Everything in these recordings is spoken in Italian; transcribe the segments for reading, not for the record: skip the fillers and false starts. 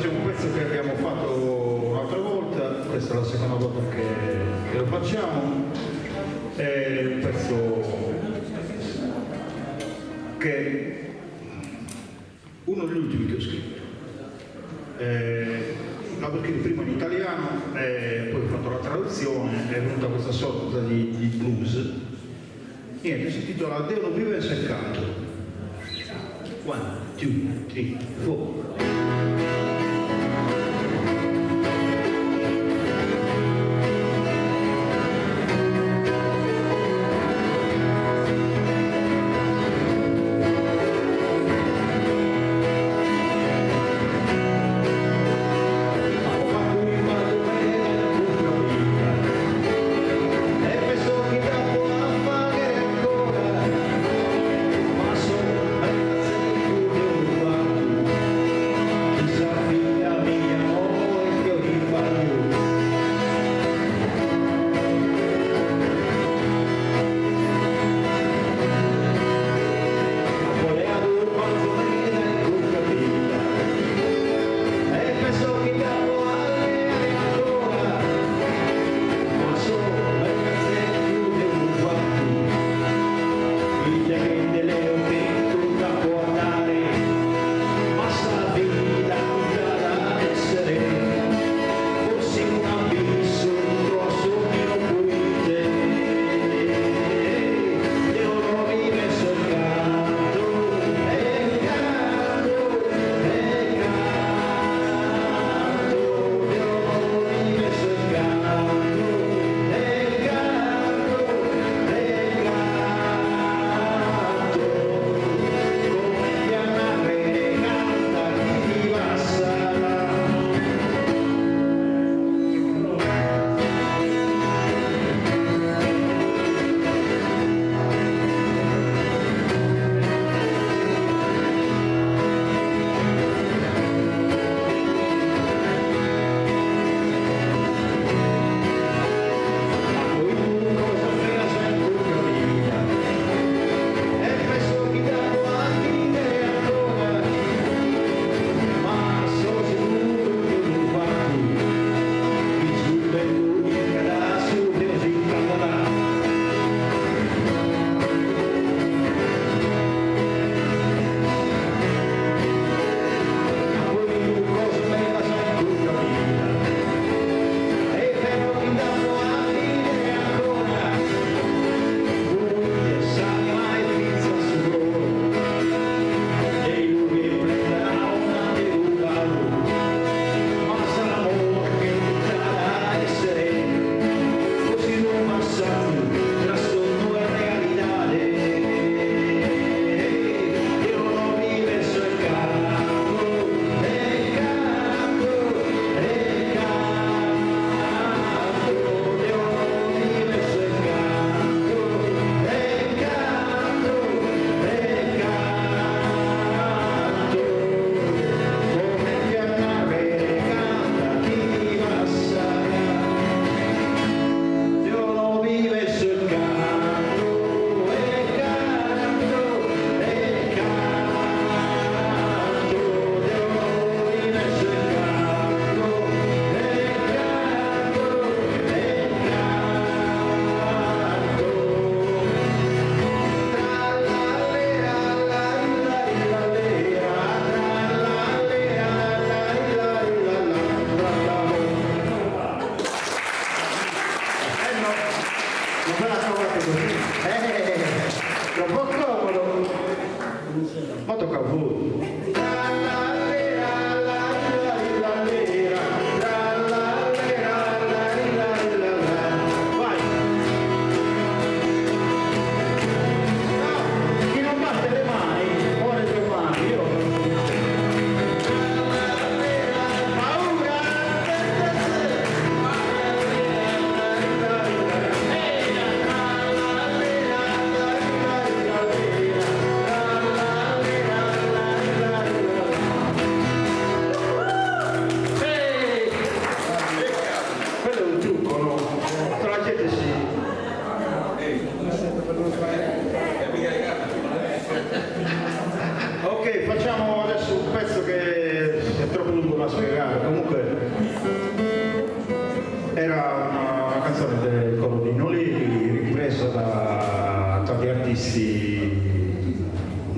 facciamo un pezzo che abbiamo fatto un'altra volta, questa è la seconda volta che lo facciamo, è un pezzo che è uno degli ultimi che ho scritto. L'avevo scritto prima in italiano, poi ho fatto la traduzione, è venuta questa sorta di blues. Niente, si intitola Deo non vive se canto. 1, 2, 3, 4.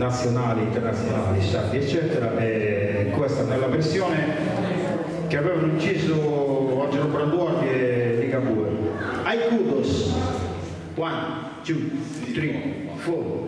nazionali, internazionali, sardi eccetera, e questa nella versione che avevano inciso Angelo Branduardi e Ligabue. Ai kudos, 1, 2, 3, 4.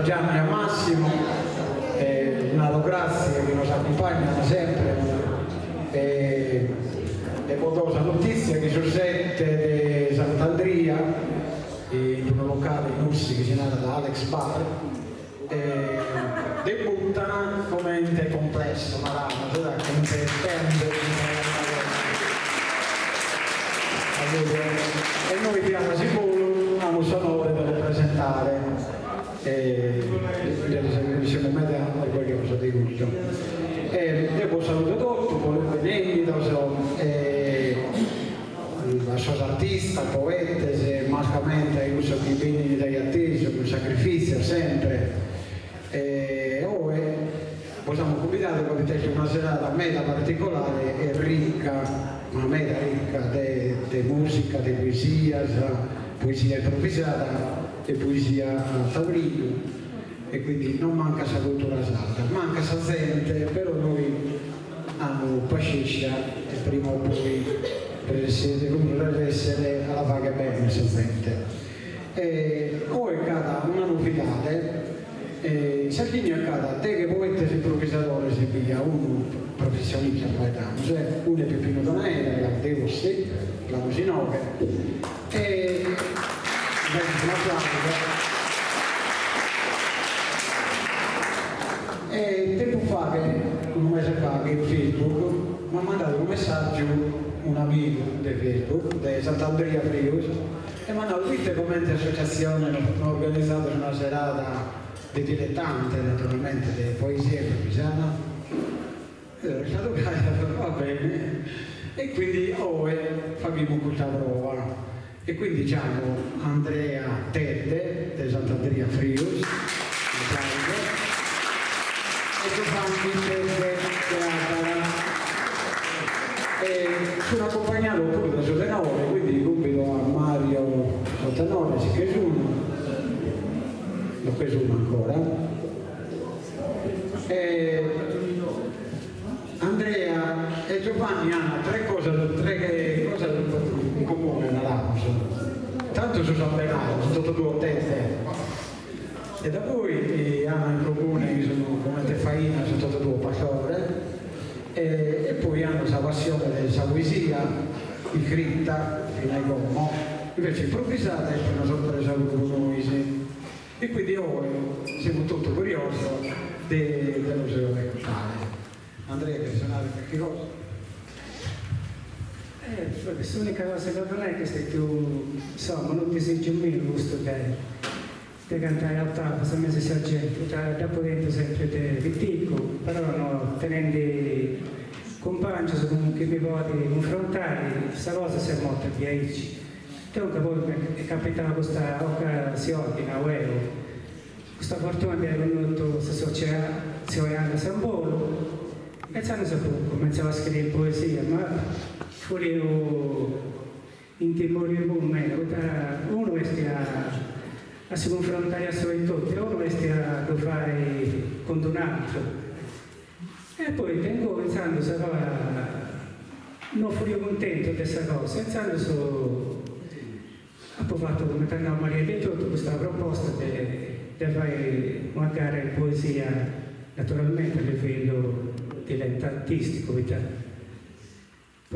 Gianni e Massimo, Nato Grazie che nos accompagnano sempre, e potosa notizia che su 7 di Sant'Andria, in un locale in Ussi che si nata da Alex Bar, debuttano come ente complesso, Marano, come ente stand, e noi diamo sicuro a un sonore da presentare. Siamo orgogliosi di tutto. E poi saluto tutti, poi vi invito, sos artistas, poetas, mascamente hai uso che vieni dai attesi, con sacrificio sempre. Ora siamo convidati per vedere una serata mega particolare e ricca, ma mega ricca di musica, di poesia improvvisata e poesia taurina. E quindi non manca la cultura sarda, manca la gente, però noi abbiamo pazienza e prima o poi per essere alla vaga bene si sente. Ora è cada una novità, in Sardegna è cada te che poeta improvvisatore si piglia uno professionista poetano, cioè uno è Peppino Donaera, la Devo sì, la Musinove, e una flauta. E tempo fa, un mese fa, che Facebook mi ha mandato un messaggio un amico di Facebook, di Sant'Andrea Frius, e mi ha detto, dite come associazione hanno organizzato una serata di dilettante, naturalmente, di poesia improvvisata. E ho lasciato caso, va bene. E quindi ora facciamo questa prova. E quindi diciamo Andrea Tedde, di Sant'Andrea Frius, e Giovanni Tedde sono accompagnato pure da Sottenore, quindi compito a Mario Sottenore, sì che sono, non che sono ancora. Andrea e Giovanni hanno tre cose in comune nella tanto sono appena, sono tutti due teste. E da poi hanno in comune che sono come te faina, sono tutti due pastore, e poi hanno questa passione della poesia, scritta fino ai gomo, invece improvvisata e poi una sorpresa con noi. Sì. E quindi ora siamo tutti curiosi dello musicale. Andrea, che suonare qualche cosa? L'unica cosa che non è che se tu, insomma, non ti sei giummino questo di cantare al tavolo, se mese sergente, dopo dentro sempre di piccolo, però no, tenendo compagni che mi vuoi confrontare, questa cosa si è molto piaciuta. Dunque poi mi è capitata questa occasione in Avevo, questa fortuna di aver venuto questa associazione a San Polo, e non sapevo, cominciavo a scrivere poesia, ma fuori in timore con me, uno a si confrontare a suoi tutti, uno a fare con un altro. E poi tengo pensando, non fui contento di questa cosa, pensando ho fatto come Tannò Maria di tutto questa proposta di fare magari poesia, naturalmente a livello dilettantistico, poi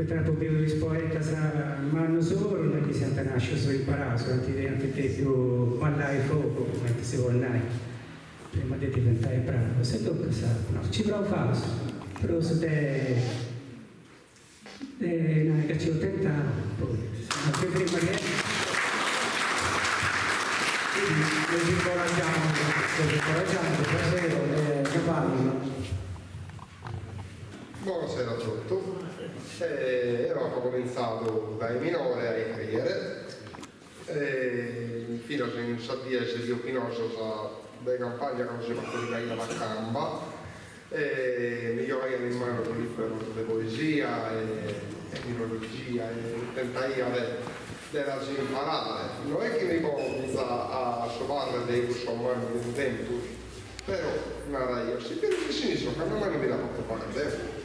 tra poco i poeti ma non solo non si nasce solo imparato, anche più mandare fuoco, come si vuole andare, prima di diventare bravo. Se tocca no, ci provo a fare, però se non che ci ho tentato, poi anche prima che Noi incoraggiamo stasera Giovanni. Buonasera a tutti. Io ho cominciato dai minore ai carriere, fino a che non so dire se io pinoso da campagna che si fa così la camba, migliorare in mano di libro di poesia e filologia e tentai della imparare. Non è che mi porta a sovare dei musulmani di un tempo, però nada io si per il sinistra che non mi la fatto fare.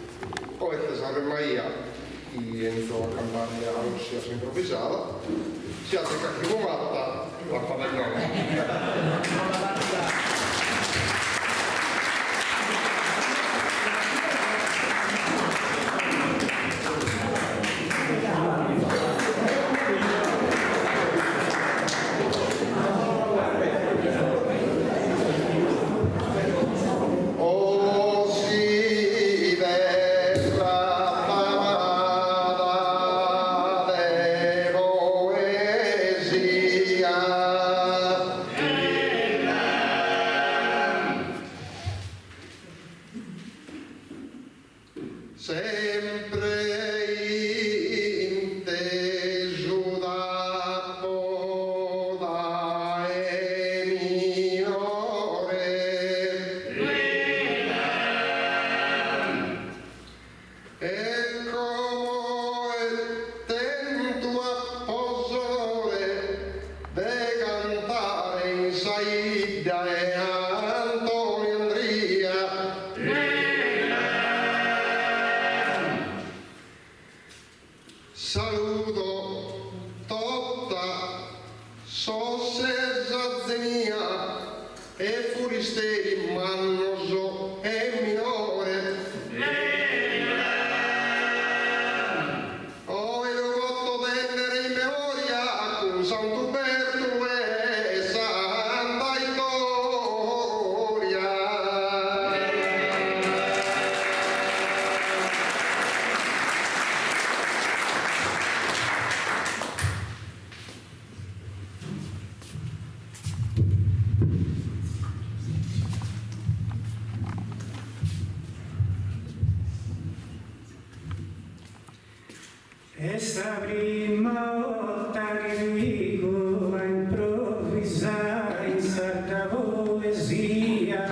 Poi Cesare Maia iniziò a cantare a Russia si improvvisava, si alza cacchio matta, la pavaglione. Saida e Antonio Andria. Saluto Totta, Sosse Zazzenia e Furisteri Mannoso e Minore. Ho il rotto tendere in memoria con Sant'Uberto e Santa Vittoria. Esta prima volta che dico a improvvisare in sarda poesia,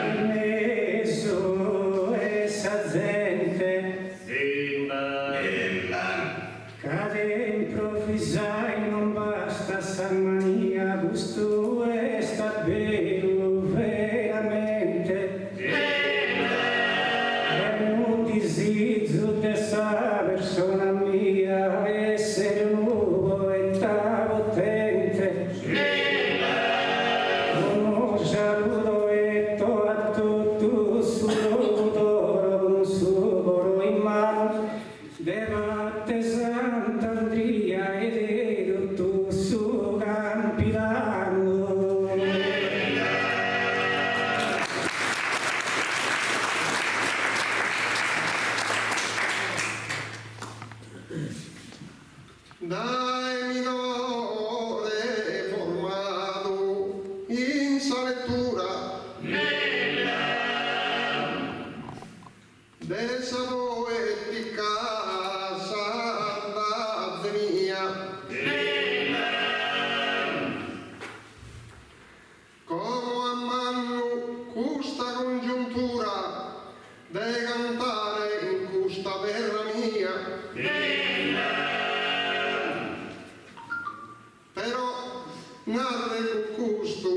in mezzo essa gente cade improvvisare, non basta sta mania, gusto è sta bello veramente. Disizio dessa persona mia essere nuovo e potente. Un saluto a tutto sull'odore, un suolo in mano, devate Sant'Andria ed tutto su Campilano. Dai minore formato in sa lettura dessa poetica Sardegna, come a manno questa congiuntura de cantare in questa terra mia. Però narre con gusto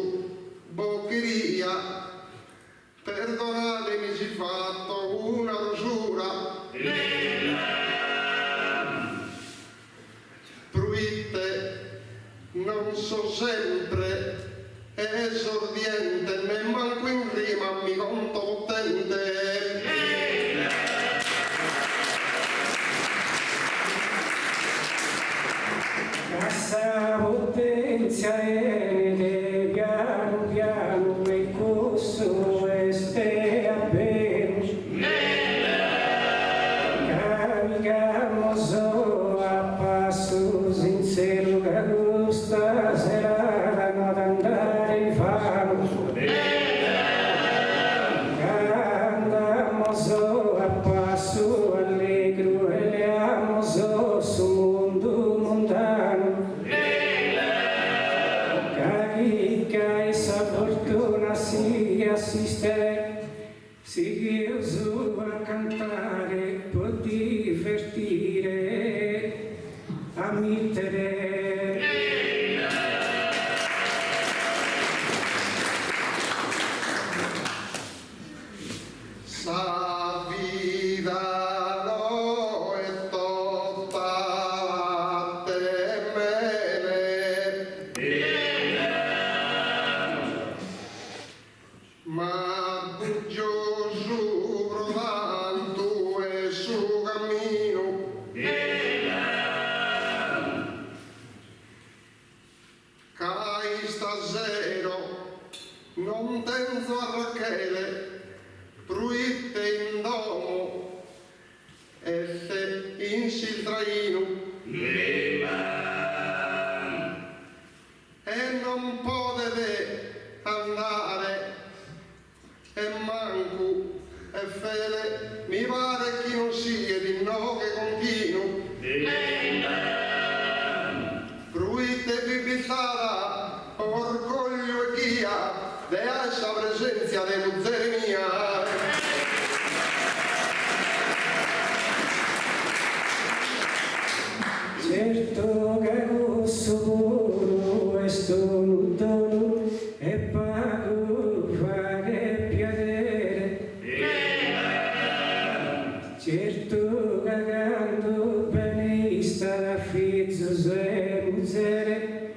boccheria, perdonatemi se fatto una rosura. Pruitte non so sempre esordiente, né manco in rima mi conto potente. Cassa potenzia e piano piano e corso este a bene. Caricamos a passo sincero che questa sera non andare in faro. Andamos a passo allegro e leamos su mondo mondano. Carica essa fortuna si assiste, si chiuso a cantare, può divertire, a mettere. Sa vida no è tutta temere, ma buggioso provando e su cammino. Cai stasera, non tenzo a Rachele, pruitte in domo e se in siltraino e non potete andare e manco e fele mi pare chi non sia di no che continuo pruitte bibizzata orgoglio e chia de essa presenza de muzzere mia. Certo che questo sono dono e pago fare piacere. Certo cagando bene sta fizzo se musere,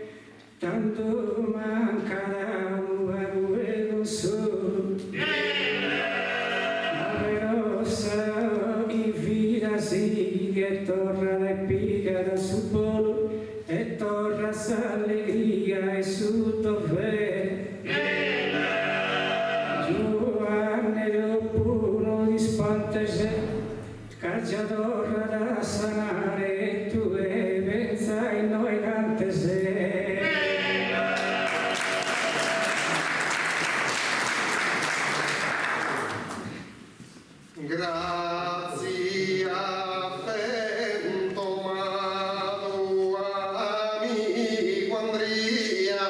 tanto manca da un e non solo. Ma però sa in vita sì che torna e pica da su polo e torna s'allegria e su dovere. Giovanni l'oppuno di spantese, cacciatorra da sanare e tu e pensai noi cantese. Grazie affetto amato amico Andria,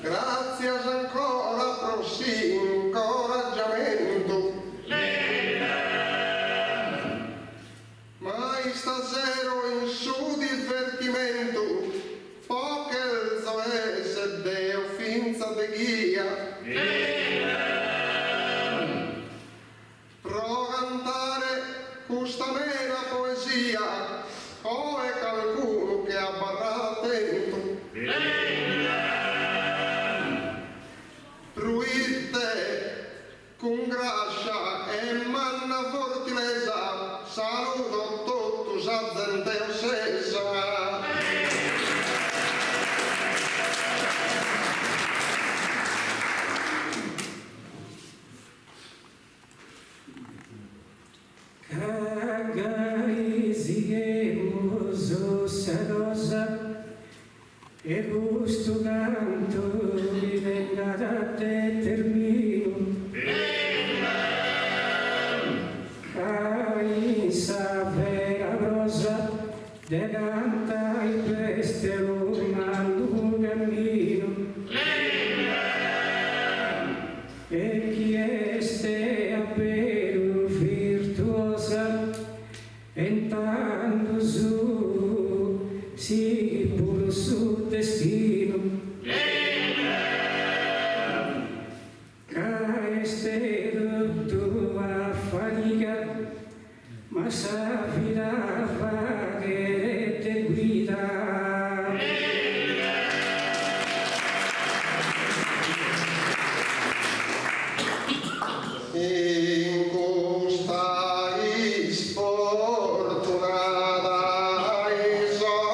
grazie ancora prossimo incoraggiamento, mai stasera in su divertimento, poche zoese deo finza de guia. Pro cantare questa mera poesia, o è qualcuno che abbarra attento. Truite con grascia e manna fortilesa, saluto tutto a gente ossessa. Cagaisiemos ossa rosa e questo canto mi venga da te termino. Caisa vera rosa de canta il peste l'umano cammino. E chi este a vero virtuosa entrando su, sì puro su destino. Caeste tua fatica, ma sa vita fa che te guida. In questa sfortunata isonia,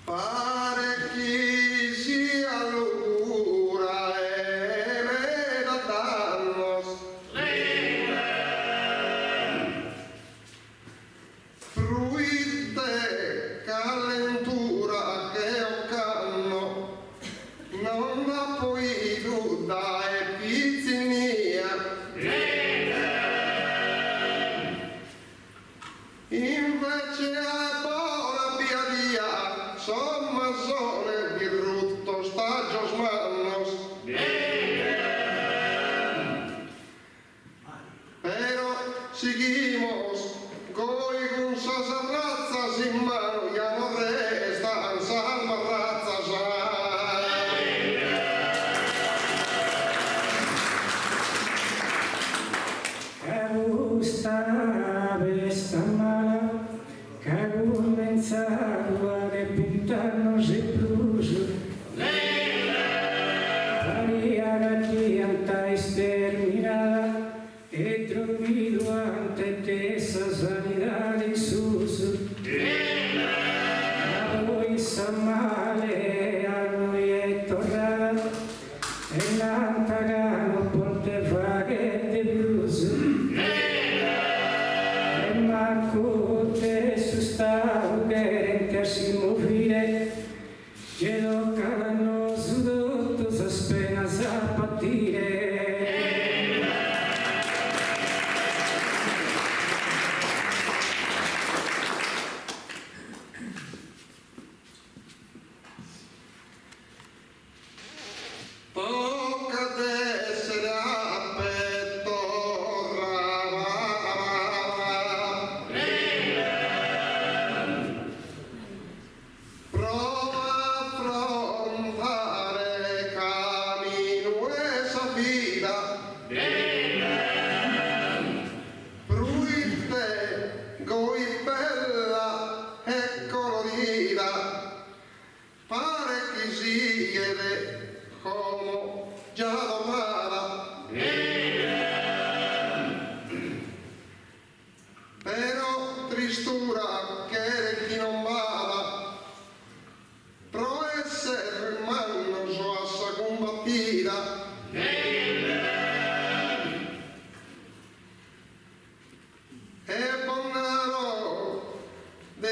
pare chi sia lura e me da dannos, fruite calentura che occanno, non ha poi duda e pizzinia. Invece a buona via somma zone di rutto stagios mannos. Pero seguimos coi con sas razzas in mano, ya no restan salva razzas. Sta vesta mala, che comenzavo a pintarnos e bruso. Faria radianta exterminada, e dormido ante esa sanidad en suso. A voi sa male, a noi è tornata, e l'antagano ponte vaghe de bruso. Marco te sustavo che si movire, che lo cano sudotto sa spena sa patire.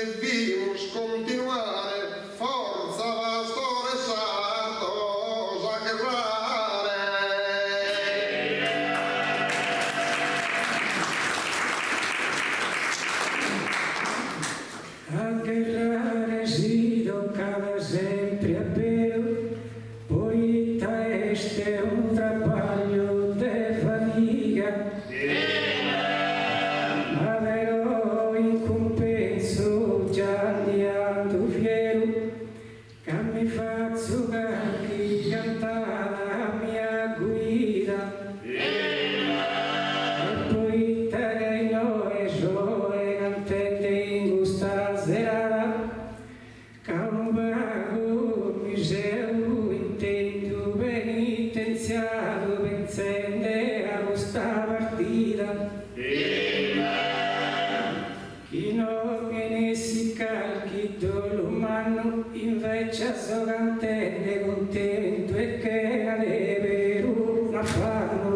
devimos continuare, forza pastore sardo, sacrare. A guerrare si toccava sempre a vero, poeta este un trabalho de fadiga. Ma però in compenso già andando fiero, che mi faccio chi cantare a mia guida. E poeta che noi gioie cantante in questa serata, che un vago misero intendo penitenziato pensando a questa partita. Chi non viene si calchi l'umano invece so cantante contento e che ne per un affanno.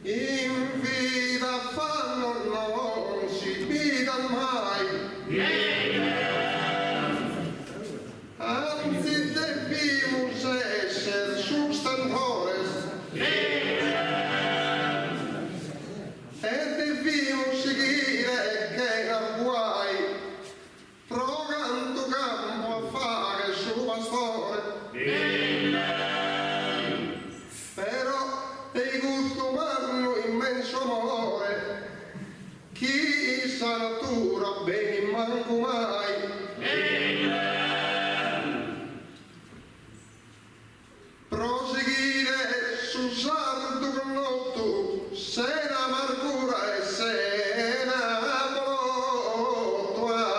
In vita fanno non si vita mai, anzi debimos essere sustentores e debimos seguire che era guai, rogando campo a fare su pastore. Però dei gusto umano immenso amore, chi sa natura ben manco mai. Proseguire su sardo connotto, se l'amargura e se la volottua.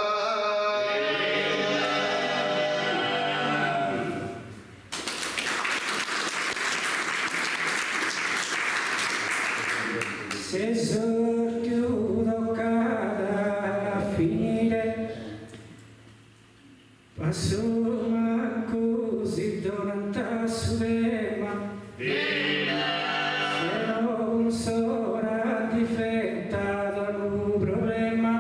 Se sortiu toccata a finire, passò ma così durante a suema. Se non sarà diventato un problema,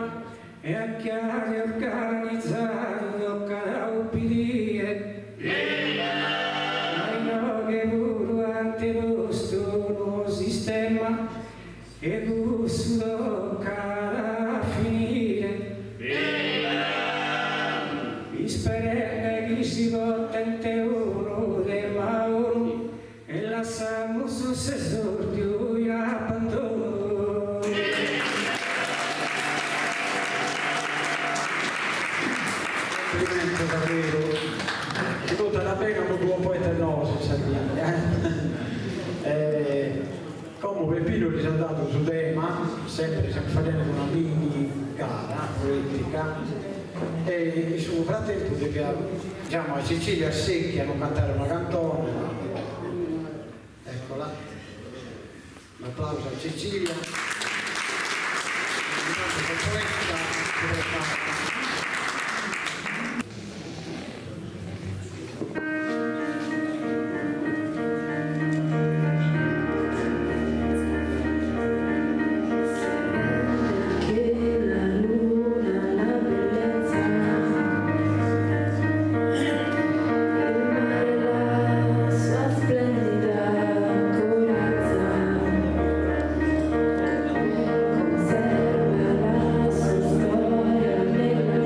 e a chiari organizzato tocca a ubbidire. Ma io che pure anteposto un sistema, e questo tocca a finire. Mi spera che si può tentare uno del mauro e lasciamo su se sordio in abbandono. Complimenti davvero, ti tutta la pena con tuo poeta no, se come Peppino gli ha dato su tema, sempre stiamo facendo una mini gara poetica, e il suo fratello diciamo a Sicilia a Secchi hanno cantare una cantone, eccola, un applauso a Sicilia. Conserva la sua storia nella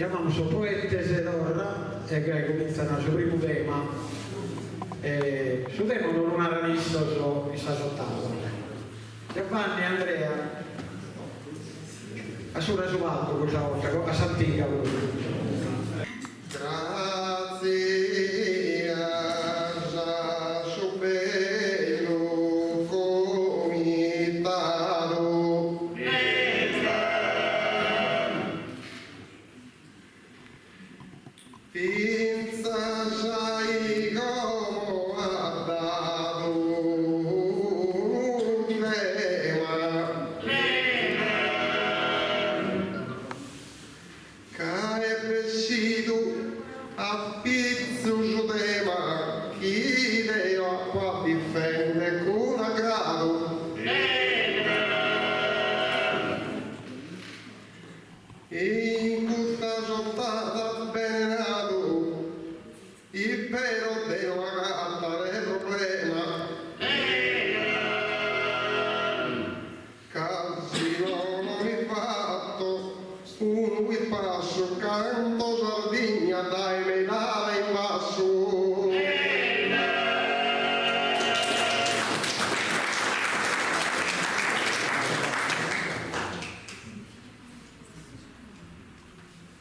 chiamamos Poetes ed ora e che cominciano il suo primo tema. Su tema non una rivista in sta sott'aula. Giovanni e Andrea a su alto questa volta, a Santica. Grazie a suo bello comitato. Pensa sai come ha dato tema. Che è vestito a pizzo su tema, chi deve qua difende con aggrado. In questa sottata avvelenato, il pero devo agattare il problema. Casino non mi fatto, uno qui passo, canto Sardegna, dai medale in basso.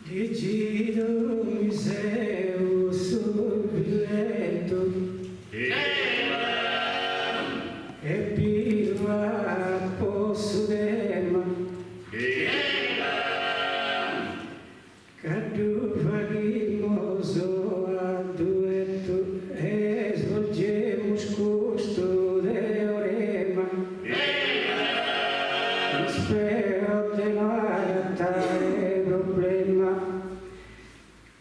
Di giro mi sevo sul letto e più a posto dema cadu farimoso a duetto e svolgemos custo de orema spero de lagatare problema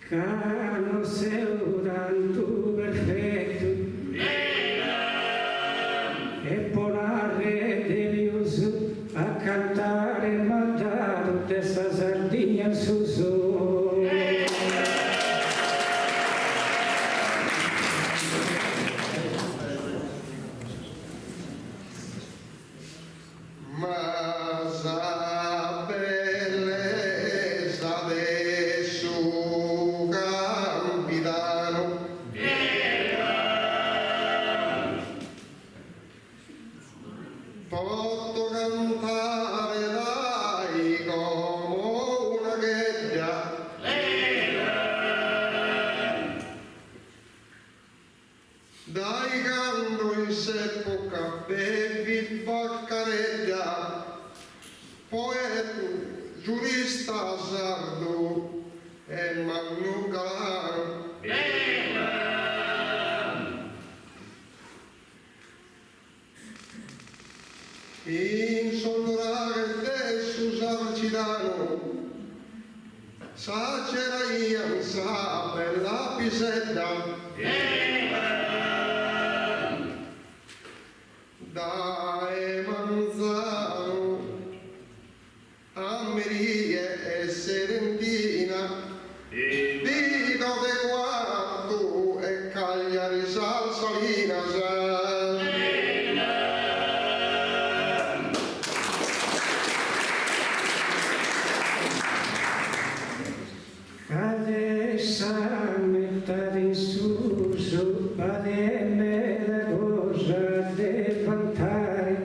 cano seu tanto perfetto e ponare delioso a cantare mandato dessa sardinha suso. Ma sa bellezza del suo capitano, posso cantare dai come una gheggia, dai canto in s'epoca bevi baccareggia, poeta, giurista sardo e magnugalano. In sollorare del Susarcidano, sa c'era io, sa bella pisetta, dai Manzano a Merie e Serentina, Vito de Quanto e Cagliari Salsalina Adesso metà in suso, pademme la cosa de cantare.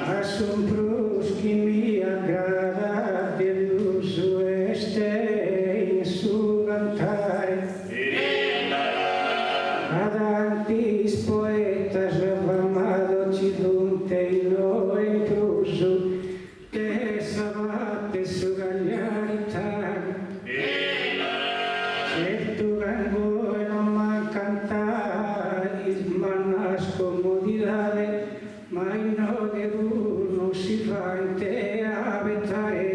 A son bruschi mi aggrada dell'uso este in su cantare. Ad antis poetas afamado ci dunte in lo intruso, che sabate su gagliarità. Certo gango e non mancantare il manas comodidade, ma in nome uno si fa in te abitare.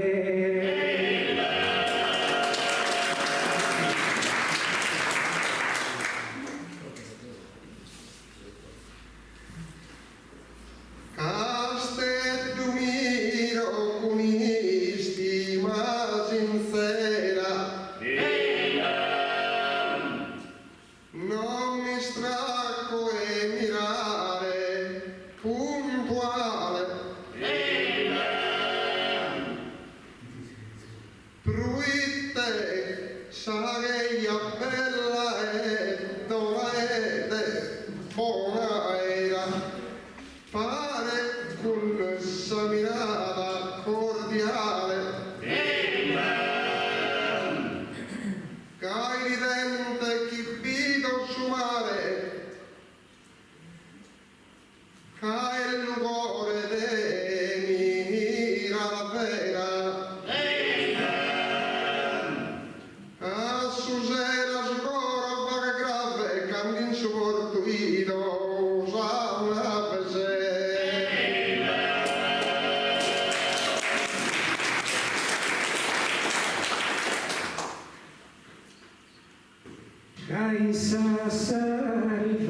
Sassari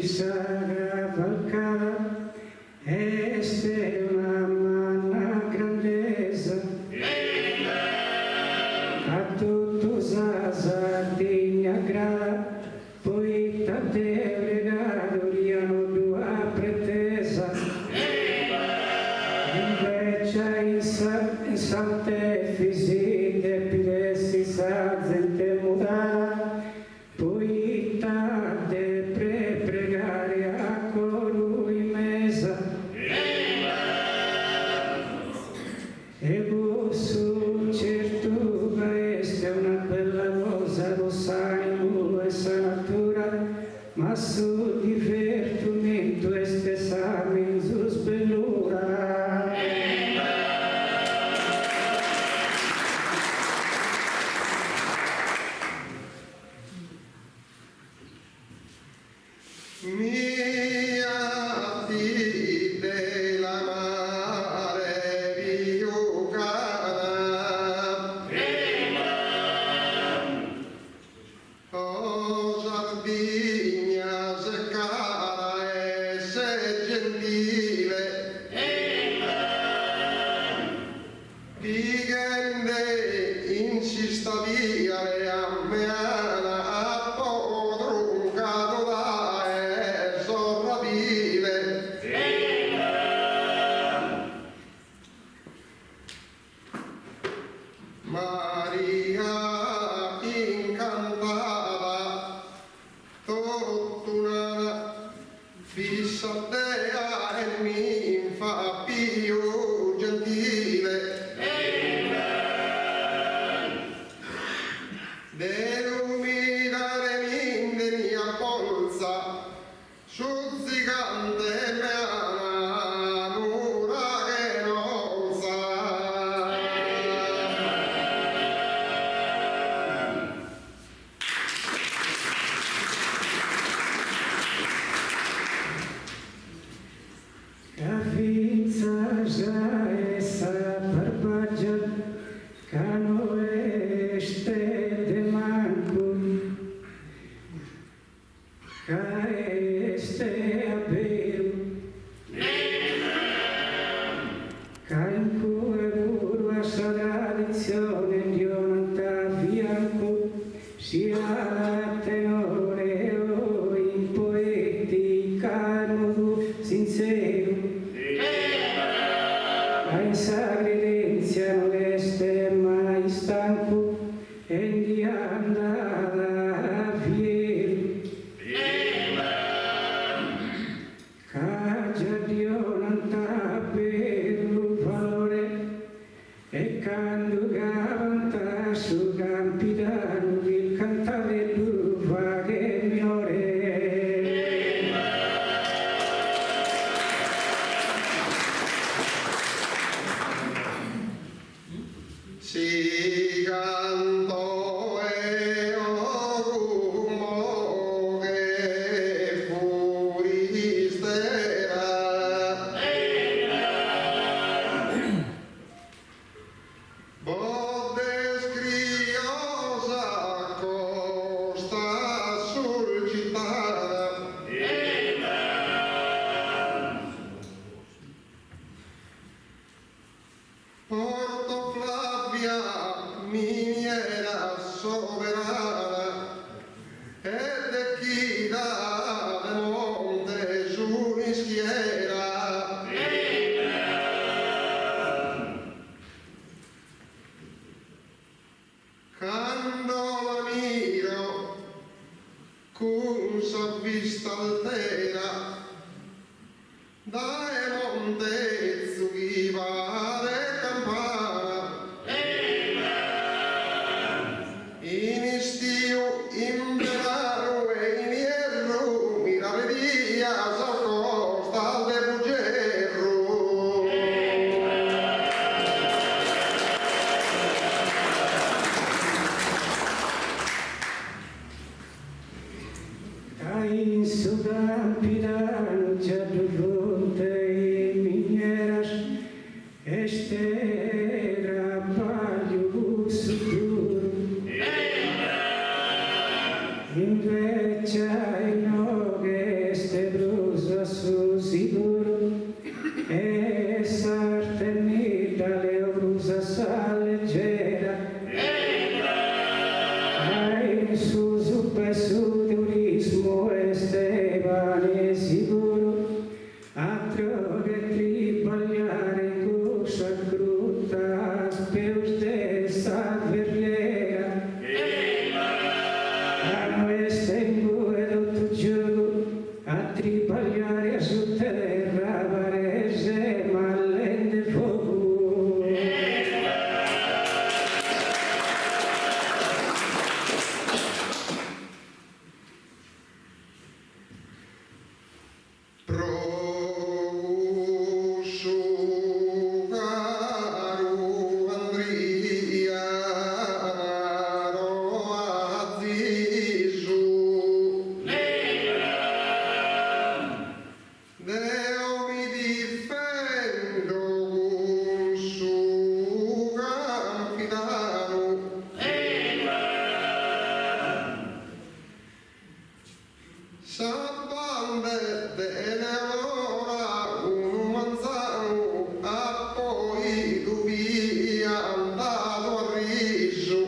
Saga Valcala, este una manna grandeza, a todos Sardegna gra, poeta delegado, riano dua pretesa, invece in sante fisite, pilessi sa gente mudara, poeta de pregare a colui mesa, e vosso certo questa è una bella cosa, lo sai, essa natura, ma su divertimento este esame in su sbellura. Mia ti della mare viugana, o Sardegna se cara e se gentile, Vigende insista via le ammeana a podruncato da e sopravvive. Maria incantata, tottunana, fissattea e mi fa più gentile. Delumidare mindeni a polza, suzzicante meana, mura che non sa. Cavinza già essa barbaggia, cano este de manco, ca este abeu, ca in cui burua sa tradizione di onanta bianco, sia la tenore o in poeti cano sincero. Ai sagridenzia non este mai stanco e di andare a fiero. Caggia Dio non t'ha per valore e quando canta su campidano il cantare l'uva che minore. Si cantò e ocumo che furistera, bodde scriosa costa sul città, Porto Flavia miniera sovrana ed equidad de monte su ischiera. Quando la miro con sa vista altera dai monte Zughiva de campana, in istiu, in verano e in ierro, miravedia s'accosta de bugerro. In su campidano c'è due fronte e minieras, este trabalho futuro. Invece c'hai no che ste brusa su sicuro e sarteni dalle brusa sa leggera hai su per su turismo e Stefani sicuro altro che tribagliare in cuscia grutta speus de sa verriera a tribagliare su terra varese ma lente fuoco Prosciugaru Andria Azizu Deo mi difendo con su Campidano Sabande dell'ora un manzano ha poi via andato a riso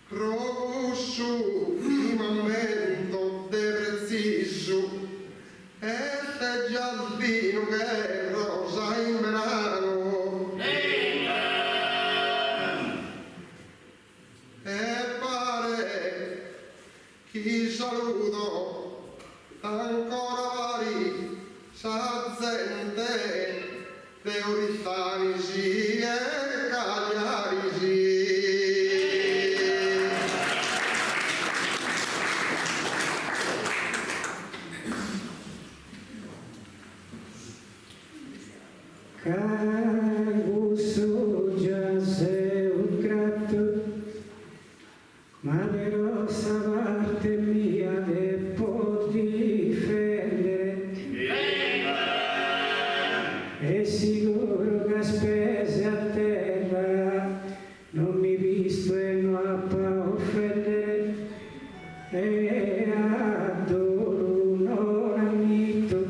Rosso firmamento de preciso e se giardino che è rosa in verano e pare chi saluto ancora vari sa gente de Oristanisi e Cagliarisi Cagusso già sei un gratto ma però sta parte mia che può difendere è sicuro che spese a terra non mi visto e non ha offendere e adoro non ammetto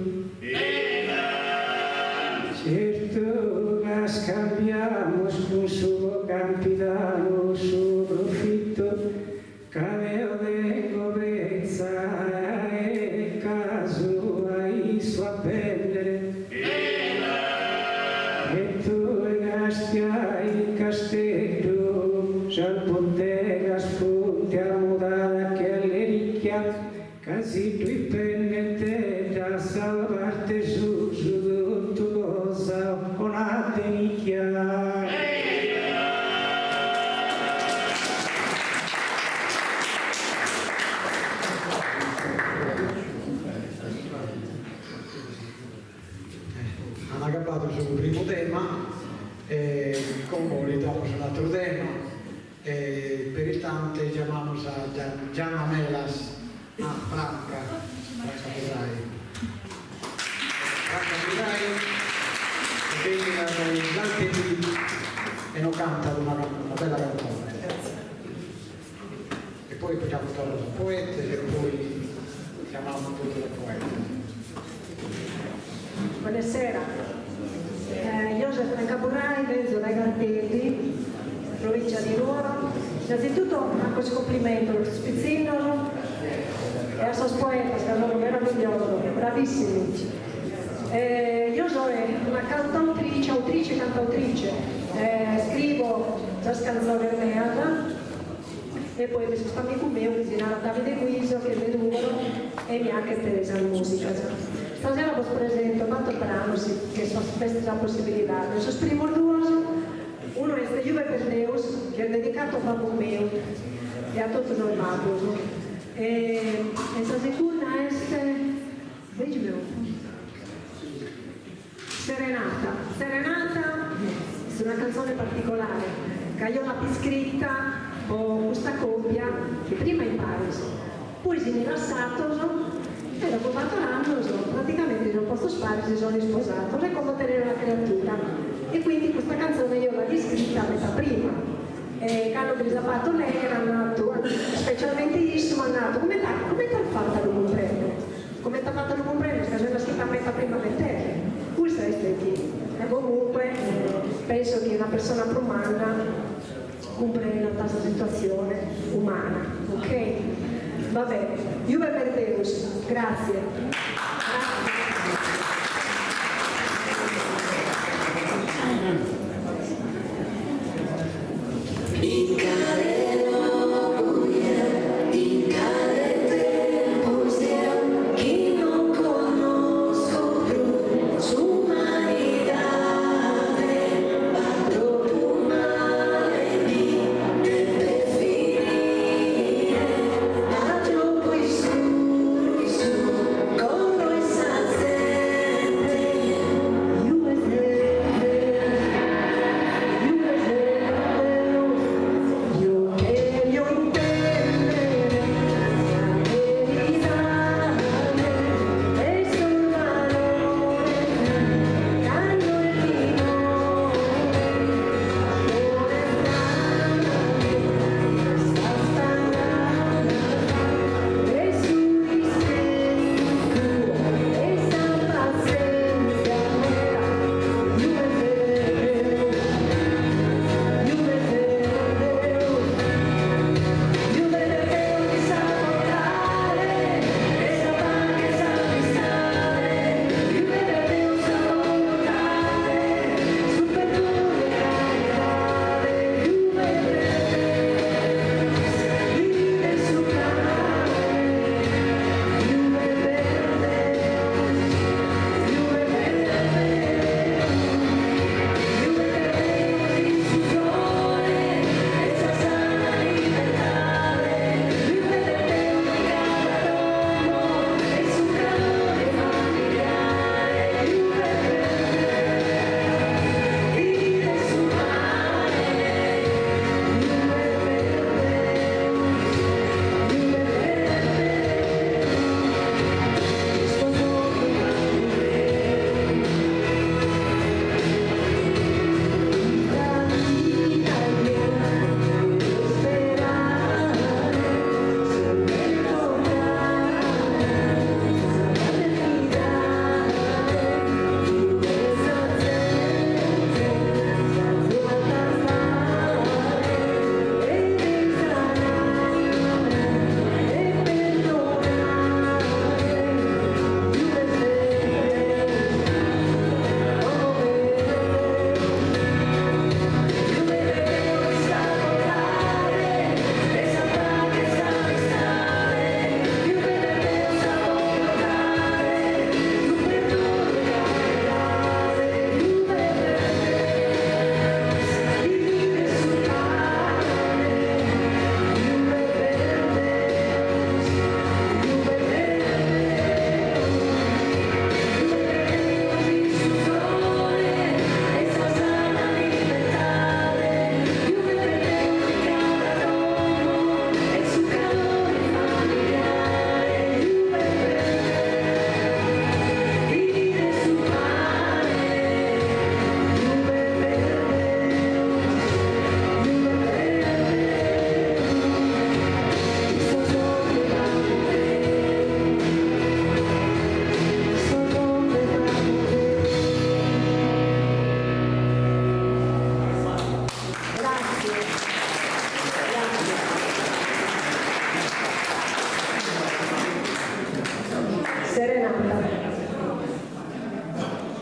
certo che scambiamo su suo capitano su profitto che avevo vengovezza e caso hai su a vendere e tu gastai il castello già bottega spunti a mudare che alle ricchia casi tu i penne da salvarte su tutto cosa una tenicchia hanno accampato sul primo tema e con voi damos un altro tema per il tante chiamamos a Gianna Melas a Franca Pirai che viene dall'Alpini e non canta una bella canzone e poi facciamo tornare al poeta e poi chiamiamo tutto il poeta. Buonasera, io sono Franca Burrai, vengo da Gartelli, provincia di Nuoro. Innanzitutto anche un complimento allo Spizzino e a suoi poeti, che sono meravigliosi, bravissimi. Io sono una cantautrice, autrice e cantautrice, scrivo già canzoni mea e poi mi sono stato con me, un Davide Guiso che è venuto e mi ha anche presa la musica. Stasera vi presento 4 brani che sono questa la possibilità. Sono primo due, uno è Juve per Deus, che è dedicato a babbo mio e a tutti noi babbo. E la seconda è Serenata. Serenata è una canzone particolare, che io l'ho scritta con questa coppia che prima in Paris, poi si è rilassato e dopo 4 anni praticamente non posso fare, si sono sposati, è come tenere una creatura e quindi questa canzone io l'ho scritta a metà prima che hanno risabato lei, era nato, specialmente Ismo è nato, come ti ha fatto il comprendere? Come ti ha fatto il comprendere? Perché sono stata messa prima del te, questo è stato. E comunque penso che una persona romana comprenda questa situazione umana, ok? Va bene, Juve per Deus, grazie.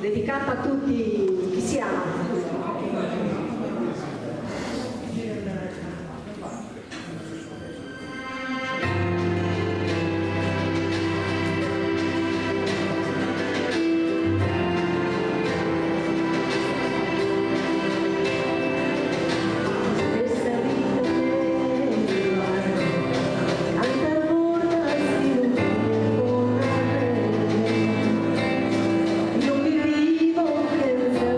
dedicata a tutti chi siamo. Non mi vivo pensando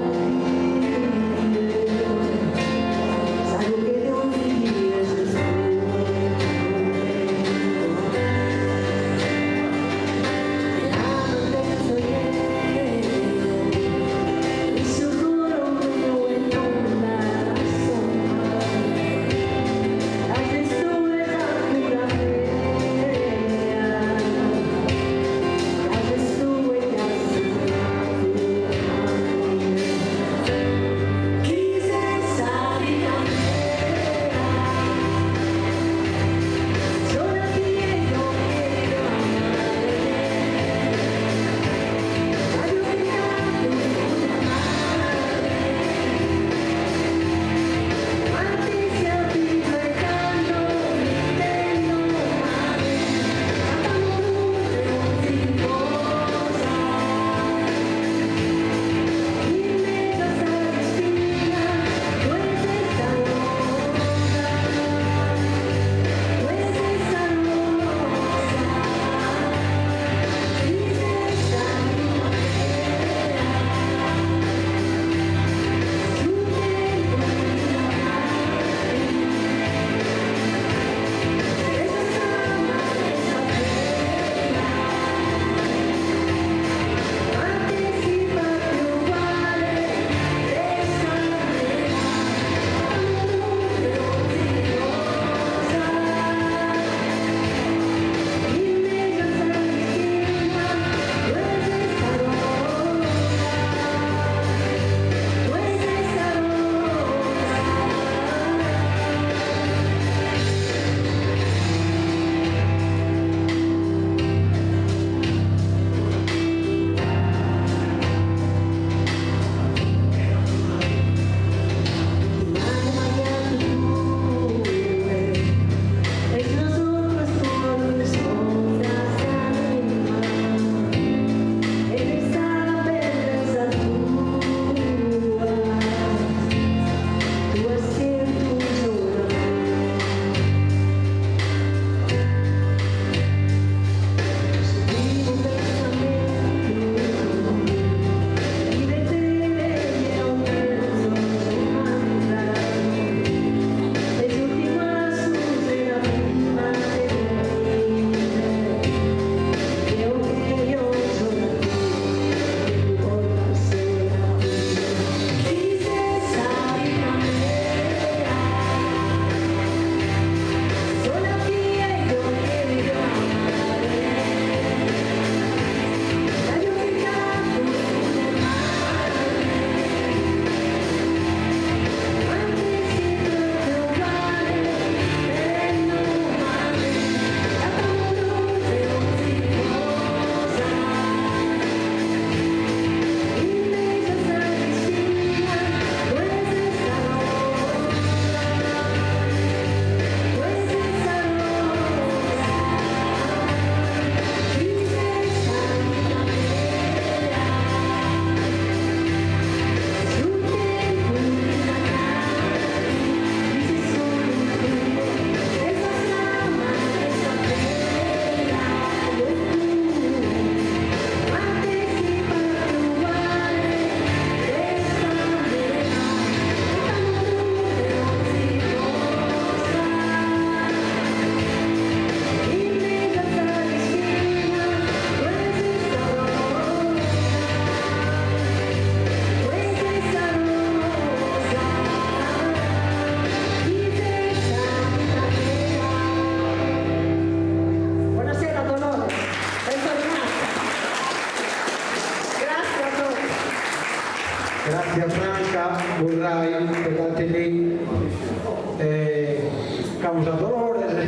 Chiamiamo a Dolores,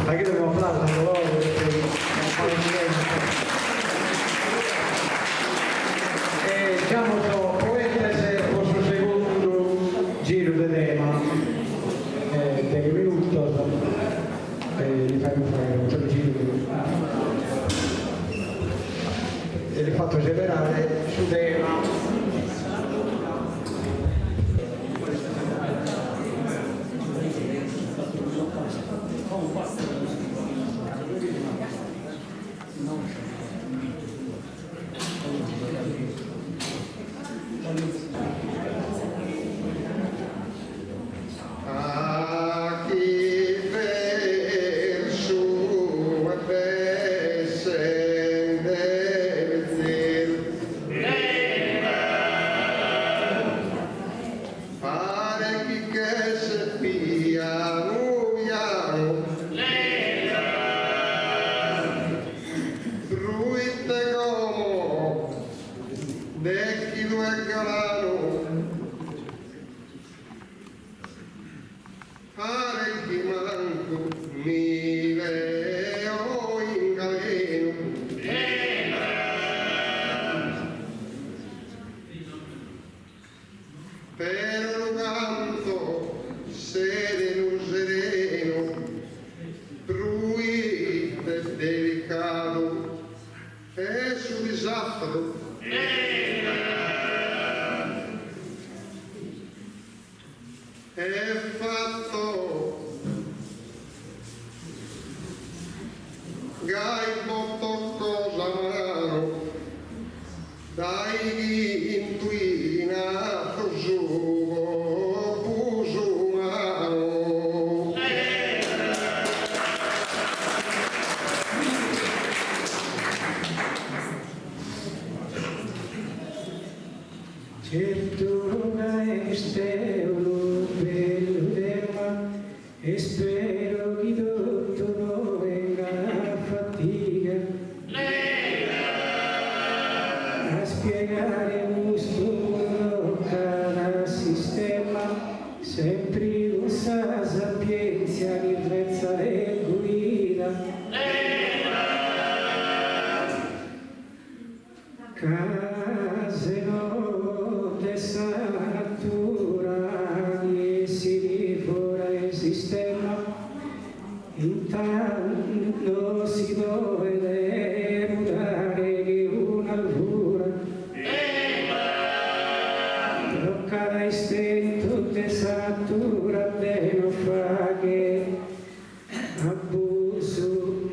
aquí dobbiamo applauso a Dolores perché e diciamo poeta se questo secondo giro di tema dei minuti gli faremo fare un altro giro e l'ho fatto separare su tema. Espero che tutto non venga a fatica a spiegare il gusto cada sistema sempre con sa sapienza di prezza e guida case note sa natura che si fuora il sistema intanto si deve mutare che un'alvura tocca da istento desatura de non fa che abuso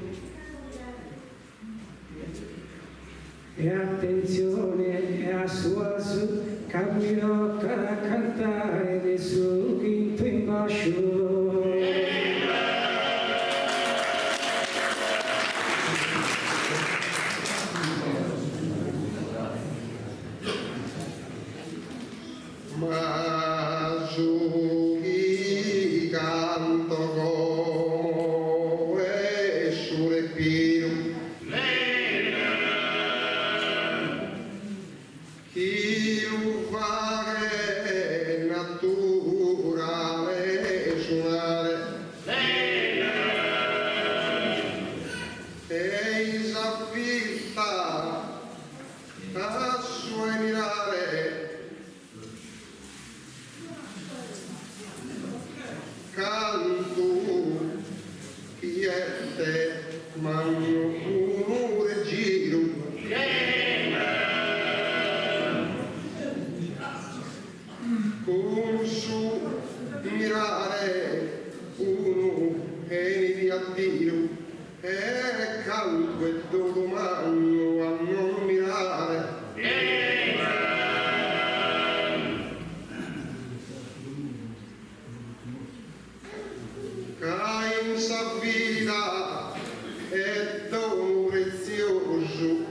e attenzione a sua su cammino a cantare del suo quinto in bascio. Ma su chi canto come su respiro chi lo fa che naturale suonare e s'affitta a suoi mirare canto chiete magno uno del giro con su mirare uno e di addiro e canto e domando a non mirare in sa vita è dono prezioso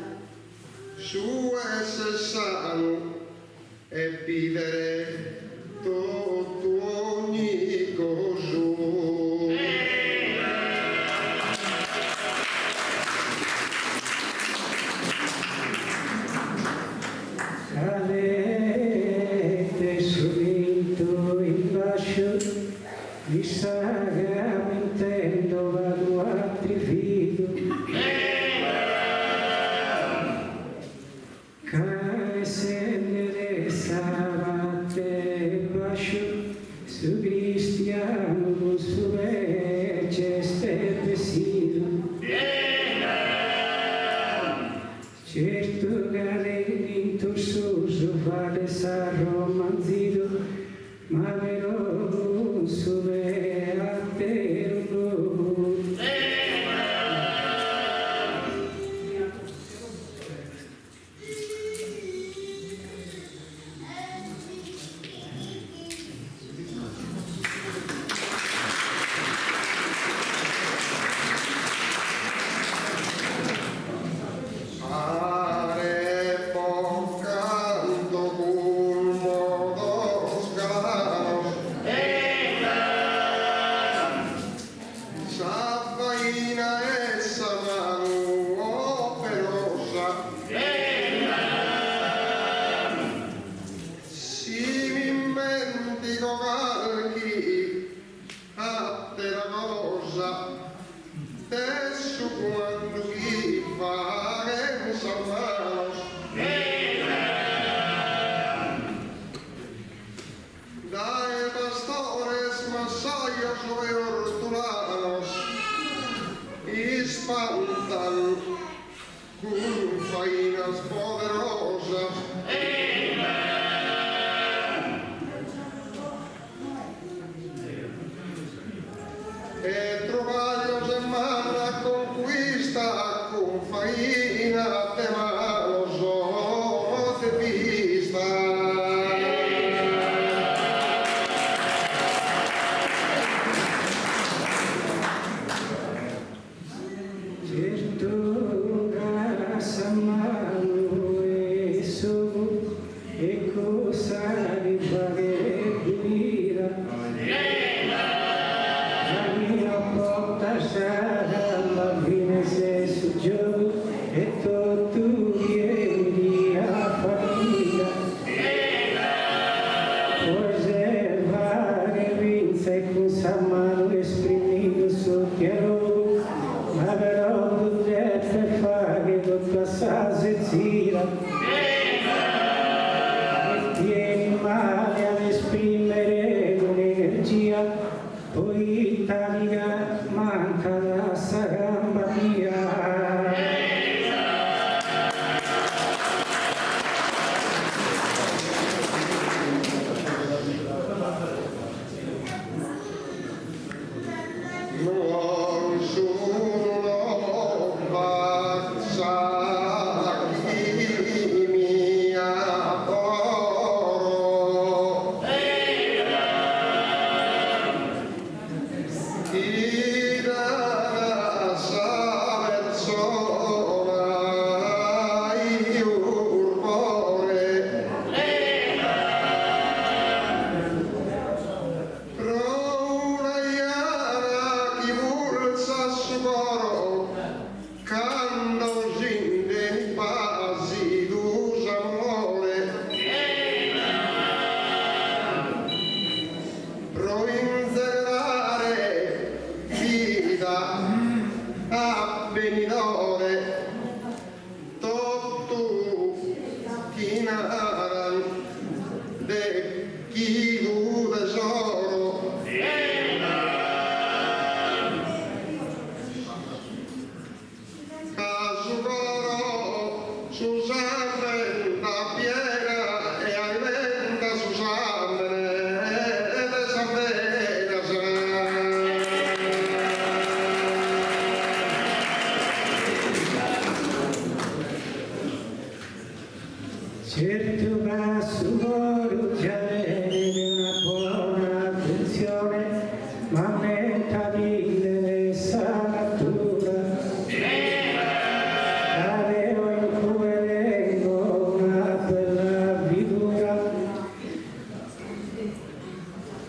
su essere sano e vivere tutto ogni coso. Salete subito in bascio di saga padre sa romanzito, ma però sube a te lo. Espantan con fainas poderosas. E trovaglios en mano a conquista con faina te manos o te pista. Tieni male ad esprimere un'energia, poi Italia manca la samba mia. Non sono pazza chi mi adoro, chi da savezzona io urmore. Quando gente pasi d'usamore, pro inzerare vita a benidore, tutto chi naran de chi du tesoro. Susanne la piena e alimenta Susanne e le savena Certo va su oro già avere una buona attenzione, ma mentabile sa natura. Avevo in cui vengo una bella figura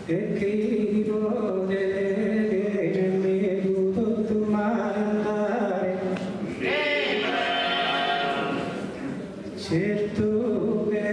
e chi vuole che mi potuto mai andare. Certo che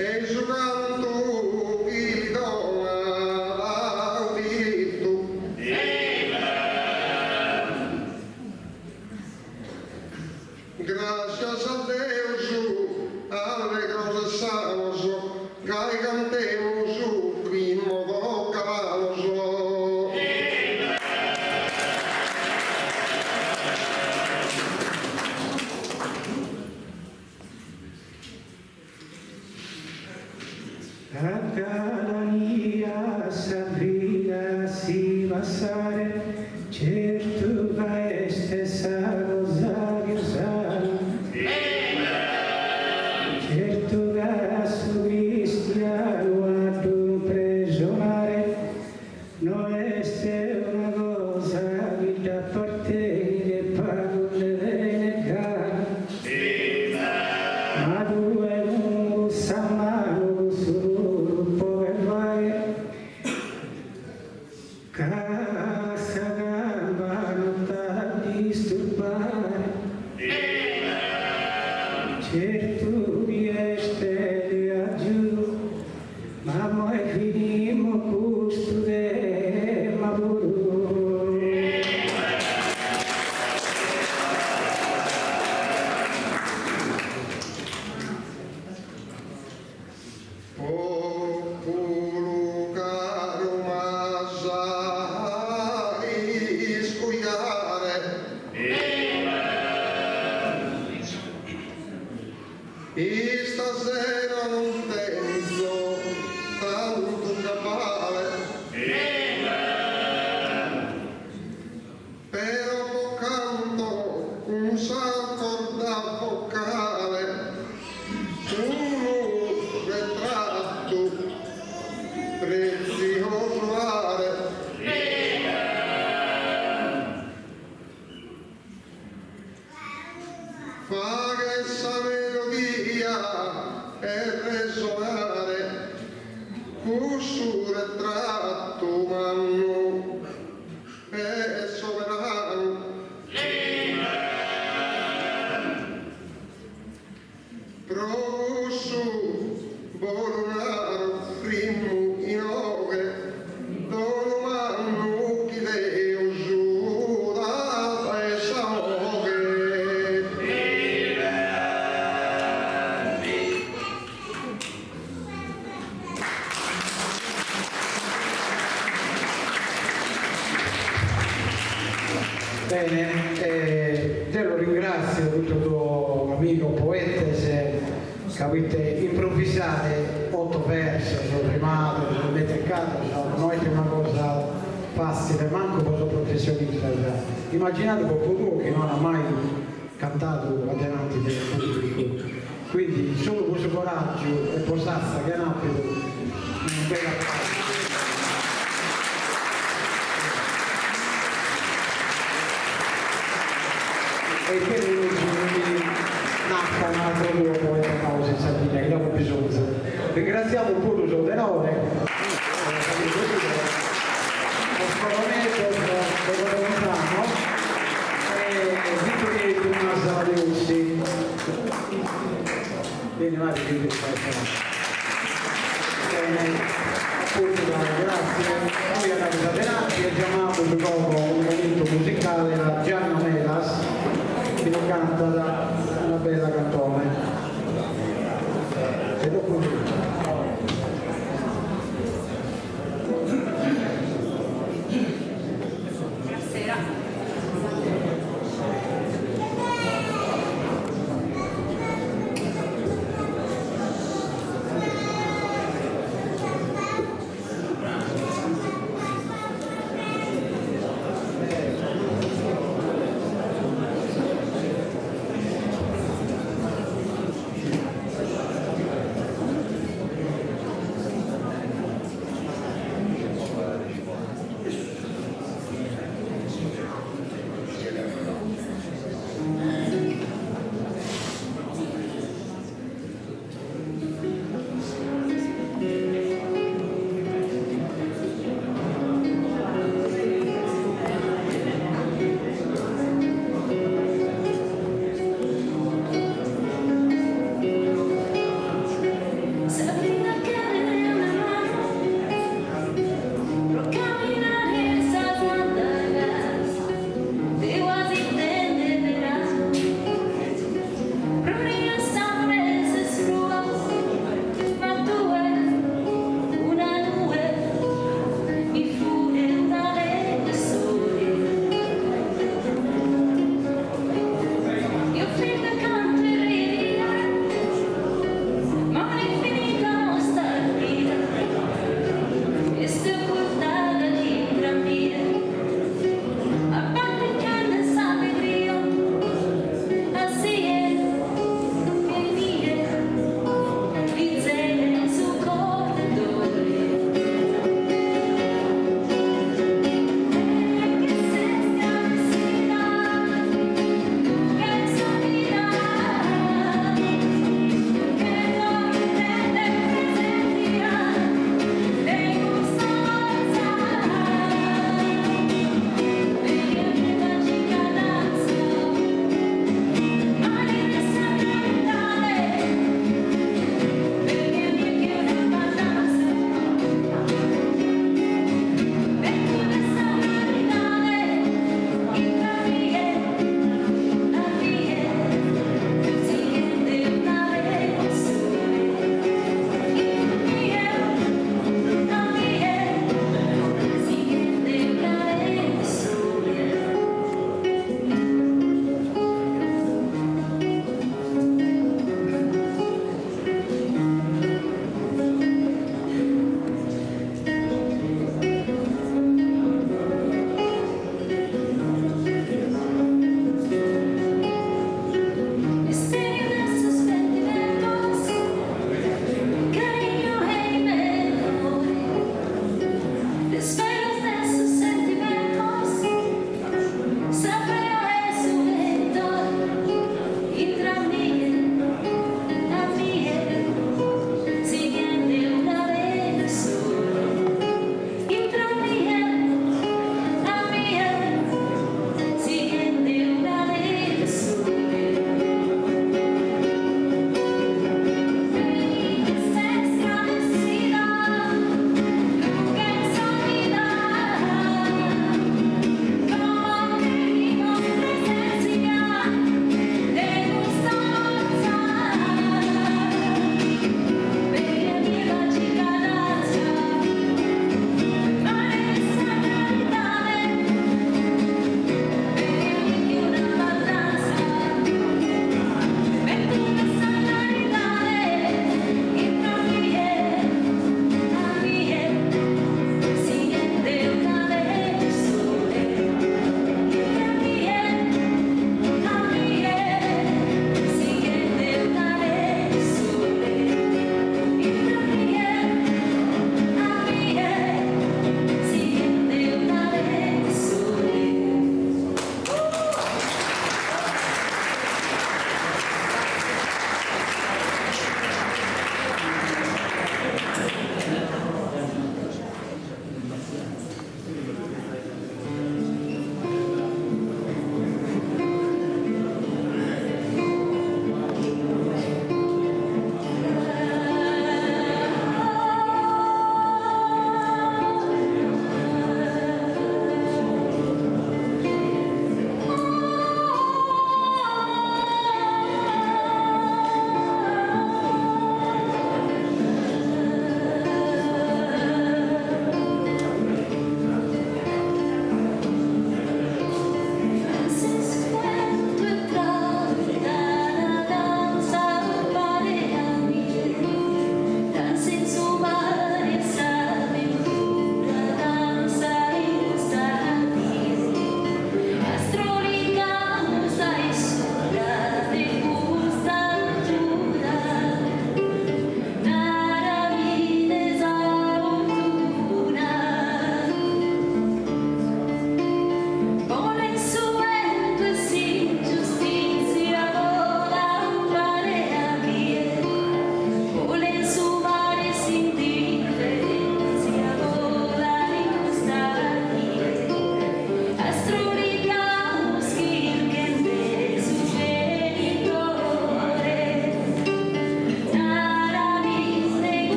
e su canto chi dona l'audito. Gracias a Deus, alegramos estamos, que cantemos o primo do cavalo. A cada dia essa vida se passare, certo vai estessa rosario usare. Certo che subiste a guardo prigioniere, non è una cosa che da parte che pago le negare. Ma due mungo s'amano sul povero casa gamba non da disturbare. Certo riesce a giù, ma poi finimo questo del lavoro. Popolo caro ma sai scuiare, e stasera non penso tanto capale, però canto un salto da vocale, un ritratto prezioso are. Fa che essa melodia e resonare, questo ritratto manno è sovrano. Prosso Bolonaro primo in ove, dono manno chi deo giù da paesa ove. Bene, te lo ringrazio tutto tuo amico poeta che avete improvvisare 8 versi, sono rimato, sono metricato, non è una cosa facile, manco cosa professionista. Immaginate qualcuno che non ha mai cantato davanti del pubblico, quindi solo questo coraggio e posazza che hanno una bella parte. E per lui nasca un altro luogo poeta pausa in Sardegna, che dopo bisogna. Ringraziamo il pubblico tenore, lo scolomento del Lontano e Vittorio Tommaso Leussi. Bene, vai, bene, appunto, grazie. Noi a Casa Venati e chiamiamo dopo un momento musicale a Gianna Melas, che lo canta una bella cantone. E dopo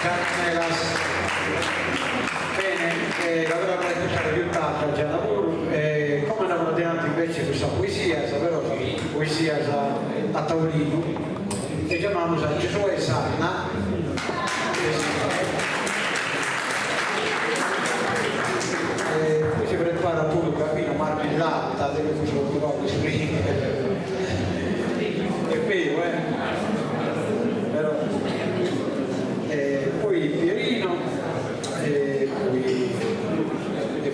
Carmelas. Bene, l'avrà presentato più tardi già lavoro. Come andavano avanti invece questa poesia, però poesia a tavolino, che chiamiamo Giosuè Sarna. Poi si prepara pure un cammino marmellata, deve fare un po' di spring. È vero, però. Poi Pierino, e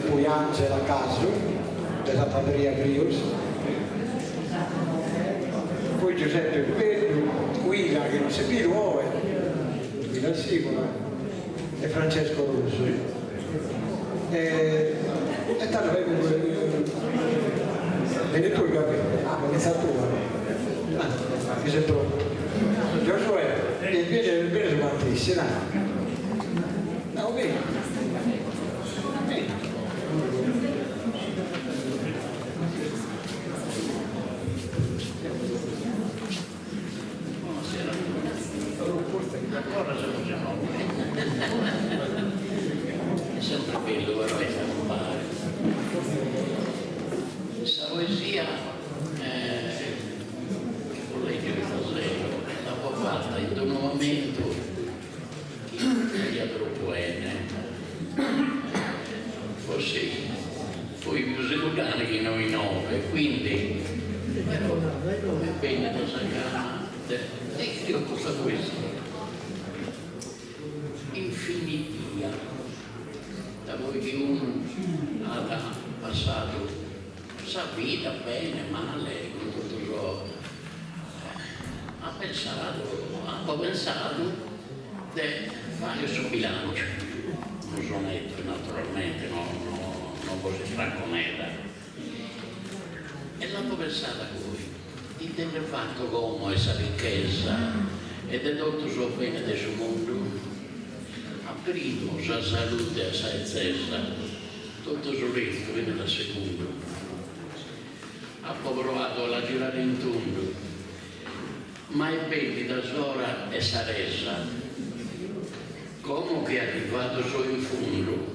poi Angela Caso, della Padria Brios, poi Giuseppe Bello, Guida che non si più, Guida Sicola, e Francesco Russo. E tanto vedi tu i capelli, che sa tua, che sei pronto. Giosuè, viene su Matrissi, dai. No, vieni. È sempre bello veramente compare. Questa poesia che collegio di Fasello la può fatta in un momento che è troppo forse poi più secondari che noi nove, quindi però è bene da sacare e io questa poesia infinitia da voi che uno ha passato sa vita bene, male, con tutto ciò ha pensato di fare il suo bilancio, un sonetto naturalmente, non così stracconetta, e l'ha pensata voi, di tener fatto come questa ricchezza e di tutto il suo bene del suo mondo. Primo, la salute a saezza, tutto il resto viene da secondo. Ha provato a girare in tondo, ma è belli da sola e saresa. Come che ha arrivato su in fondo,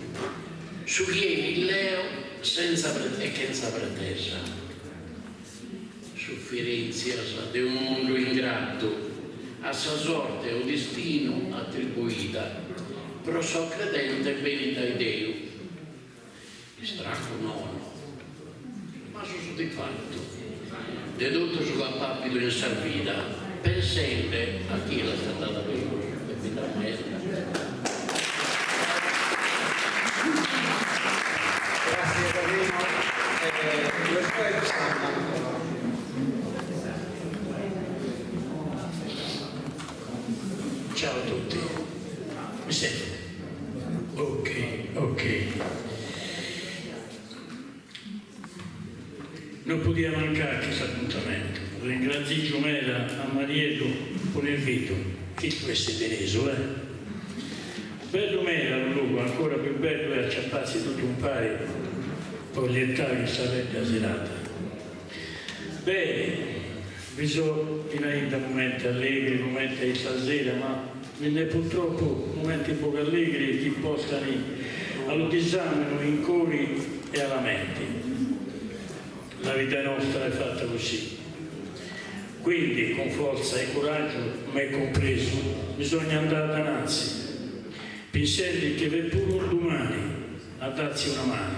su chi il leo senza pretesa. Sofferenza di un mondo ingrato, a sua sorte o destino attribuita. Però so credente bene da Dio, stracco no, ma sono soddisfatto, di tutto suo capabile in salvita, per sempre a chi l'ha trattata per lui, e vita merda. Grazie Carino. Ciao a tutti, mi sento? Ok. Non poteva mancare questo appuntamento. Ringrazio Giumera, a Mariello, con il Vito, che questo è teneso, Bello mera, un luogo ancora più bello è acciapparsi tutto un paio, proiettare sarebbe la serata. Bene, bisogna finire da momenti allegri, momenti di stasera, ma ne purtroppo momenti poco allegri che portano all'esameno in cori e a lamenti. La vita nostra è fatta così. Quindi con forza e coraggio, me compreso, bisogna andare davanti. Pensieri che v'è pure un domani a darsi una mano.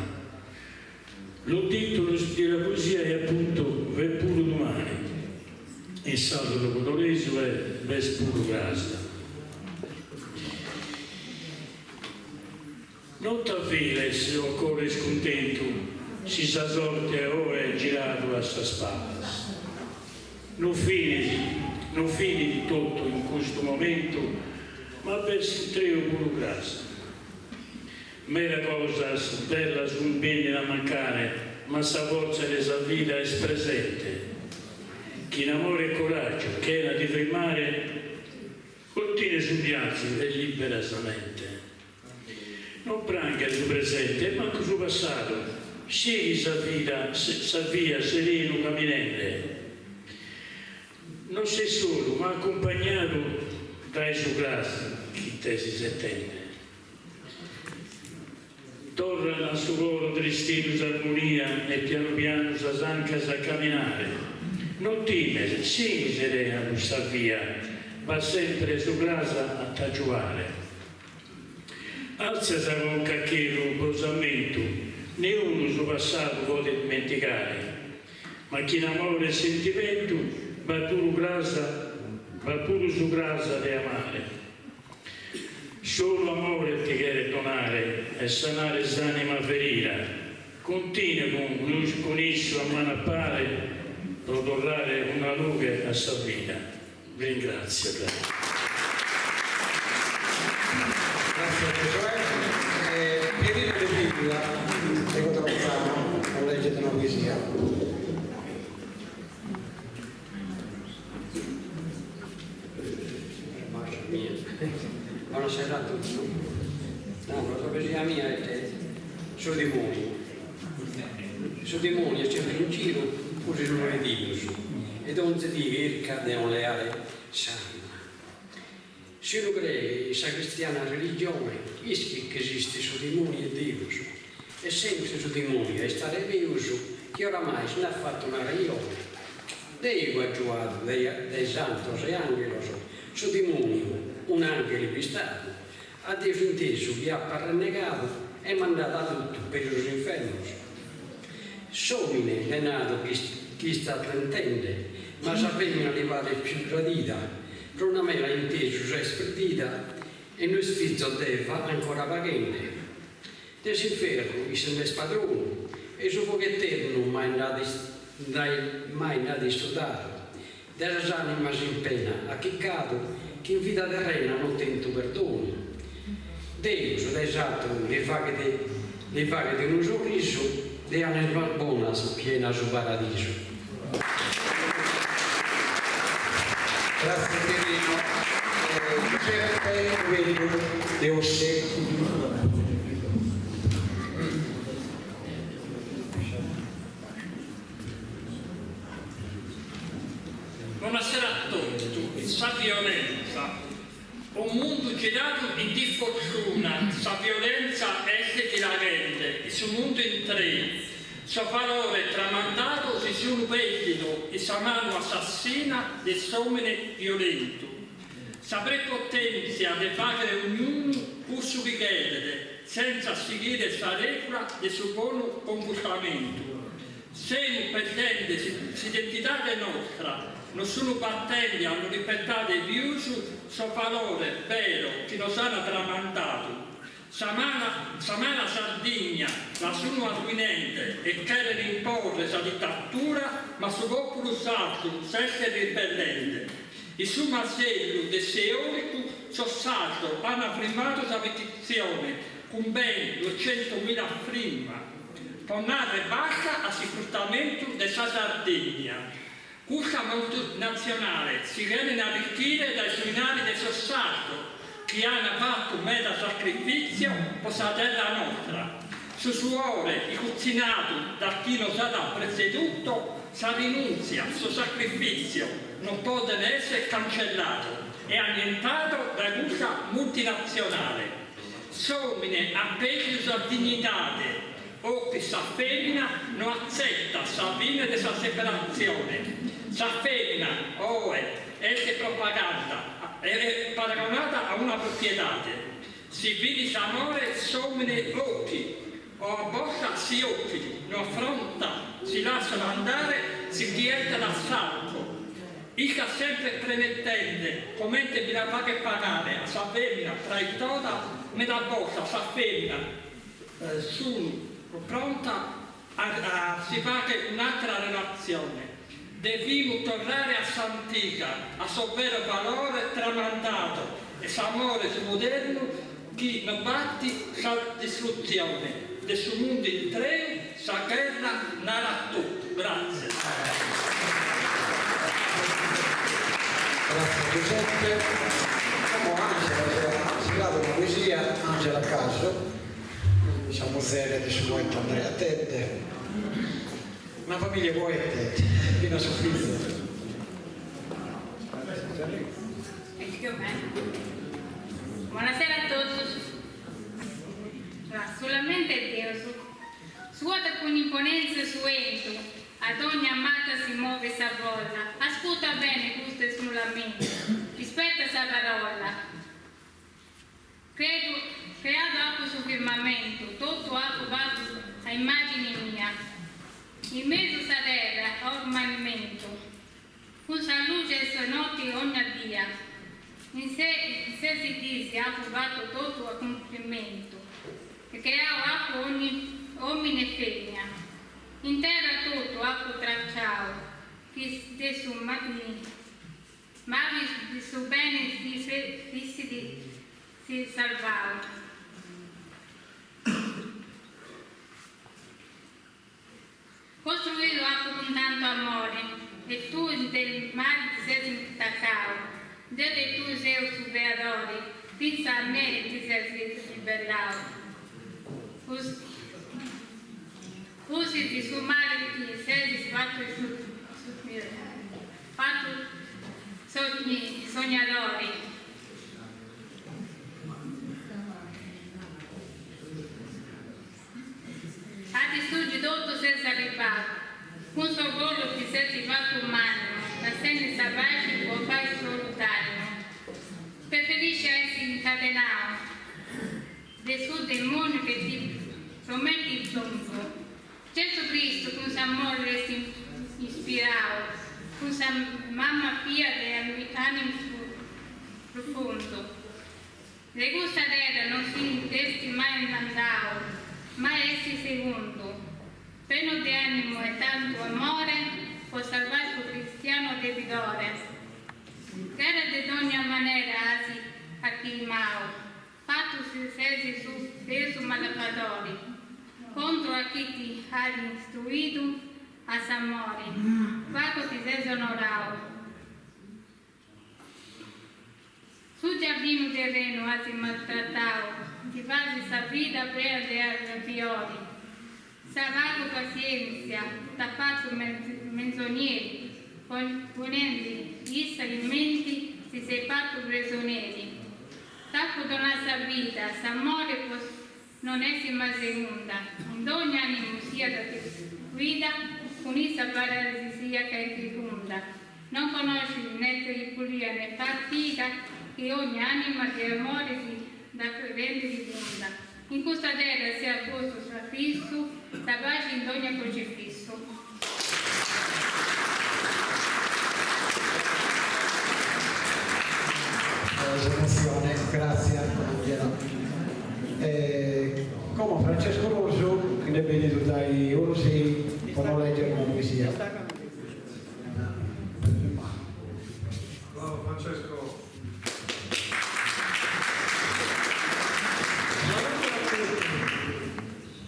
Lo titolo della poesia è appunto v'è pure domani. Il saldo locutoreso è v'è pure grasta. Non t'avvile se occorre scontento, si sa sorte o è girato a sua spalla. Non fini di tutto in questo momento, ma versi tre o pure grasa. Mera cosa bella sul bene da mancare, ma sa forza che sa vita è presente. Chi in amore e coraggio, che era di firmare, continua su piazzi e libera sa mente. Non pranca sul presente, manco sul passato, scegli sa via sereno camminante. Non sei solo, ma accompagnato dai suoi grassi, chi tesi settembre. Torna su loro tristinus armonia e piano piano s'asancas a camminare. Non timere, sì miserea questa via, va sempre su casa a tagiuare. Alza sa con cacchero prosamento, né uno su passato vuole dimenticare, ma chi in amore e sentimento va pure su casa di amare. Solo amore ti chiede donare e sanare s'anima ferita. Continua con esso a mano a pare per tornare una luce a sua vita. Vi ringrazio. Grazie a Giosuè. Pierino De Villa, Diego Trozzano, con legge di una poesia. Buonasera a tutti. La poesia mia è sul demonio. Sul demonio c'è in giro pure il nome di Dio ed non si ricerca di un leale sangue. Se lo crede, la cristiana religione, dice che esiste sul demonio e Dio. E sempre sul demonio è stare vivo che oramai se ne ha fatto una ragione. Dio ha giocato dei santos e angeli sul demonio. Un angelo vistato ha definito chi ha parrenegato e mandato a tutto per i suoi infermi. Somine è nato chi sta attendendo, ma sapevano arrivare più gradita, per una mela inteso già sperdita e noi sfizzo deva ancora vagante. Desinfermo, se ne spadrone, e su poche eterno mai nati studiato, delle anime in pena, a chi cado, che in vita terrena non tento perdono. Dio, l'esatto, le vaghe di un sorriso, le anima buona piena sul paradiso. Grazie Pierino. Giuseppe Vello De Ossi. Buonasera a tutti. Sa violenza, un mondo girato di fortuna, sa violenza è che la rende, il suo mondo in tre, suo valore tramandato si sono perdido e sa mano assassina del somene violento. Sa prepotenzia di fare ognuno pur su richiedere, senza seguire sa regola del suo buono comportamento. Se non pretende l'identità nostra, non sono battaglie, hanno rispettato il viuso, suo valore vero che nos hanno tramandato. Samana Sardegna, la sua arruinante e che imporre la dittatura, ma su popolo sardo, senza ribellente. Il suo Marcello de Seorico, sossato, hanno primato la petizione, con ben 200.000 prima, tornare basta a sfruttamento della Sardegna. Questa multinazionale si viene a arricchire dai suinari del Sossato, che hanno fatto un mezzo sacrificio per la terra nostra. Su suore, i cucinato da chi nos ha preceduto, sa rinunzia, suo sacrificio non può essere cancellato e annientato da questa multinazionale. Somine appesi a dignità, o che sa femmina non accetta sa fine della separazione. Sa femmina, è propaganda, è paragonata a una proprietà. Si vidi s'amore somine occhi, o a bocca si occhi, non affronta, si lasciano andare, si quieta l'assalto. Ica sempre premettente, commente vi la fa che pagare, a sa femmina traittora, me da bocca, sa femmina, sono pronta a si fare un'altra relazione. Dobbiamo tornare a S'antica, a suo vero valore tramandato e s'amore moderno che non batti sa distruzione. Del suo mondo in tre, sa guerra narra tutto. Grazie. Grazie Giuseppe. Siamo Angela, si tratta di una poesia, Angela a caso. Siamo serie di suo poeta Andrea Tedde. Una famiglia poeta, piena soffrita. Buonasera a tutti. Solamente Dio, suota con imponenza suento, ad ogni amata si muove sa volla. Ascolta bene questo suo lamento, rispetta sa parola. Creato acqua sul firmamento, tutto acqua fatto a immagine mia. In mezzo sa terra, ornamento, con sa luce e sue notti ogni dia. In sé si dice, ha fatto tutto a complimento, e creava acqua ogni uomini e femmina. In terra tutto acqua tracciao, che de su matini, ma di su bene si salvava. Costruito acqua con tanto amore, e tu del mare ti sei intaccato, dove tu sei superadore, pensa a me e ti sei ribellato. Usi di suo mare ti sei fatto sognadori. A distruggi tutto senza riparo, con suo volo ti sei fatto umano, la senne salvaggi può fare solo taglio. Preferisce essere incatenato del suo demonio che ti promette il trionfo. Gesù Cristo con suo amore si ispirava, con sua mamma pia dell'animo profondo. Le gusta terra non si intesti mai andavo, ma essi secondo. Pieno di animo e tanto amore, può salvare il cristiano debitore. Era di ogni maniera asi a chi mao, fatto si sesi su peso malafatori, contro a chi ti ha istruito a s'amore, fatto ti sei onorato. Sul giardino terreno asi maltrattato, ti fasi sa vita piena di arrabbiori. Savago pazienza, tappato menzogneri, ponendo gli alimenti si sei fatto prigionieri. Tappo donna sa vita, s'amore non è mai seconda, in ogni animo sia da te guida, con essa paralisi sia che fecunda. Non conosci né tripulia né fatica, che ogni anima di amore si da credente diffonda. In questa terra sia posto strafisso, la pace in ogni crocifisso. Grazie. Come Francesco Rosso, che ne è venuto dai Orsi, può leggere una poesia. Bravo Francesco.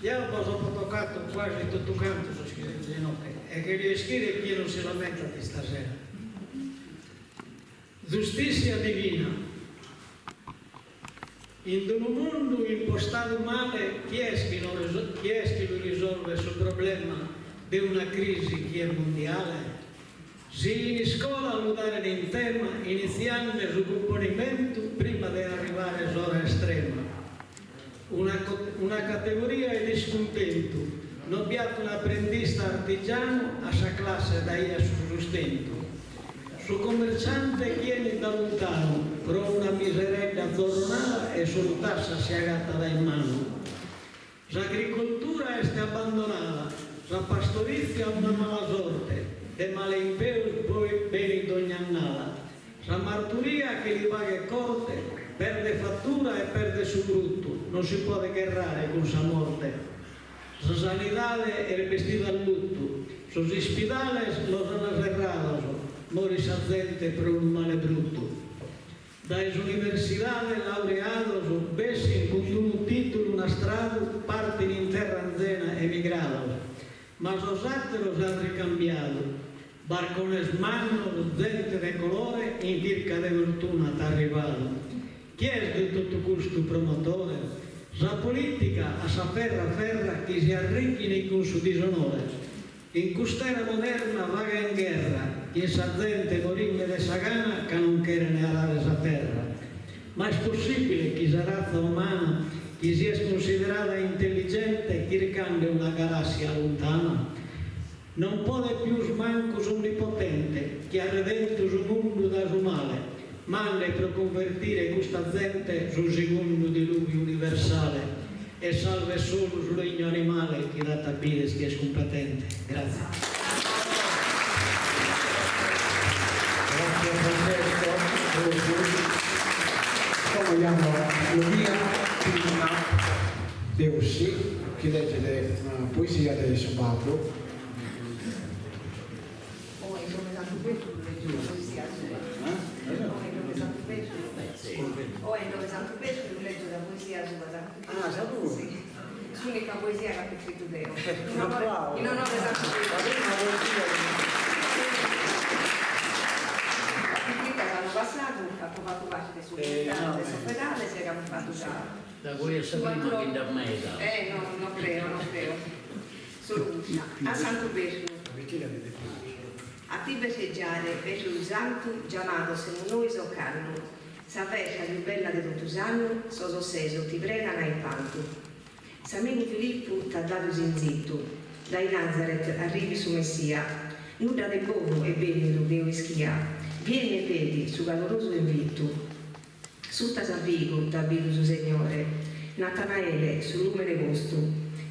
Io ho toccato quasi tutto canto su scritto di notte e che gli scrive chi non si lamenta di stasera. Giustizia divina. In un mondo impostato male, chi è che lo risolve sul problema di una crisi che è mondiale? Si in scuola a lodare in tema, iniziando il componimento prima di arrivare all'ora estrema. Una categoria è discontento, non abbiamo un apprendista artigiano a sa classe da ia su sustento. Su commerciante viene da lontano, però una miseria zorronata e solo tassa si agatta da in mano. L'agricoltura è abbandonata, la pastorizia è una mala sorte, e male impero poi bene d'ogni annata. La marturia che gli paga corte, perde fattura e perde su brutto, non si può guerrare con sa morte. La sanità è rivestita al lutto, sus ospedales los han cerrados, mori sa gente per un male brutto. Dalle università laureados, bessi con un titolo, una strada, parten in terra anzena emigrados. Ma los actos han ricambiato, barcones magnos, gente de colore, in cerca de fortuna t'ha arrivato. Chi è di tutto questo promotore? La politica a sa ferra che si arricchino con suo disonore. In quest'era moderna vaga in guerra, chi sa gente morire de sa gana che non quiere ne arare sa terra. Ma è possibile che la razza umana, che sia considerata intelligente, che ricambia una galassia lontana? Non può più smanco onnipotente, che ha redento sul mondo da su male, male per convertire questa gente sul secondo diluvio universale e salve solo sul regno animale che la tabile che è competente. Grazie. Grazie Francesco. Poi vogliamo Lucia Pina Deussi, che legge una poesia di Subablo. O è dove Santo Pesce lo leggo la poesia sua. Ah, saluto. Sì. L'unica poesia che ha scritto Deo. Un applauso. In onore di Santo Pesce. L'anno passato ha trovato parte sull'unità ospedale, si era fatto da voi a Sabrina che da me no, non credo. A Santo Pesce. A ti beseggiare per il santo chiamato se non noi soccanno, sapere più bella di tutto sanno, so seso, ti prega nei panto. S'amico Filippo t'ha dato sin zitto, dai Nazareth arrivi su Messia, nuda del buono e bello Deo ischia, vieni e vedi su caloroso invito. Sutta Savico t'ha visto su Signore, Natanaele sul lume de vostro,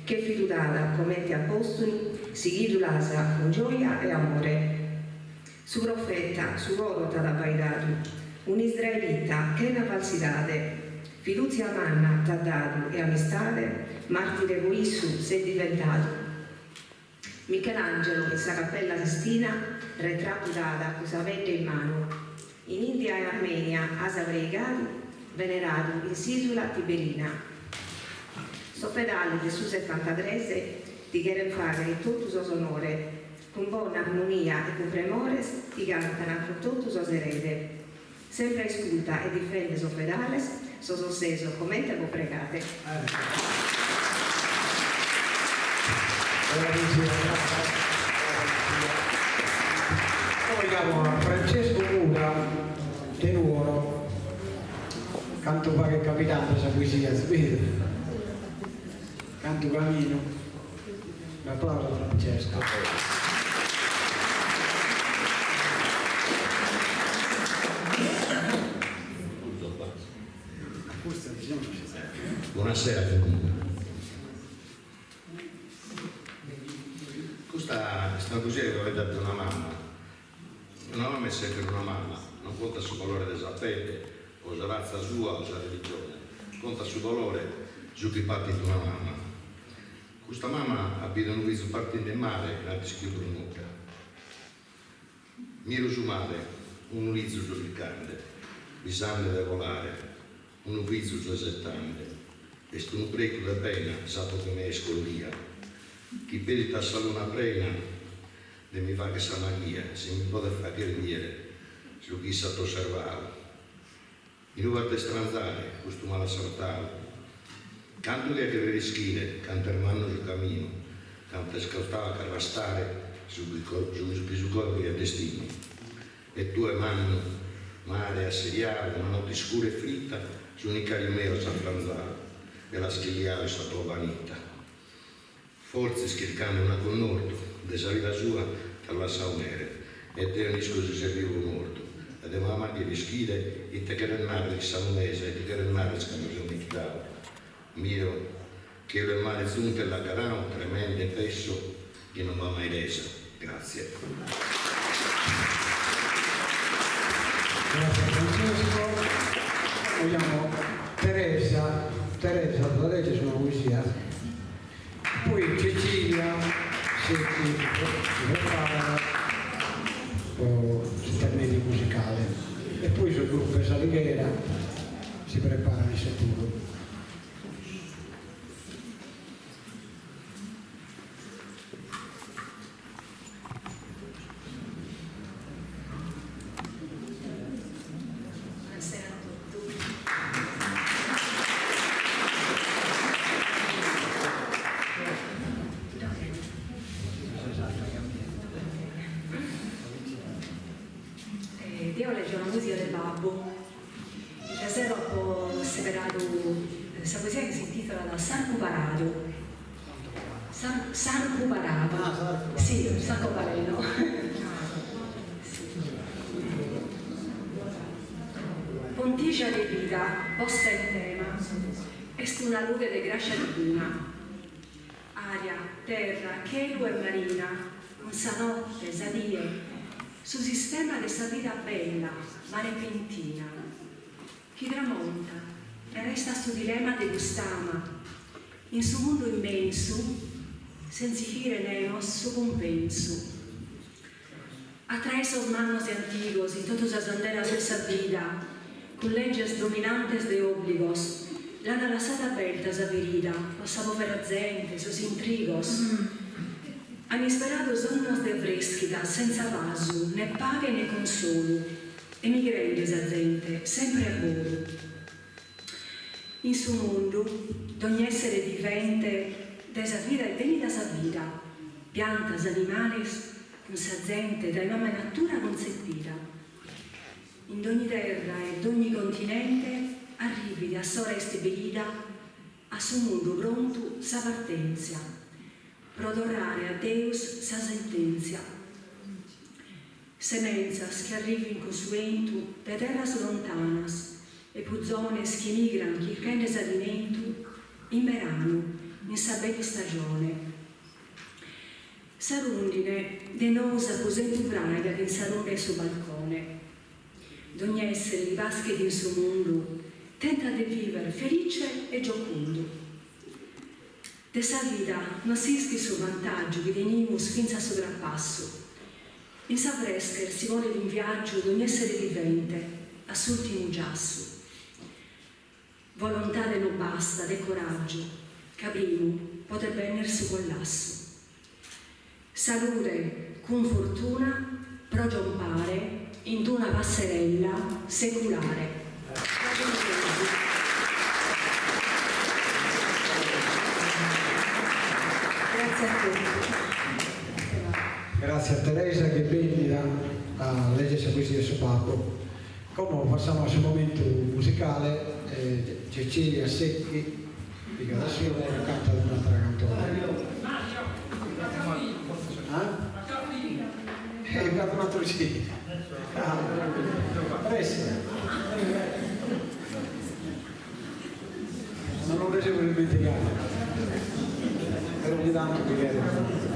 che filudata come ti apostoli, si idolasa con gioia e amore. Su profeta, su oro t'ha dato, un israelita che è una falsidade, filuzia manna t'ha dato e amistade, martire voissu sei diventato. Michelangelo in sa cappella Sistina, ritratto data cosa avete in mano. In India e Armenia, asa pregato, venerato in Sisula Tibelina. Soffedale di su 73 ti chiede fare in tutto suo onore, con buona armonia e con premores ti cantano con tutto suo serede. Sempre ascolta e difende suo fedales, suo sosseso, come te lo pregate. Poi andiamo a Francesco Mura, tenuoro, canto qualche capitano questa poesia, sapete? Canto Camino. Un applauso a Francesco. Buonasera a tutti. Questa è una poesia che aveva dato una mamma. Una mamma è sempre una mamma, non conta sul valore del sapete, o la razza sua o la religione, conta sul valore su chi parte di una mamma. Questa mamma ha un viso partendo in mare e ha scritto un nuca. Miro su mare, un viso sul ricande, bisogna da volare, un viso sul settante. E sto un preco da pena, sapo che mi esco via. Chi perita solo una prena, de mi fa che sa magia, se mi può fare dire, su chi sa osservare. In un varte stranzare, questo mala sortale. Canto che vedi schile, canta hermano sul cammino, canta scautava a carvastare su corpi e destini. E tu hermano, mare assediato, una notte scura e fritta, su un icarimeo s'affranzava. E la schigliava e sua vanità. Forse schircando una con orto, desavita sua, talvasa unere, e te un disco si servivo morto. Ed è mamma che vi schide, e te che renare di salonese, e te che renare scambio di chitarra. Miro che il mare zunte la carao, tremendo e pesso, che non va mai resa. Grazie. Grazie Francesco. Vogliamo Teresa, la legge su una poesia, poi Cecilia si prepara sul intermedio musicale e poi sul gruppo Salighera si prepara il sentito. Dio legge una musica del babbo Casero ha poi separato questa poesia che si intitola da Sarcuparario. Sarcuparario. Sì, Sarcopareno. Pontigia de vida, posta in tema, est una luce de gracia divina. Aria, terra, cielo e marina, con sa notte, sa die, su sistema de sa vita bella, ma repentina. Chi tramonta e resta su dilema de gustama, in su mondo immenso, senza fire nemos su compenso. Atrae manos antigos in todas as banderas de sa vida, con legges dominantes de obligos, l'hanno lasciata aperta sa verida, la povera gente, sus intrigos. Han isperato sonnos de freschita, senza vaso, né paghe né consolo, e migrende sa gente, sempre a volo. In su mondo, d'ogni essere vivente, da sa vida e veni da sa vida, piantas, animales, con sa gente, da mamma natura concepita. In ogni terra e d'ogni continente arrivi a sora esteberida a su mondo pronto sa partenza, prodorrare a Deus sa sentenzia. Semenzas che arrivi in cosuentu de terras lontanas e puzzones che migran chi prende s'alimento in verano, in sa bella stagione. Sarundine de nosa posentu braga che sarunde su balcone. D'ogni essere di vasche di suo mondo tenta di vivere felice e giocondo. De sa vita non si ischi su vantaggio che venimus fin a sovrappasso. In sa frescher si vuole in viaggio d'ogni essere vivente a s'ultimo giasso. Volontà de non basta, de coraggio, caprimo potrebbe venir su collasso. Salute con fortuna progiompare in una passerella secolare. Grazie a tutti. Grazie a Teresa che bendiga a leggere poesia su Paco. Come passiamo al suo momento musicale, Cecilia Secchi, di Gadassione, canta un'altra canzone. Canto un altro sì. Non lo preso per dimenticare, però ogni tanto mi chiede.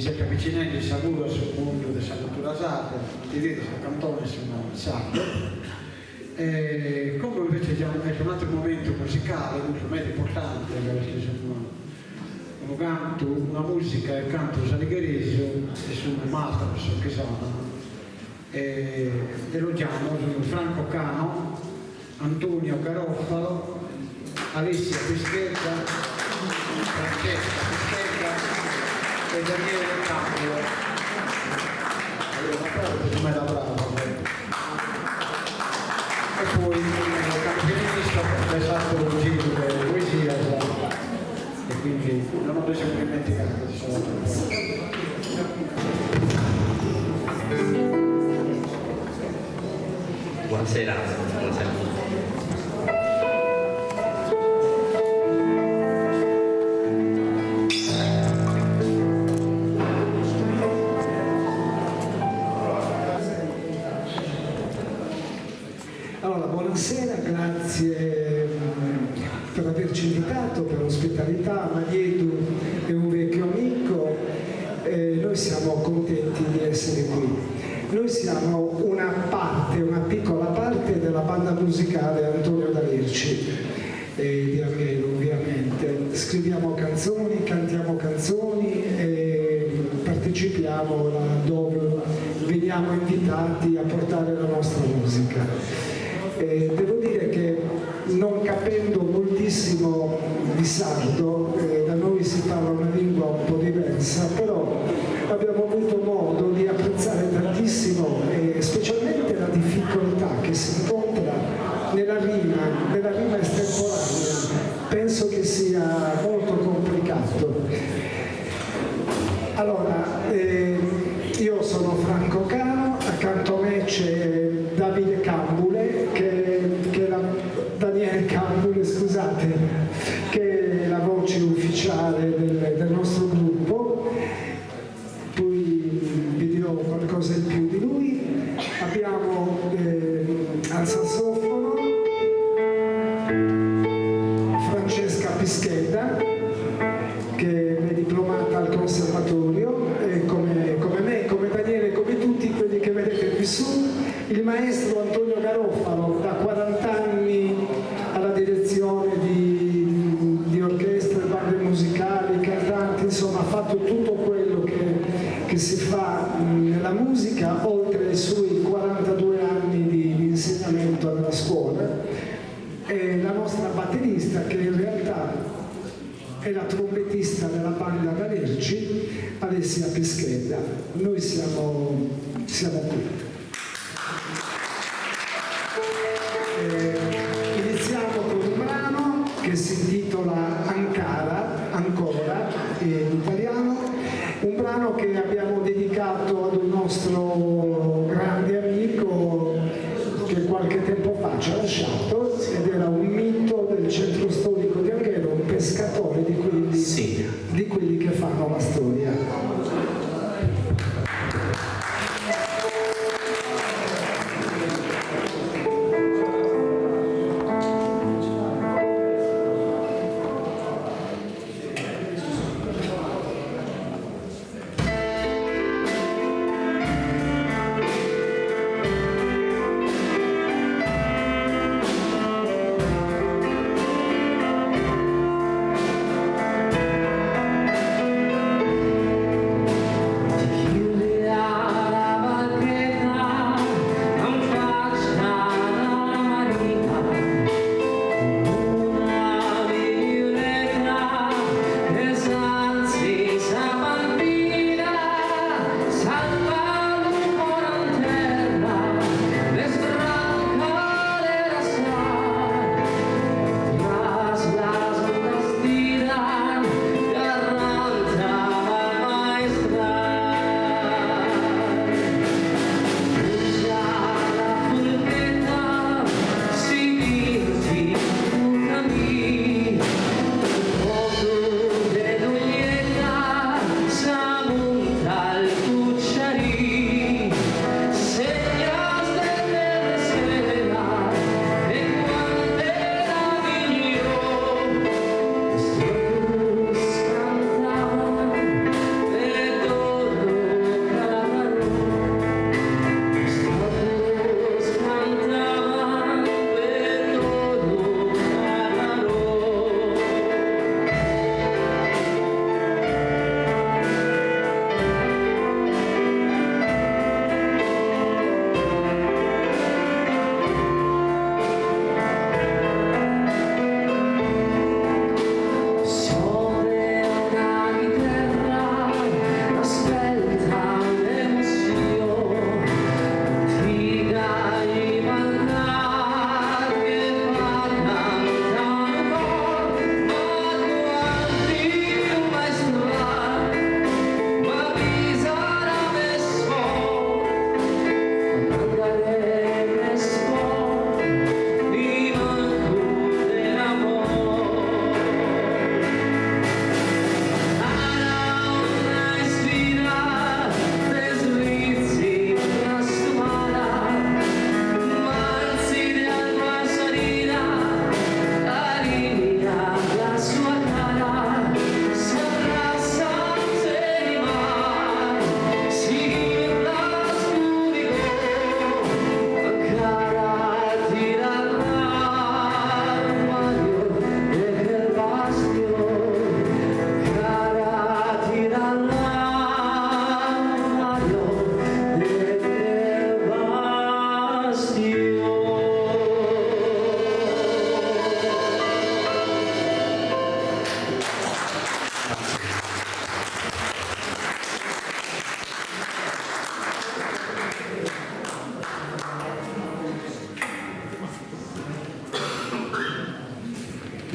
Giuseppe Piccinelli saluda sul mondo della cultura sarda, di dire che cantone sono sardo. Come invece c'è un altro momento musicale, un momento importante, perché sono un canto, una musica e canto saligherese e sul mastro che sono. Elogiamo Franco Cano, Antonio Garofalo, Alessia Pischetta, Francesca Pischetta e Daniele Cambio. Allora, la brava. E poi il campionista è stato un giro di poesia e quindi non ho preso dimenticato di solo. Buonasera, buonasera. Allora, buonasera, grazie per averci invitato, per l'ospitalità. Marietu è un vecchio amico e noi siamo contenti di essere qui. Noi siamo una piccola parte della banda musicale Antonio D'Alerci di Angelo, ovviamente. Scriviamo canzoni, cantiamo canzoni e partecipiamo laddove veniamo invitati a portare la nostra musica. Devo dire che non capendo moltissimo di sardo, da noi si parla una lingua un po' diversa, però abbiamo avuto modo di apprezzare tantissimo specialmente la difficoltà che si incontra nella rima estemporanea. Penso che sia molto complicato. Allora, io sono Franco Cano, accanto a me c'è Davide Cambule, Daniele Cambule, scusate, che è la voce ufficiale del nostro gruppo. Poi vi dirò qualcosa in più di lui. Abbiamo al sassofono Francesca Pischetta, che è diplomata al conservatorio, e come me, come Daniele, come tutti quelli che vedete qui su. Il maestro Antonio Garofalo, da 40 anni alla direzione di orchestre, bande musicali, cantanti, insomma ha fatto tutto quello che si fa nella musica, oltre ai suoi 42 anni di insegnamento alla scuola. E la nostra batterista, che in realtà è la trombettista della banda D'Alerci, Alessia Pischetta. Noi siamo qui. Iniziamo con un brano che si intitola Ancora, in italiano, un brano che abbiamo dedicato ad un nostro grande amico che qualche tempo fa ci ha lasciato, ed era un mito del centro storico di Angelo, un pescatore di quelli che fanno la storia.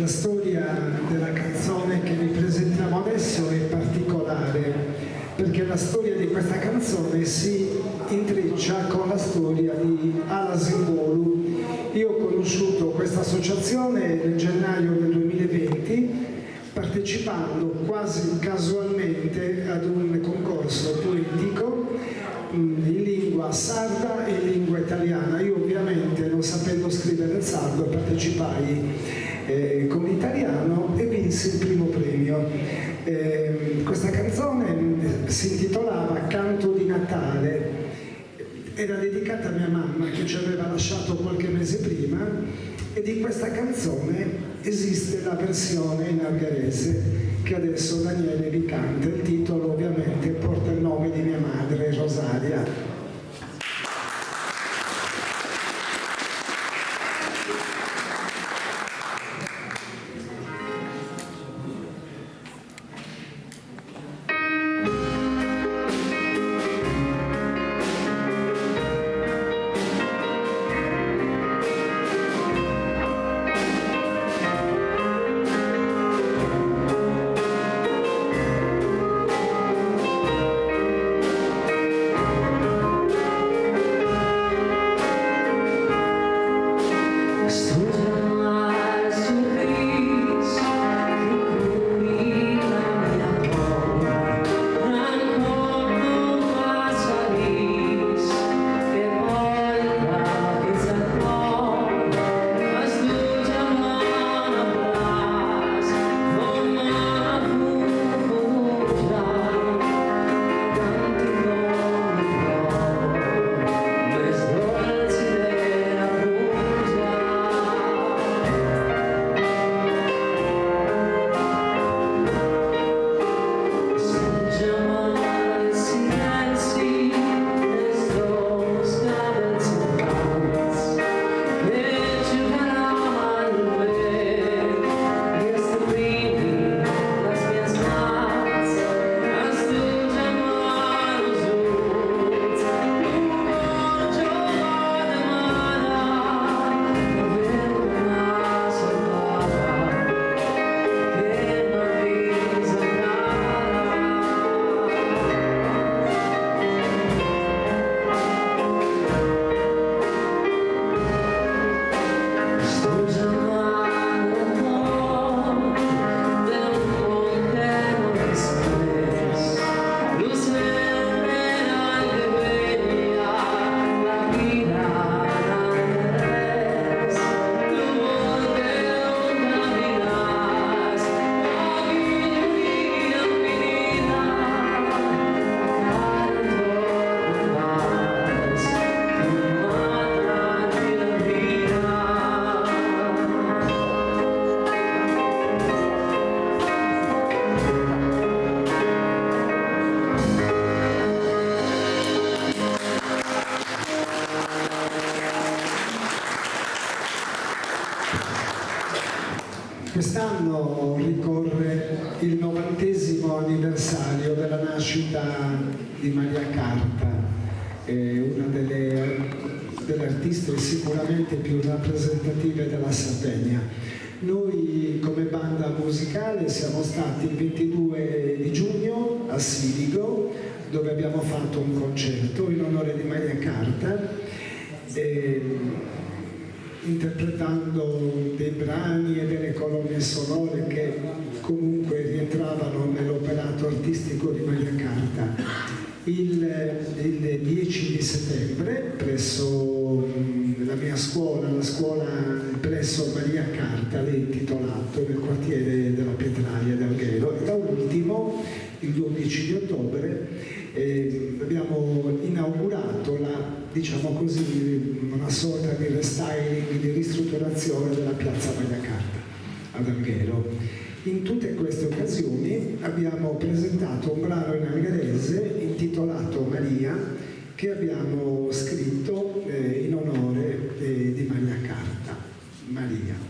storia della canzone che vi presentiamo adesso è particolare, perché la storia di questa canzone si intreccia con la storia di Alazimbolu. Io ho conosciuto questa associazione nel gennaio del 2020, partecipando quasi casualmente ad un concorso poetico in lingua sarda e in lingua italiana. Io ovviamente, non sapendo scrivere il sardo, partecipai con l'italiano e vinsi il primo premio. Questa canzone si intitolava Canto di Natale, era dedicata a mia mamma che ci aveva lasciato qualche mese prima, e di questa canzone esiste la versione in algherese che adesso Daniele vi canta. Il titolo ovviamente porta il nome di mia madre, Rosaria. Quest'anno ricorre il 90° anniversario della nascita di Maria Carta, una delle artiste sicuramente più rappresentative della Sardegna. Noi come banda musicale siamo stati il 22 di giugno a Siligo, dove abbiamo fatto un concerto in onore di Maria Carta, interpretando dei brani e delle colonne sonore che comunque rientravano nell'operato artistico di Maria Carta. Il 10 di settembre presso la mia scuola, la scuola presso Maria Carta, l'intitolato, nel quartiere della Pietraia del Alghero, e da ultimo il 12 di ottobre abbiamo inaugurato diciamo così, una sorta di restyling, di ristrutturazione della piazza Maria Carta ad Alghero. In tutte queste occasioni abbiamo presentato un brano in algherese intitolato Maria, che abbiamo scritto in onore di Maria Carta. Maria.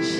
Shine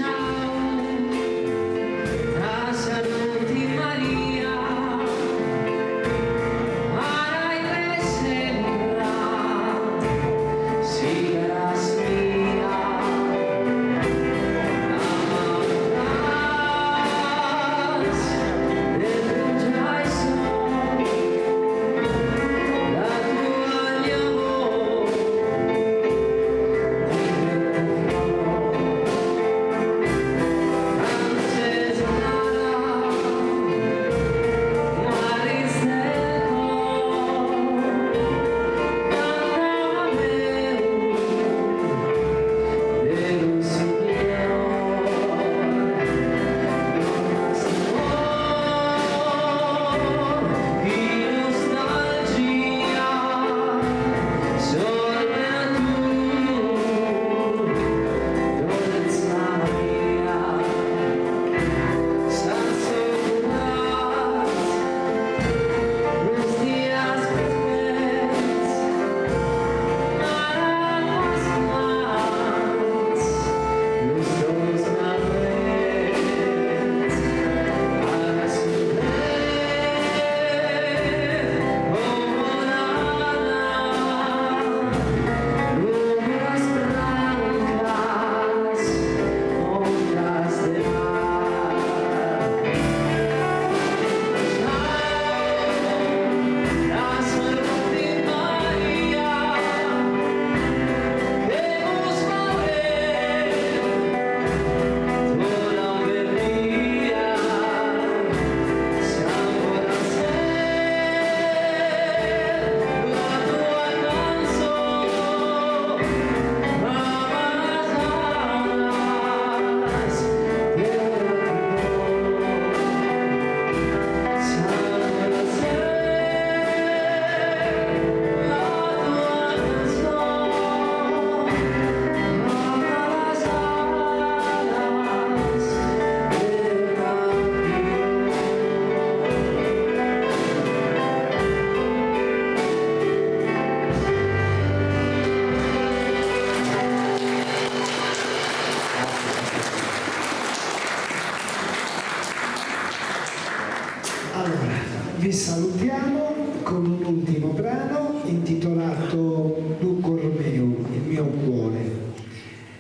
Allora, vi salutiamo con un ultimo brano intitolato Lucor meu, il mio cuore.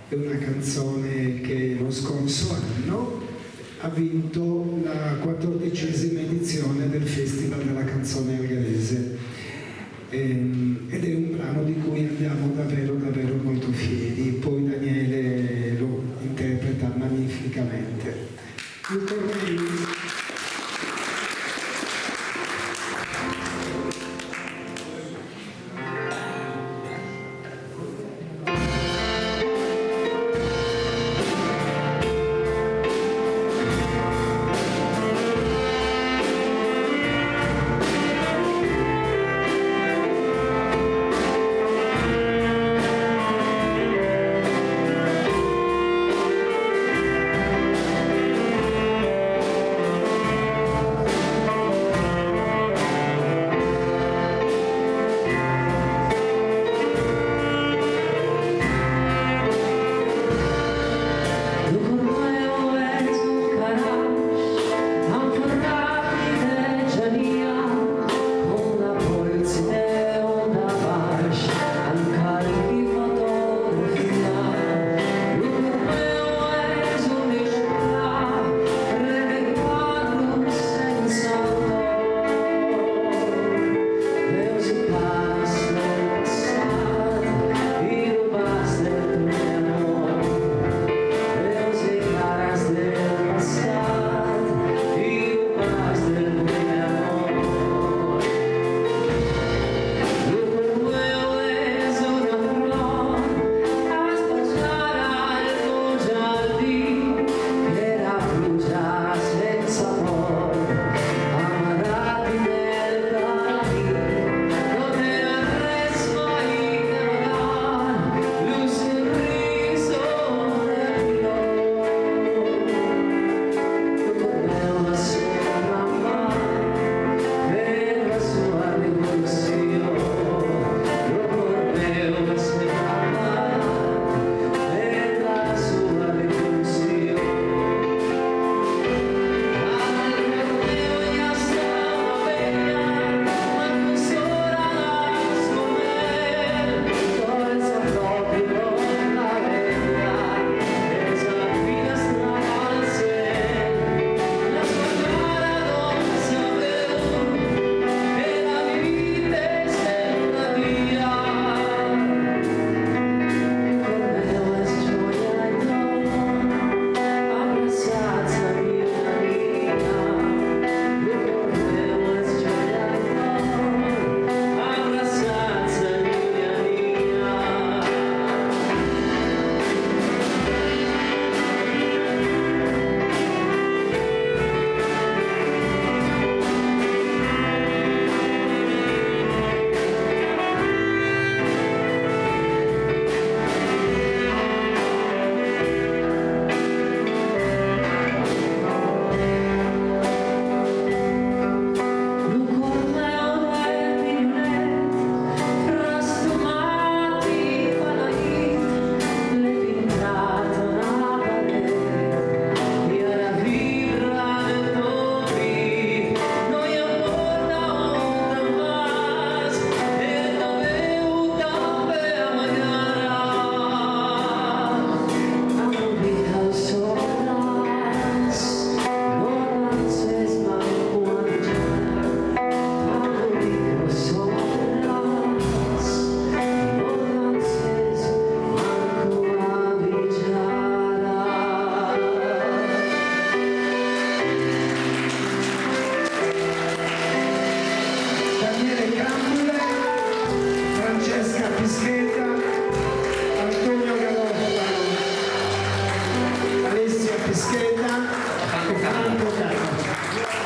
È una canzone che lo scorso anno ha vinto la 14ª edizione del Festival della canzone algherese ed è un brano di cui andiamo davvero molto fieri. Poi Daniele lo interpreta magnificamente. Lucor meu.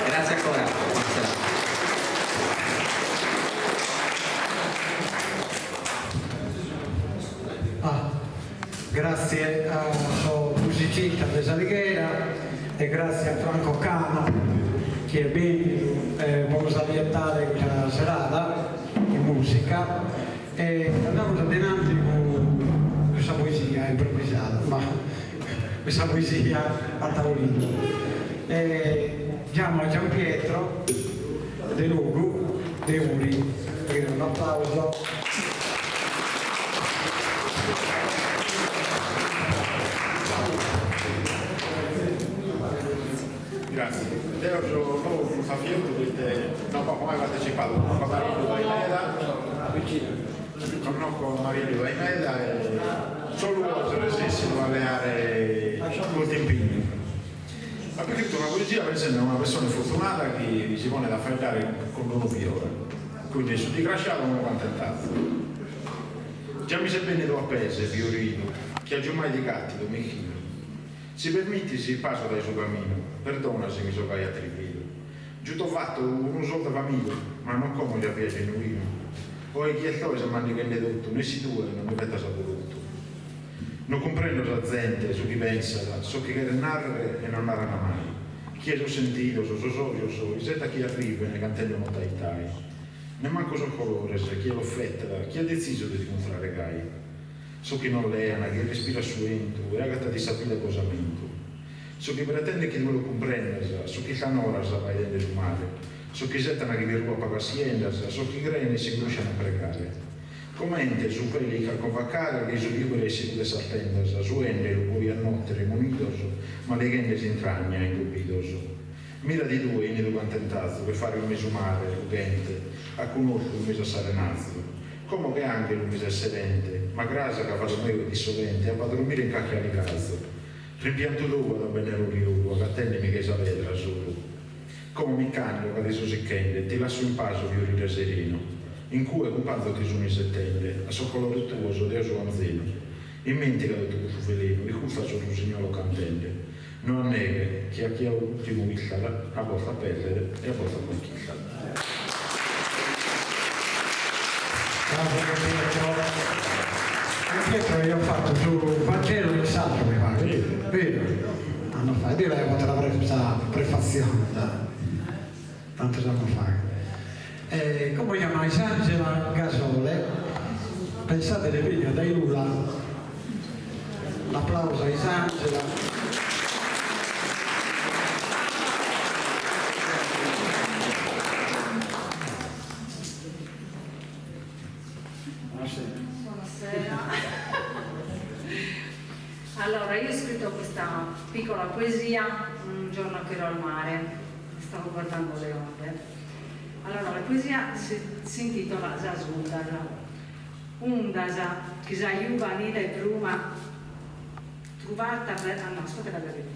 Grazie ancora. Grazie a musicista di Salghera e grazie a Franco Cano che è venuto per salutare questa serata di musica e andiamo avanti con questa poesia improvvisata, ma questa poesia a tavolino. Diamo a Gian Pietro De Lugo, De Uri. Un applauso. Grazie. Io sono Safiuto perché non ho mai partecipato, conosco Marillo Daimeda, conosco Marillo Daimeda e solo se resistito a allenare molti impegni. Ma più che tutto una poesia per esempio è una persona fortunata che si pone ad affrontare con l'uno fiore, quindi su di Crasciato non ho contentato. Già mi sei venuto a pese, fiorino, che ha giù mai di cattico, mechino. Si permetti si passo dai suo cammino, perdona se mi so che hai attribuito. Giù t'ho fatto un soldo famiglia, ma non come gli piace genuino. Poi chi è toi se mandi che ne tutto, né si due, non mi vetta saputo. Non comprendo la gente, su chi pensa, so che narrare e non narrano mai. Chi è so sentito, so socio, senta chi arriva e ne cantello non tai. Ne manco so colore, se chi è l'offetta, chi ha deciso di dimostrare gai. So chi non leana, chi respira suento, e agata di sapere cosamento. So chi pretende che lo comprenda, so chi canora sa vai del mare, so chi settana che vi ruba pazienza, so chi grene si conosciano a pregare. Commente su quelli che convocare che su libere si può s'attenda, su ende lo puoi annottere monitoso, ma le gente si intragna indubbitoso. Mira di due in edu contentato per fare un mesumare, urgente, a conoscere un mese sarenazzo. Come che anche un mese sedente, ma grasa che ha fatto meglio di sovente, a fatto dormire in cacchia di calzo. Rimpianto dopo da bene l'uriugo, che attendimi che sa vedere solo. Come mi cambio che adesso si chende, ti lascio in pace fiorire sereno. In cui un panzo ti sono in settende, a so colore tuo, so Dio so anzeno. In mente che tu fu veleno, di cui faccio un signolo cantende. Non neve, che a chi ha ultimo vista, a volta a perdere e a volta a conquistare. Pietro io ho fatto sul Vangelo del Santo, mi pare, vero? Anno fa, io l'avevo fatto la prefazione, tanto anno fa. Come chiama Isangela Gasole? Pensate le video dai Lula. L'applauso a Isangela. Allora, io ho scritto questa piccola poesia un giorno che ero al mare, stavo guardando le onde. Allora, la poesia si intitola Zasundasa. Undasa, che s'aiuva nida e pruma, trovata per... Ah no, aspetta che la vedo.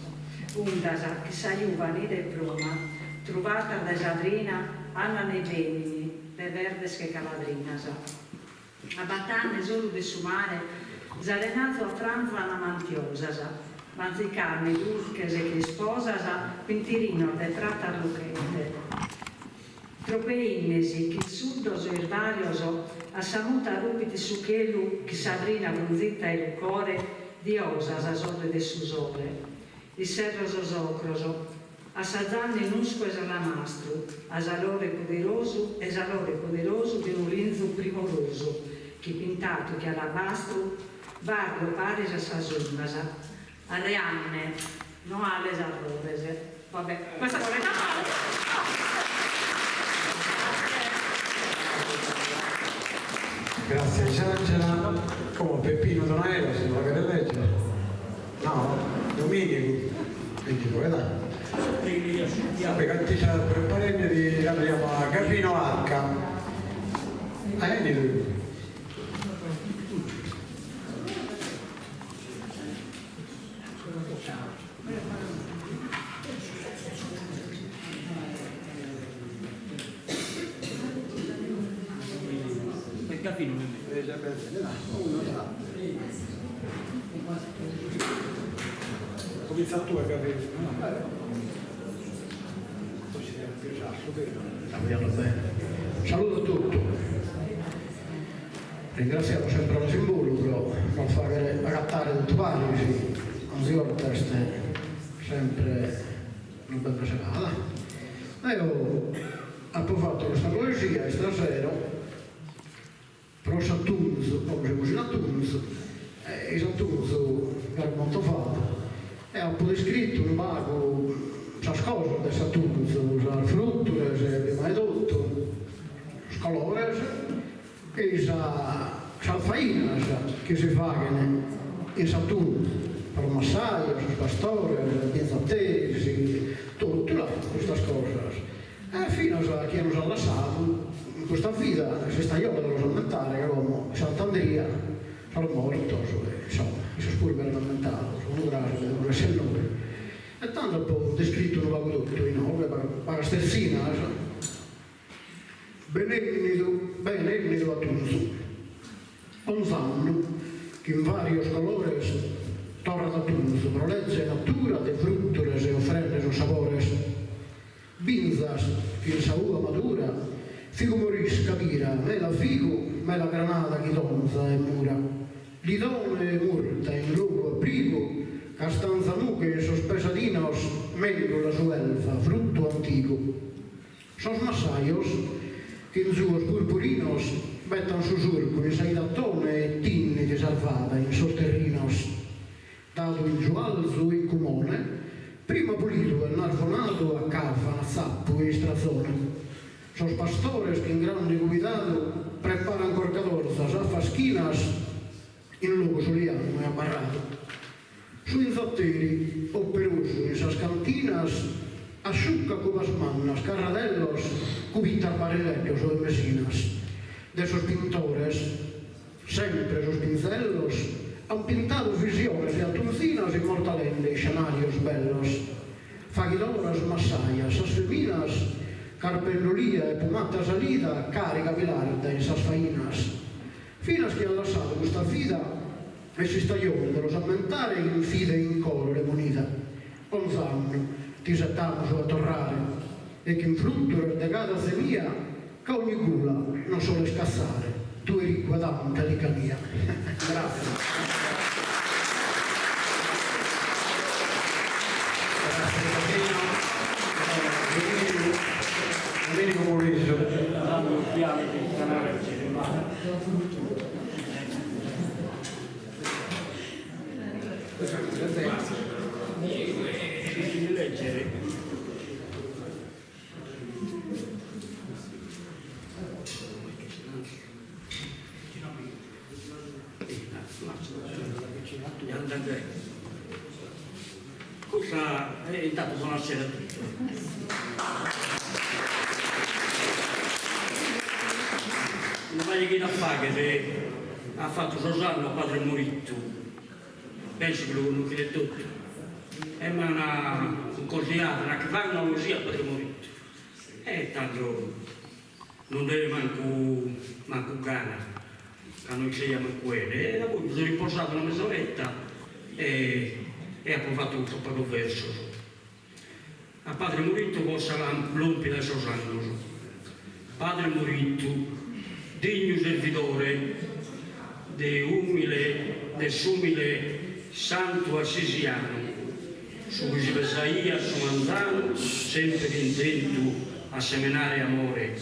Undasa, che s'aiuva nida e pruma, trovata da Sadrina, Anna nei Benini, le verdes che caladrinasa. A Battane, solo di sumare, Zarenato a Franza una mantiosasa, manzicarne dulcese che sposasa, pintirino de tratta lucente. Tropeinnesi, che surdoso e varioso, a samuta rupiti su chelu, che sadrina gonzitta e lucore, di osasa sole de susole. Il serroso socroso, a sazanne nusco esalamastru, a salore poderoso di un linzo primoroso, che pintato che alabastro, Vardo pares a sasunnasa, alle anne, non alle arrorese. Vabbè, questa non è male. Grazie Isangela. Come Peppino Donaello, se non avete leggere. No, Domenico. Quindi dove dai? Vabbè, canticcia per parente di andiamo a Gabino H. Vieni lui. Comincia tu a capire. Saluto tutti. Ringraziamo sempre lo simbolo, non fare agattare tutti quanti, non si vuole sempre una bella serata. Io ho fatto questa poesia stasera, però Sattunus, come si dice Sattunus, e Sattunus era molto fatto, e ho pure scritto un mago, qualcosa di Sattunus, il frutto, se prima di tutto, fainas che si fanno in Saturno, per il massaio, per il pastore, per i pizzatesi, tutte queste cose. E fino a che hanno lasciato in questa vita, si sta io devo salmentare, che come Sant'Andrea, sono morto, insomma, mi sono pure ben lamentato, sono grave, devo essere noi. E tanto poi descritto un acquedotto in ove, per sterzina, benegnido a tutti. Un anno che in varios colores torna a tutti, pro legge natura de fruttures e ofrendes o sabores, binzas fin sa uva madura, figo moris capira, mela figo, mela granada che donza e mura, lidone murta in luogo abrigo, castanza nuque sospesadinos, meglio la suelfa, frutto antico. Sos massaios, que en suos purpurinos metan su surco in saidattone e tinne di salvata in sos terrinos, dato il giù alzo in comune, prima pulito e narfonato a cafa, a zappo e strazzone. Sos pastores que en grande cuidado preparan corcadorzas a fasquinas in luogo soliano e abarrato. Su inzotteri o peruso in sas cantinas asciuca cubas mannas, carradellos, cubitas barriletos o de mesinas. De esos pintores, sempre esos pincelos, han pintado visiones de atuncinas y mortalende, escenarios bellos. Faguidoras masayas, as feminas, carpendolía e pomata salida, carica vilarda en esas fainas. Finas que han lasciato questa vida e si stagione de los ammentare in fide in colore monita. Onzanno, ti settamos a torrare, e che in frutto de cada semia, che ogni gula non solo scassare, tu eri guadante di camia. Grazie. Domenico Moriso. Intanto buonasera a tutti. Non voglio che da fare che ha fatto Rosanno a padre Moritto, penso che lo conoscete tutti, è una consigliata, una che fa una così a padre Moritto, e tanto non deve manco gana, che noi siamo quelle, e poi mi sono riposato una mezz'oretta e ha provato un poco verso. A padre Moritto possa l'ompi da Rosanno. Padre Moritto, degno servitore de sumile santo assisiano, su cui si Isaia, su Manzano, sempre intento a seminare amore,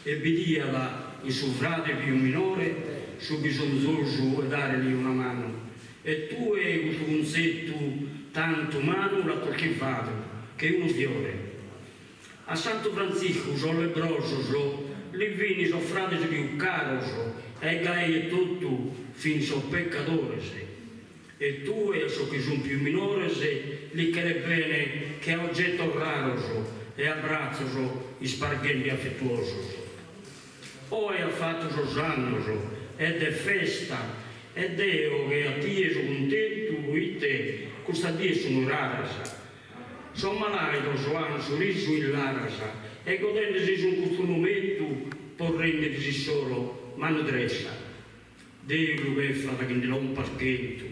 e bidiala in suo frate più minore, su bisognoso e dargli una mano. E tu e questo consetto tanto umano la coltivato, che è uno fiore. A Santo Francisco, sono lebroso, li vini sono frate più caro, e gai e tutto, fin sono peccatore. E tu e so che sono più minore, li che bene, che è oggetto raro, e abbraccio i spargenti affettuoso. Poi ha fatto Rosanno, ed è festa, ed Deo che a te sono contento, e te, questa dia sono rara. Sono malato, hanno sorriso in larasa, e godendosi su questo momento, può rendersi solo mano dressa. Dio che fa che non un parchetto,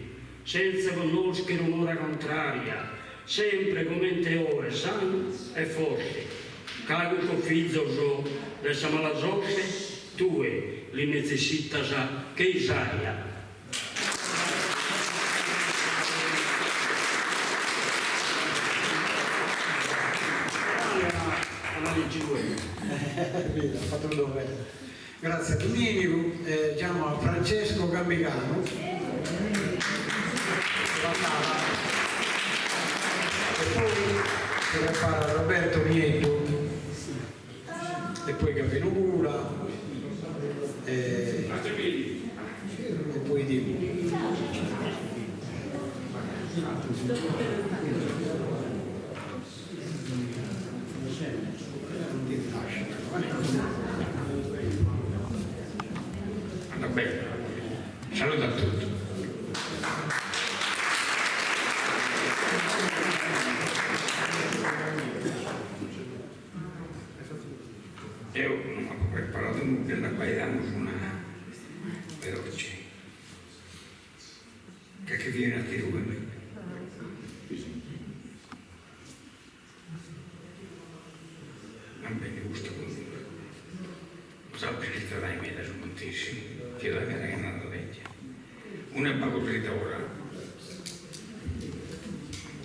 senza conoscere un'ora contraria, sempre come te ore, sano e forte. Cago tuo figlio, dessa malazose, tue li necessitas che Isaia. Ha fatto dovere. Grazie a Domenico, chiamo a Francesco Gambigano. E poi si prepara Roberto Nieto, e poi Capino Mura. Va bene, saluto a tutti. Io non ho preparato nulla, la guaidiamo su una veloce che viene a tiro per me. Va bene, gusto così. So che sta dai me da su moltissimo, che la mia ragazza vecchia. Una bagorrita ora.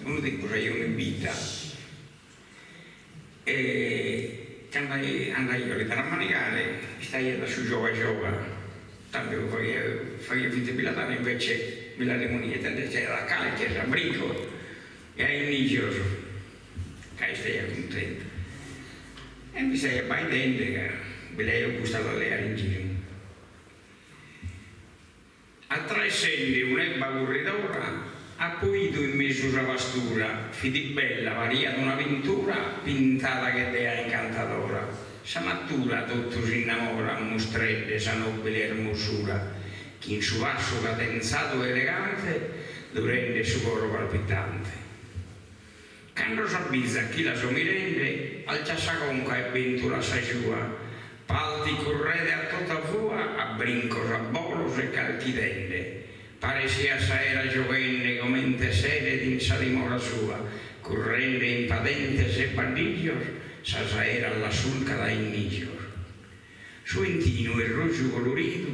Uno dei cos'è una vita. E andai io a manicare, stai da su gioca, tanto fai finta di pilatare, invece me la demonia, tanto c'era la calcia, c'era brico, e hai inizioso, che stai contento. E mi sei abbaidente, che me l'hai gustato a lei in giro. A tre senti un'ebba corridora, appoito in mezzo alla pastura, fidi bella, variata un'avventura, pintata che dea incantadora. Sa natura tutto si innamora, mostrebbe sa nobile ermosura, chi in suo passo cadenzato e elegante, lo rende suo coro palpitante. Quando s'avvisa chi la somirende, al ciassaconca e ventura sa sua, palti correde a tutta fua, a brincos, a bolos e calchidende. Pare sia saera giovenne commente sede d'insa dimora sua, corrende impadentes e bandigios, sa saera alla sulca da innigios. Suentino e roggio colorito,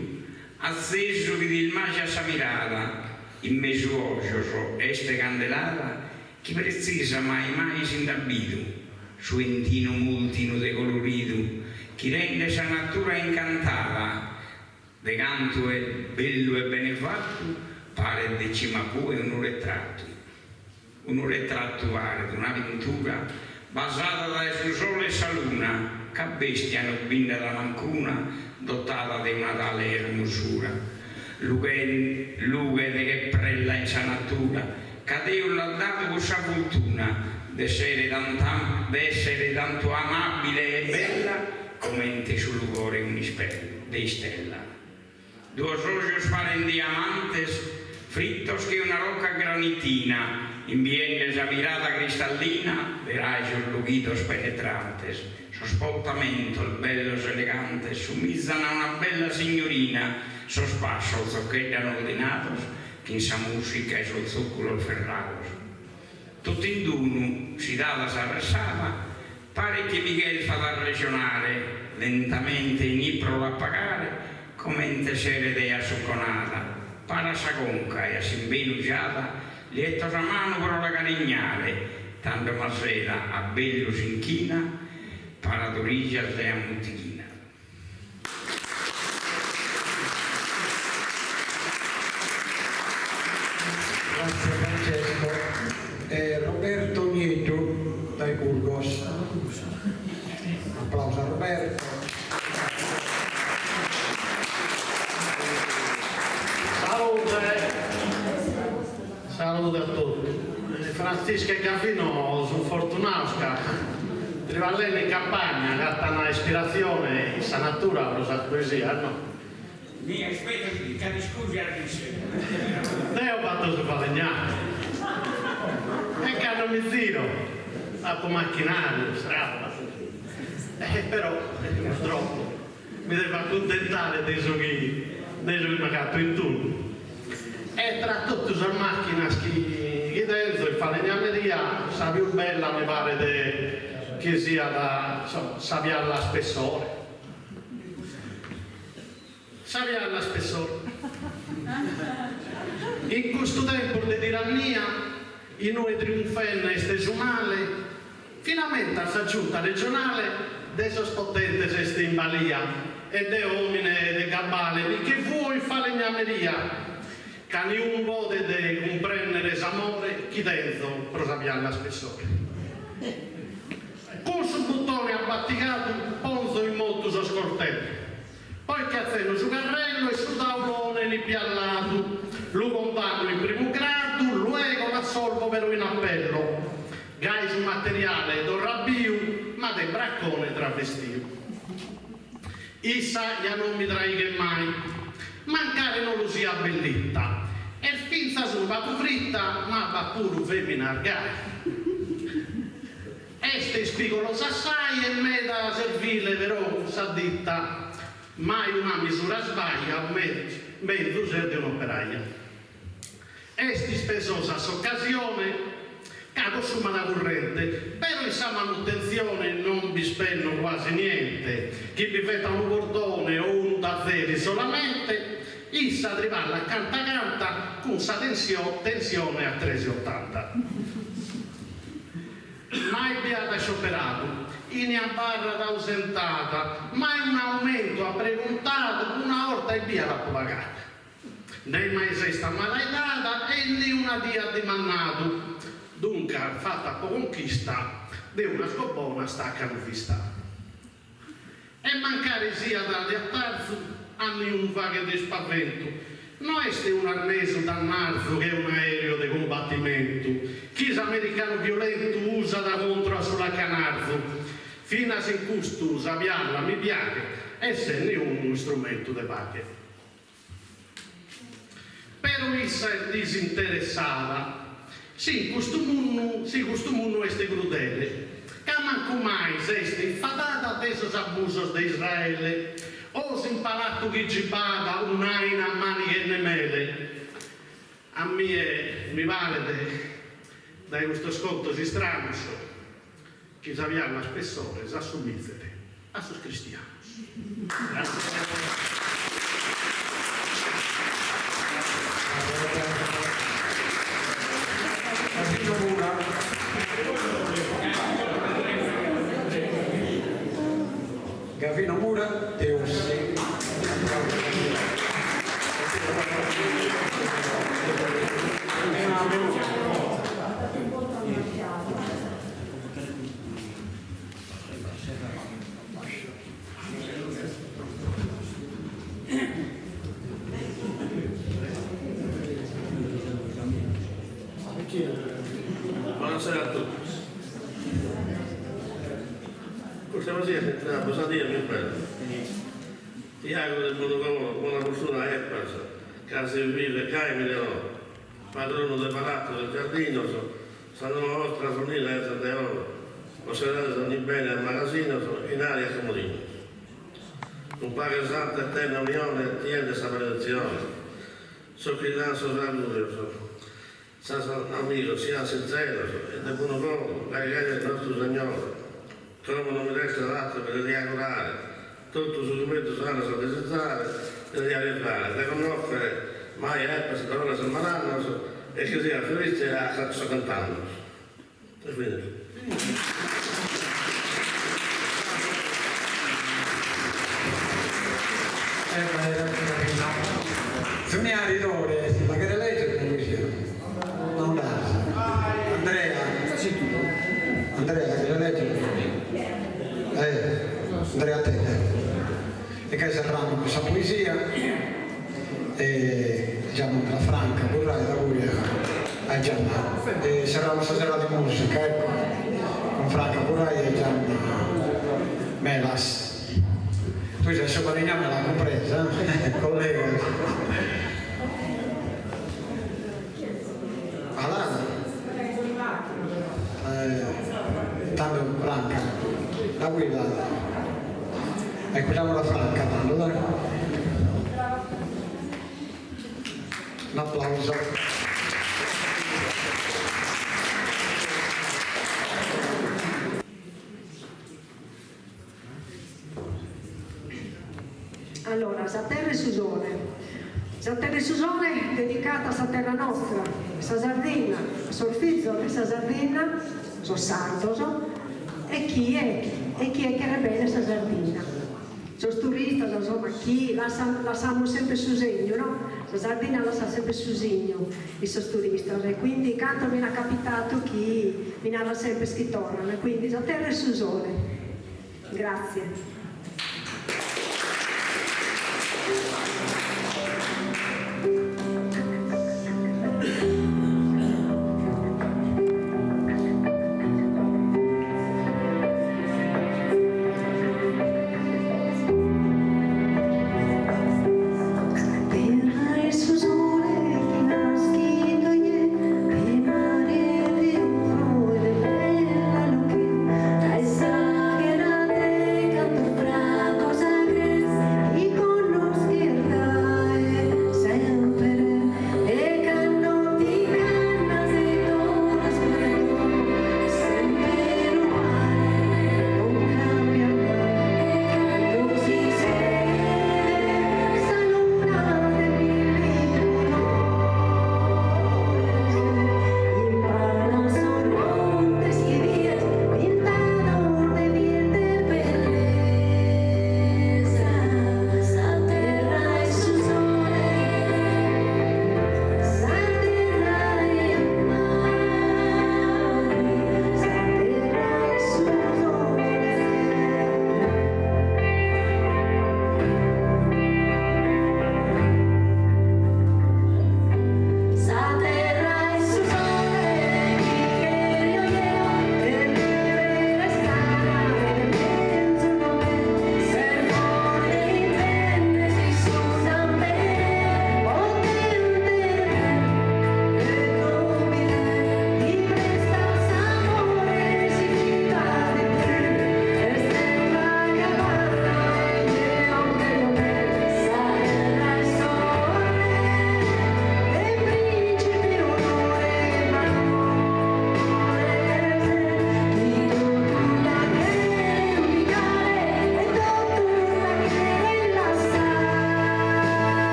acceso vidi il magia sa mirada, in meso ocioso este candelata, chi precisa mai s'indabbitu, suentino multino de colorito, chi rende sa natura incantata, de canto è bello e benefatto, pare de cimapù e un ritratto pare d'un'avventura basata da su sole e sa luna, che bestia nobinda da mancuna, dotata di una tale ermosura. Lughe che prella in sa natura, che Dio l'ha dato con sa fortuna, d'essere tanto amabile e bella, commente sul cuore di stella. Due ojos falen diamantes, frittos que una roca granitina, inviende esa mirada cristallina, de rayos luguidos penetrantes, sospoltamento, bellos elegantes, sumizzano a una bella signorina, sos passos zocchettano ordinados, che in sa musica e sul zuccolo ferrados. Tutto in d'uno, si dà la versata, pare che Miguel fa da ragionare, lentamente in ipro a pagare, commente sere dea socconata, para sa conca e a s'imbenugiata, lieto sa mano per la carignare, tanto masera a bello s'inchina, para d'origine dea multichina. Grazie Francesco. Roberto Nieto dai Burgos. Un applauso a Roberto. Salute a tutti. Francisco e Gaffino sono fortunati che rivalendo in campagna, che hanno un'ispirazione in sa natura per la poesia, no? Mi aspetta che scusi a Te ho fatto su falegname. E che hanno mi zio, fatto macchinario, strada. Però, purtroppo, mi devo accontentare dei giochi mi catto in turno. E tra tutte le macchine che dentro il falegnameria, sa più bella mi pare che sia da, insomma, sapialla spessore. Sapialla spessore. In questo tempo di tirannia, in noi trionfenne e steso male, finalmente a giunta regionale, de sospotente se sta in balia, e de omine de cabale, che vuoi falegnameria, che niun vode de comprendere s'amore, chi dentro prosapialla spessore. Con su bottone abbatticato, ponzo in molto so scortello, poi cazzeno su carrello e su tavolone li piallato, lo condanno in primo grado, luego la assolvo però in appello, gai su materiale do rabbiu, ma del braccone travestiu. Issa ya non mi traighe mai, mancare non lo sia belletta, e finza su vatu fritta, ma va pure femmina argare. Este spigolo assai e me da servile però s'additta, mai una misura sbaglia, mezzo ser di un'operaia. Esti spesosa s'occasione, cago su la corrente, però in sa manutenzione non vi spendo quasi niente. Chi vi fetta un cordone o un dazzeri solamente, issa arrivare a canta con sa tensione a 3,80. Mai beata scioperato, in a barra da ausentata, mai un aumento a preguntato, una orta e via la pagata. Né mai sei sta malaidata e né una dia dimannato. Dunque, fatta po' conquista, de una scopona staccano vista. E mancare sia da attarzu, hanno un vago di spavento. Non è un arneso dannazzo che è un aereo di combattimento. Chi americano violento usa da contro sulla canarzo. Fino a se custo usa pialla, mi piace, e se ne un strumento de pace. Però essa è disinteressata. Sì, questo mondo è crudele. Che manco mai se è infadata adesso s'abusos di Israele. O si impalato che gibata un'aina a maniche e nemele. A me mi vale da questo sconto si strano che abbiamo spessore, s'assumizzete a sus cristiani. Grazie. Gavino Mura, Deus. Buonasera a tutti. Questa mattina sentiamo posadia più bella. Ti auguro del buon lavoro, buona fortuna a Eppas, case vive, cai migliorò. Padrono del palazzo del giardino, sanno la vostra famiglia e de oro. Osservate ogni bene al magazzino, in aria e comodino. Un paga santa eterna unione, tiende sta benedizione. So che da sovrannurio, San amico, sia sincero e del buon lavoro, la regala del nostro Signore. Come non mi resta l'altro per riaugurare, tutto sul momento sano da desiderare e riarrivare, da conoscere mai Eppas parola settimanale e che sia felice a sto cantando. E quindi. Sognare d'ore, ma che leggere non dà. Andrea, che leggere? Andrea te. E che serramo questa poesia e diciamo la Franca, vorrei da voi a Gianna. E serramo stasera di musica, ecco, con Franca vorrei e Gianna Melas. Tu già sottolineato l'ha compresa, collega. Allora, tanto Franca, la guida, ecco la Franca, tanto dai. Un applauso. Allora, sa terra e Susone. Sa terra e Susone dedicata a sa terra nostra, sa Sardegna, Sorfizzo e sa Sardegna, so sardo, e chi è che era bene sa Sardegna. Sono turista, insomma, chi la sanno sempre su segno, no? La Sardegna la sa sempre su segno, i sono turisti, e quindi canto mi ha capitato chi mi ha sempre scritto, quindi sa terra e Susone. Grazie.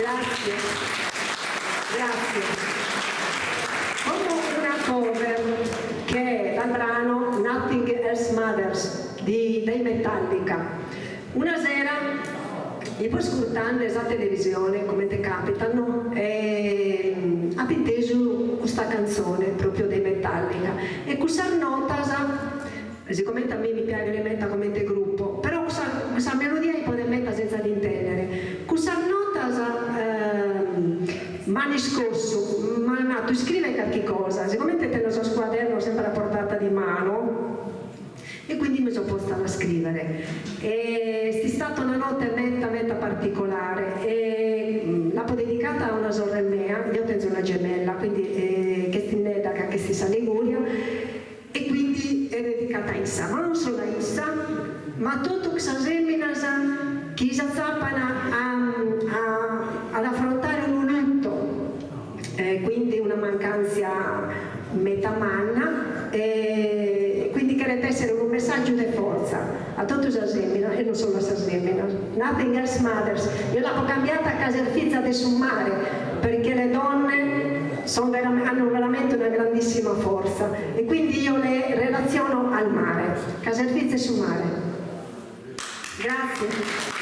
Grazie. Come una cover che è dal brano Nothing Else Matters dei Metallica. Una sera io ascoltando la televisione, come te capitano, ho inteso questa canzone proprio dei Metallica e questa nota, siccome a me mi piace elementare come te gruppo, però questa melodia può mettere senza di intendere. Questa nota mi ha riscosso, ma tu scrivi qualche cosa, siccome te lo so squaderno sempre a portata di mano, e quindi mi sono posta a scrivere. È stata una notte meta particolare e l'ho dedicata a una sorella mia, io tengo una gemella, quindi che sta in Neda, che sta in Liguria, e quindi è dedicata a essa, ma non solo a essa, ma a tutte queste femmine che si zappano ad affrontare un lutto, quindi una mancanza metamanna, quindi che deve essere un messaggio di forza a tutte le femmine e non solo a queste femmine. Nothing Else Matters. Io l'ho cambiata a Caserfizza de Summare perché le donne hanno veramente una grandissima forza e quindi io le relaziono al mare, Caserfizza e Summare. Grazie.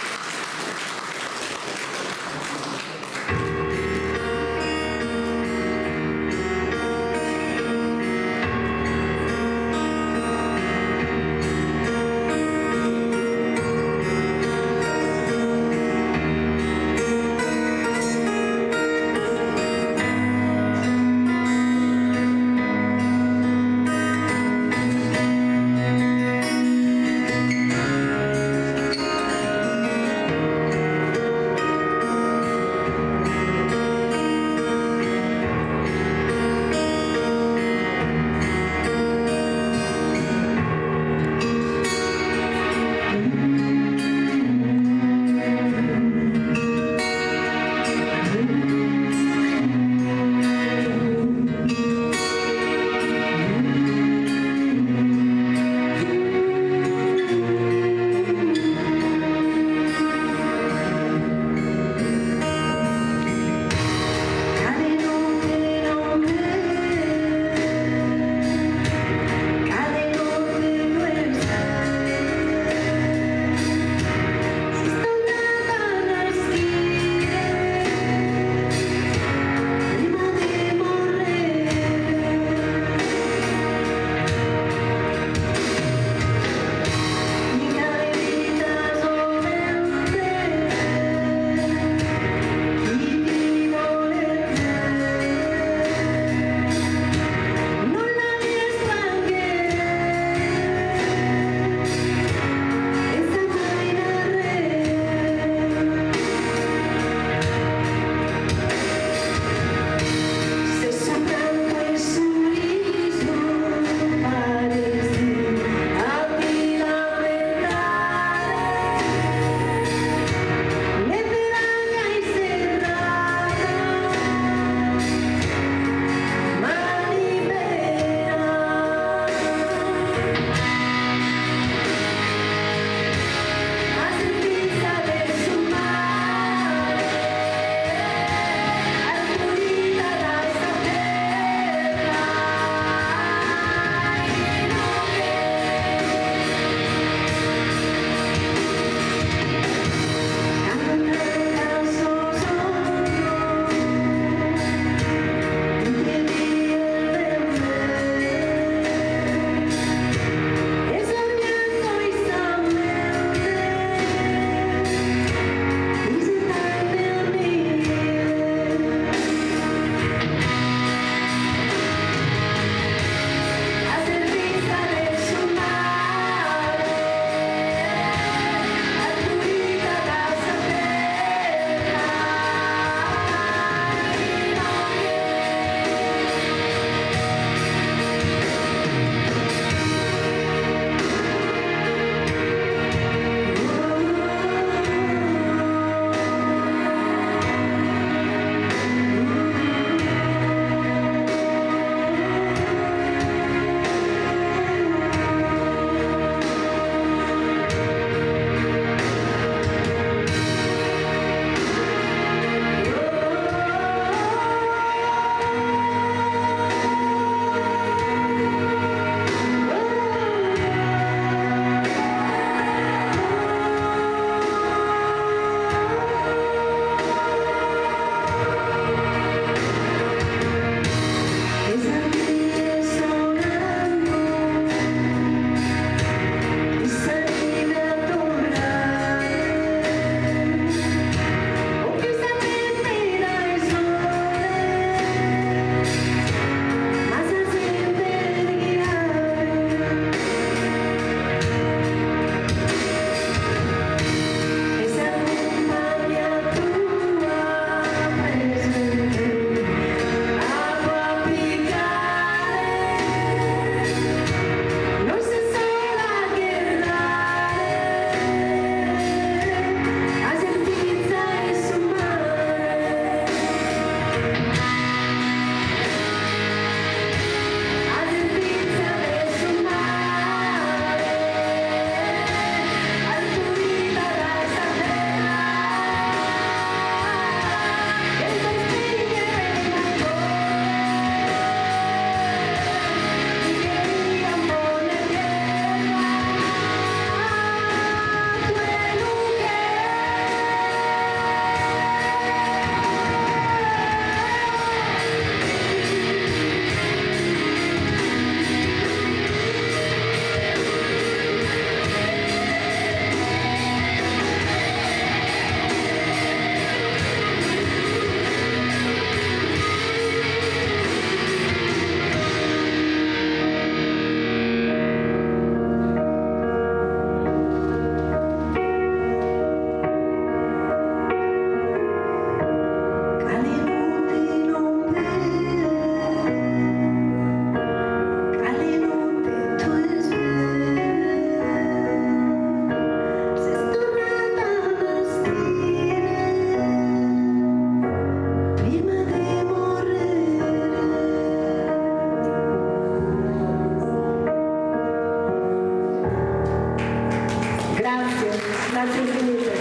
Grazie infinite.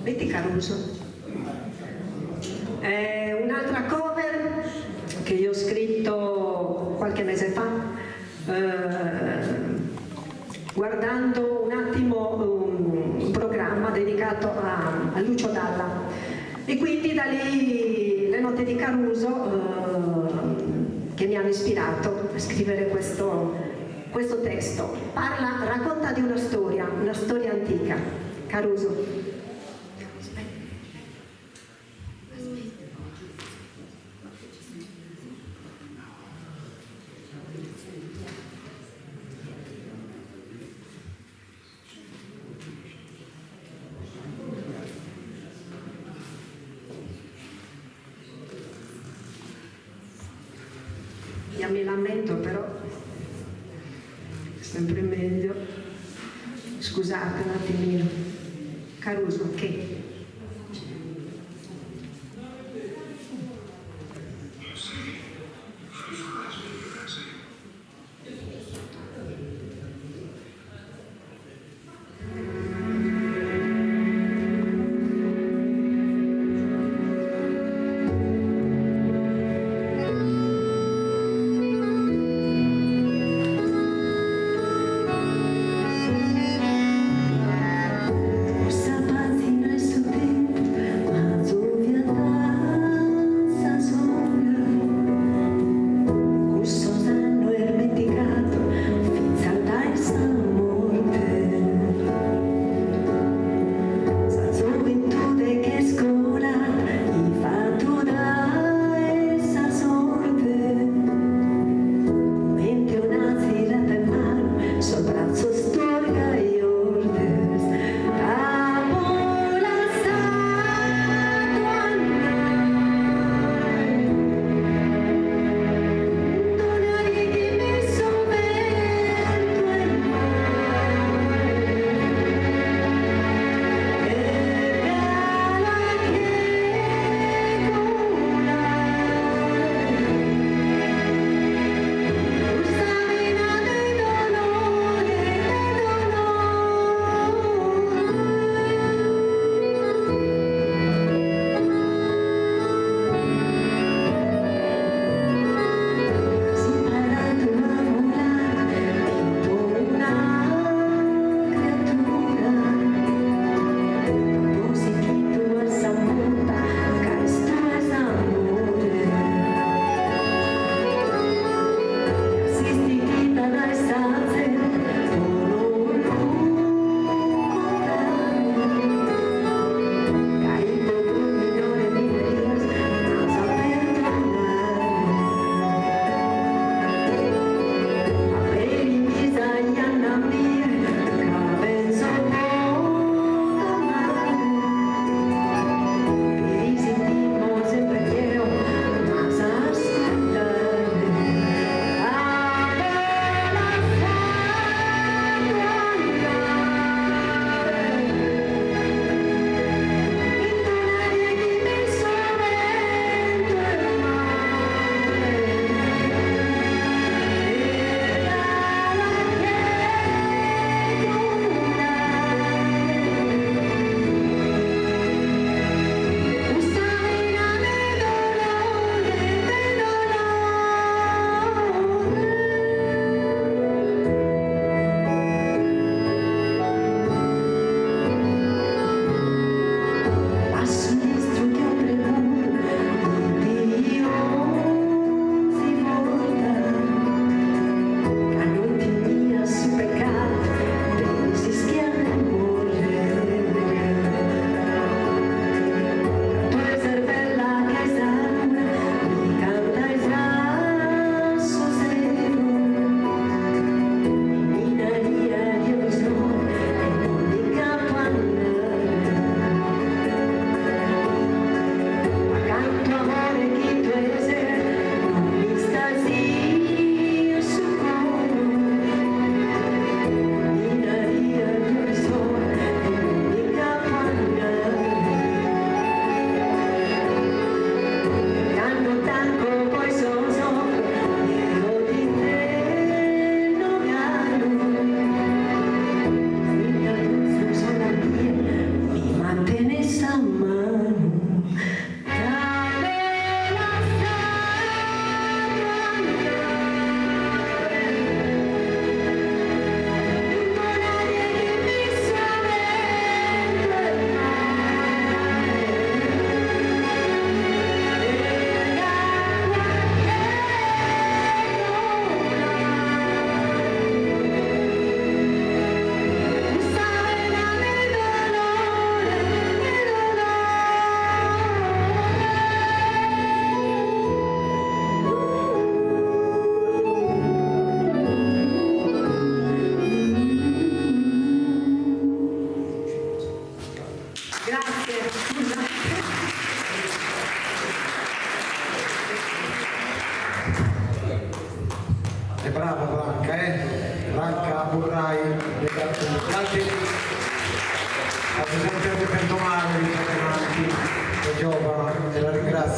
Vedi Caruso? Un'altra cover che io ho scritto qualche mese fa, guardando un attimo un programma dedicato a Lucio Dalla, e quindi da lì le note di Caruso che mi hanno ispirato a scrivere questo testo. Racconta di una storia antica. Caruso. Mi lamento, però è sempre meglio. Scusate un attimino. Caruso, che? Sapati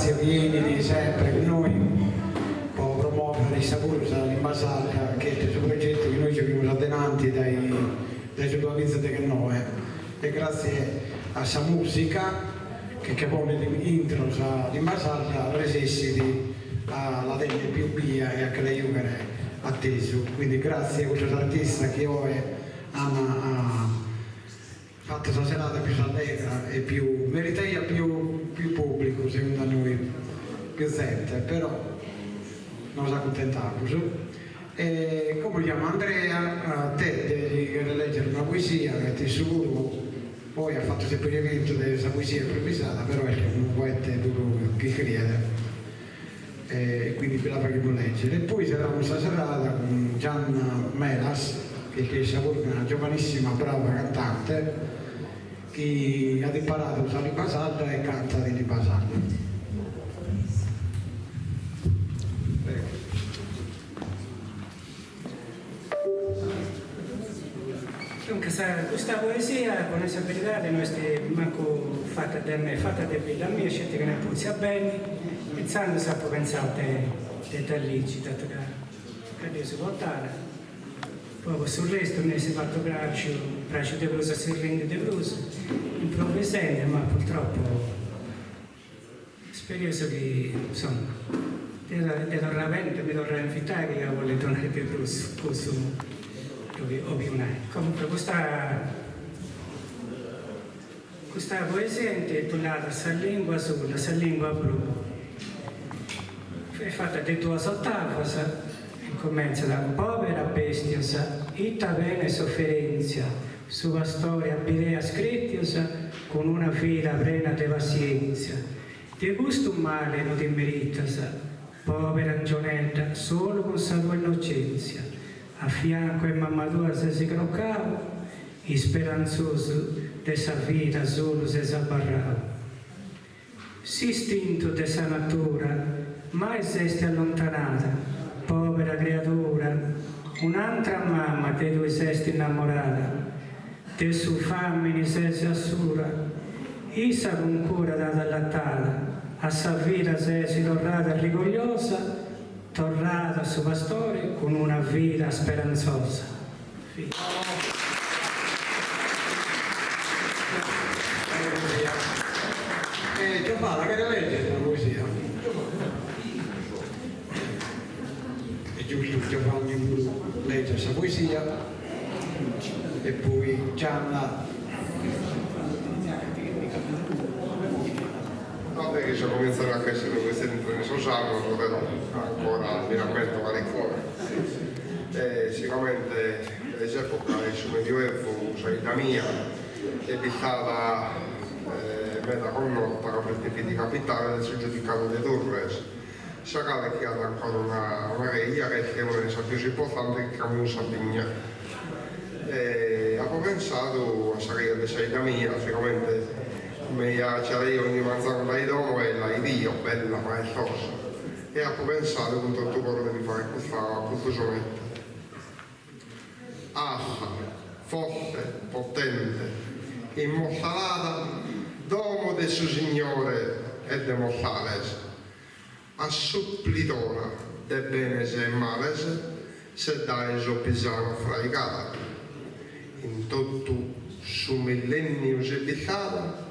grazie, vieni sempre con noi per promuovere questa corsa all'Imbasata, che è questo progetto che noi ci abbiamo adenanti dai giornalisti che noi. E grazie a questa musica che pone intro all'Imbasata, resistiti alla delle più via e a che lei atteso. Quindi grazie a questo artista che oggi hanno fatto questa serata più allegra e più meritaia, più pubblico secondo noi, più gente, però non ci accontentiamo. E come chiamo Andrea, te devi leggere una poesia che ti sicuro, poi ha fatto sempre l'evento di questa poesia improvvisata, però è un poeta che crede. E quindi ve la faremo leggere. E poi sarà questa serata con Gianna Melas, che è una giovanissima brava cantante che ha imparato a Libasalda e canta di Libasalda. Dunque, questa poesia, con questa verità, non è manco fatta da me, fatta da mia, scelta che ne puzza bene, pensando sempre pensate da lì, dato che si portare. Poi sul resto ne si è fatto braccio di blusa, si rende di blusa, improvvisando, ma purtroppo spero che, insomma, mi dovrà invitare che vuole tornare di blusa, questo comunque questa poesia è intitolata Sa lingua sulla, sa lingua blu, è fatta di due ottave. Comincia da povera bestiosa, itta bene sofferenza, sua storia birea scrittiosa, con una vita plena di pazienza. Di gusto male non ti meritosa, povera angionetta, solo con sa tua innocenza. A fianco e mamma tua se si croccava, e speranzoso de sa vita solo se si abbarrava. Si stinto de sa natura, mai sesti allontanata, povera creatura, un'altra mamma che tu sei innamorata, del suo famine sei assura, isa con cura data allattata, a sa vita sei tornata rigogliosa, tornata su pastore con una vita speranzosa. Giovanna, che legge la poesia? È giusto, Giovanni legge questa poesia e poi Gianna. Vabbè che ci cominciano a essere questi sociali, però ancora mi rammento quale cuore. Sicuramente all'epoca il Medioevo, cioè la mia, è stata meta condotta per di capitale del giudicato di Torres. Sagale che ha ancora una reglia che è una delle più importanti che abbiamo Sardegna. Avevo pensato a Sagale di Saida mia, sicuramente c'era io ogni manzana dai dono e la Dio, bella, maestosa. E avevo pensato con tutto il cuore di fare questo sonetto. Assa, forte, potente, immortalata, domo del suo Signore e de mortales, a supplitora de benes e males, se dai so pisano fra i cala. In tutto su millennio se dicava,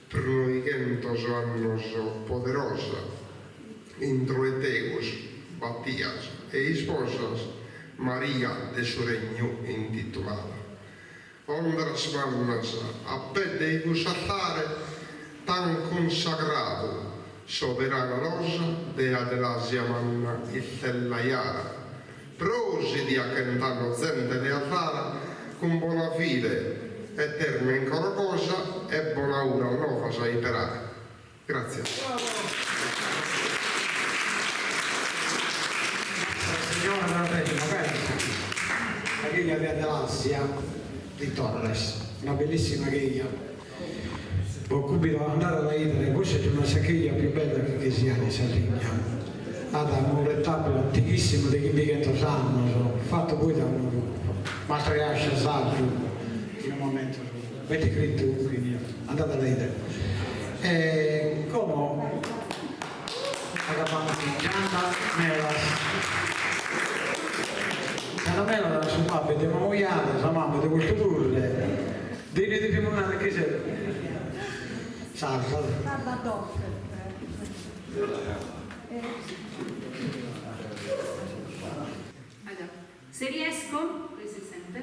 pronuigento so annoso poderosa, intro e tegus, battias e esposas, Maria de su regno intitolata. Ondras mannas a pede i gusatare tan consacrato, soberana rosa de Adelasia manna il tellaiara, prosidi a cantano zente de altara, con buona fide e terme in cosa e buona ora nuova sa imperare. Grazie. Signora la chiglia di Adelasia di Torres, una bellissima chiglia. Ho subito andare alla Italia, questa è una sacchiglia più bella che sia in Sardegna. Ha un rettabile antichissimo di Chimbichento Sanno, fatto poi da un matriarca saggio, in un momento, avete scritto, quindi andate alla Italia. Come acabamos Santa Melas. Santa Melas su mappe di Mamoiano, la mamma di questo turre. Dini di Pimonare che c'è? Salva. Allora, se riesco, si sente,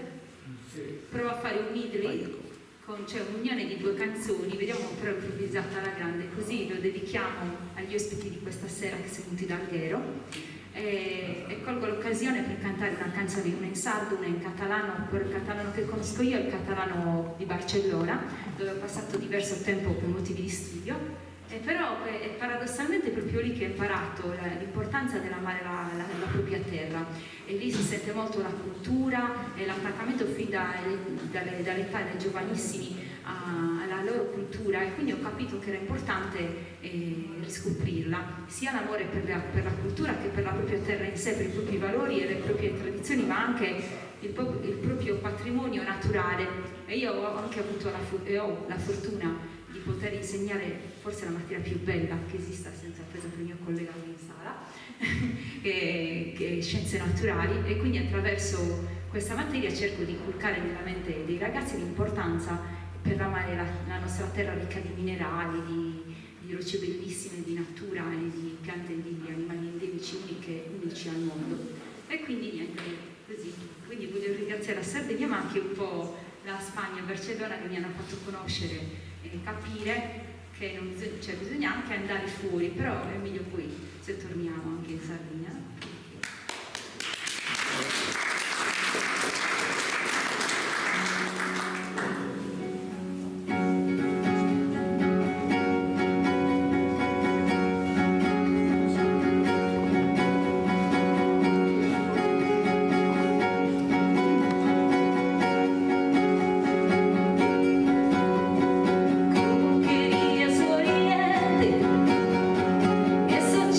provo a fare un medley con un'unione di 2 canzoni, vediamo però improvvisata alla grande, così lo dedichiamo agli ospiti di questa sera che sono venuti da Alghero. E colgo l'occasione per cantare una canzone, una in sardo, una in catalano, per il catalano che conosco io, il catalano di Barcellona, dove ho passato diverso tempo per motivi di studio. Però è paradossalmente proprio lì che ho imparato l'importanza dell'amare la propria terra, e lì si sente molto la cultura e l'attaccamento fin dall'età dei giovanissimi alla loro cultura, e quindi ho capito che era importante riscoprirla, sia l'amore per la cultura che per la propria terra in sé, per i propri valori e le proprie tradizioni, ma anche il proprio patrimonio naturale. E io ho anche avuto la fortuna di poter insegnare forse la materia più bella che esista, senza presa per il mio collega in sala, che è scienze naturali, e quindi attraverso questa materia cerco di inculcare nella mente dei ragazzi l'importanza per amare la nostra terra ricca di minerali, di rocce bellissime, di natura e di piante e di animali endemici unici al mondo. E quindi niente, così. Quindi voglio ringraziare la Sardegna, ma anche un po' la Spagna e Barcellona, che mi hanno fatto conoscere e capire che bisogna anche andare fuori, però è meglio poi se torniamo anche in Sardegna. Eso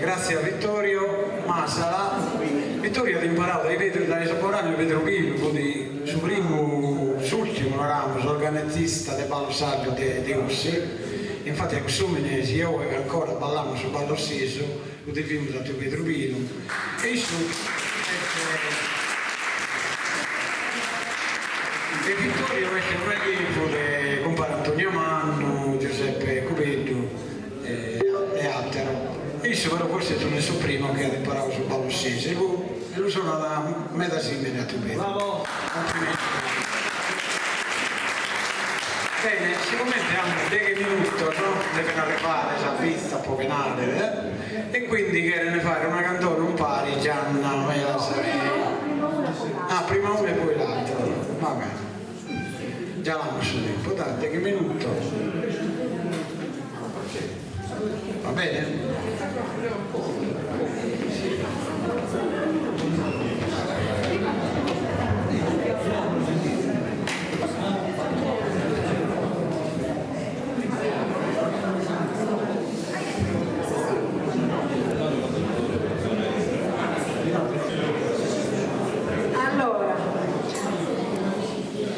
grazie a Vittorio Masala. Vittorio ha imparato dai esaporani il Vetrovino, quindi su primo, sull'ultimo ramo, l'organettista del ballo saggio di Ussi. Infatti a Xumenesi io ancora balliamo sul ballo stesso, lo divimo da Vetrovino. E Vittorio è un ragazzo di compare Antonio Manno, Giuseppe Cubetto e altro. Io però forse sono il suo primo che ha imparato sul ballo stesso. E lo sono da metà simile a Tubetto. Bravo! Bene, sicuramente hanno 10 minuti, no? Devono arrivare a pista, un po' penale, e quindi cherano fare una canzone un pari, Gianna, prima uno e poi l'altro, va bene. Già l'hanno messo tempo, dai, 10 minuti. Va bene? Allora,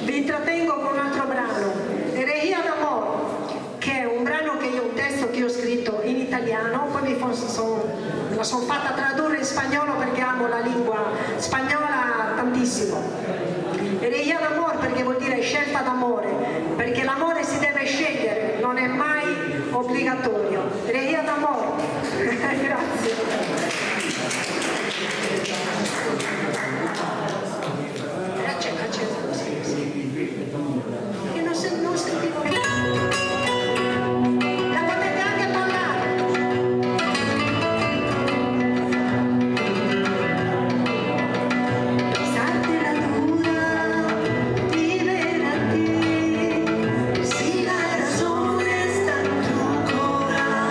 vi intrattengo con un altro brano, Eregia d'amore, che è un brano che io, un testo che io ho scritto in italiano, poi me la sono fatta tradurre in spagnolo perché amo la lingua spagnola tantissimo. Eregia d'amore perché vuol dire scelta d'amore, perché l'amore si deve scegliere, non è mai obbligatorio. Eregia d'amore. Grazie. Che non sentivo più. La potete anche ballare. Pesarte la dura, vivere a ti, si la ragione sta in tu corazón.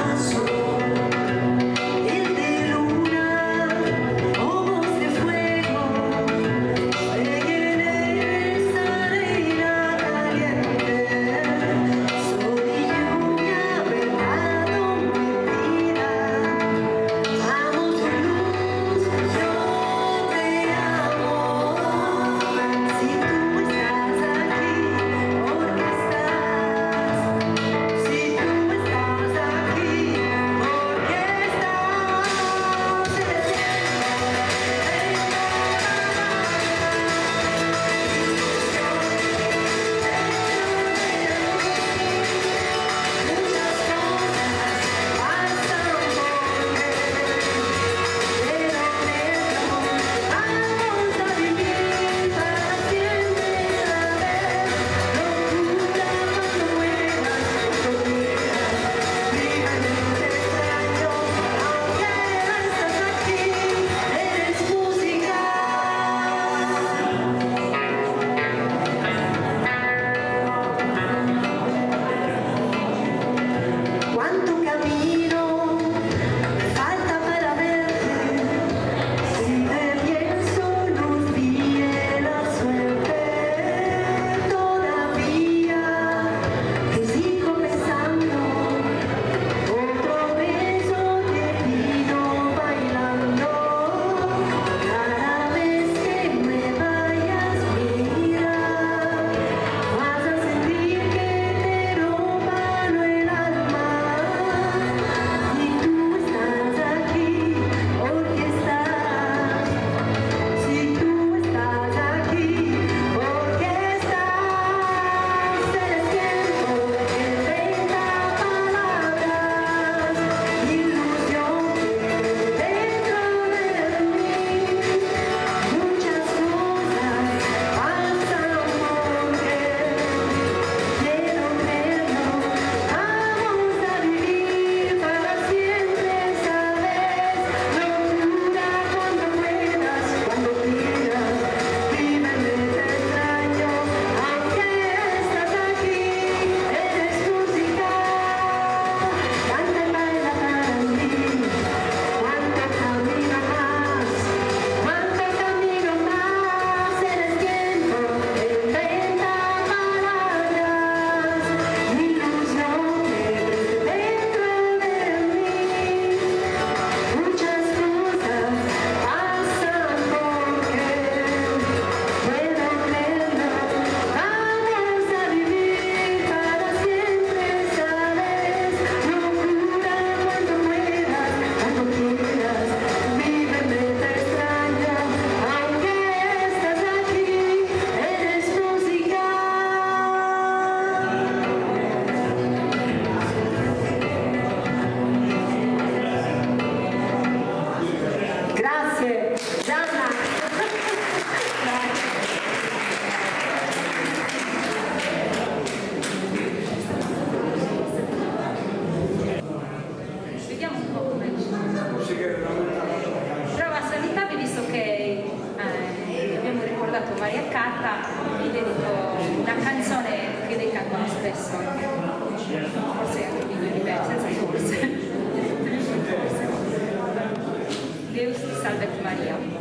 Salve Maria.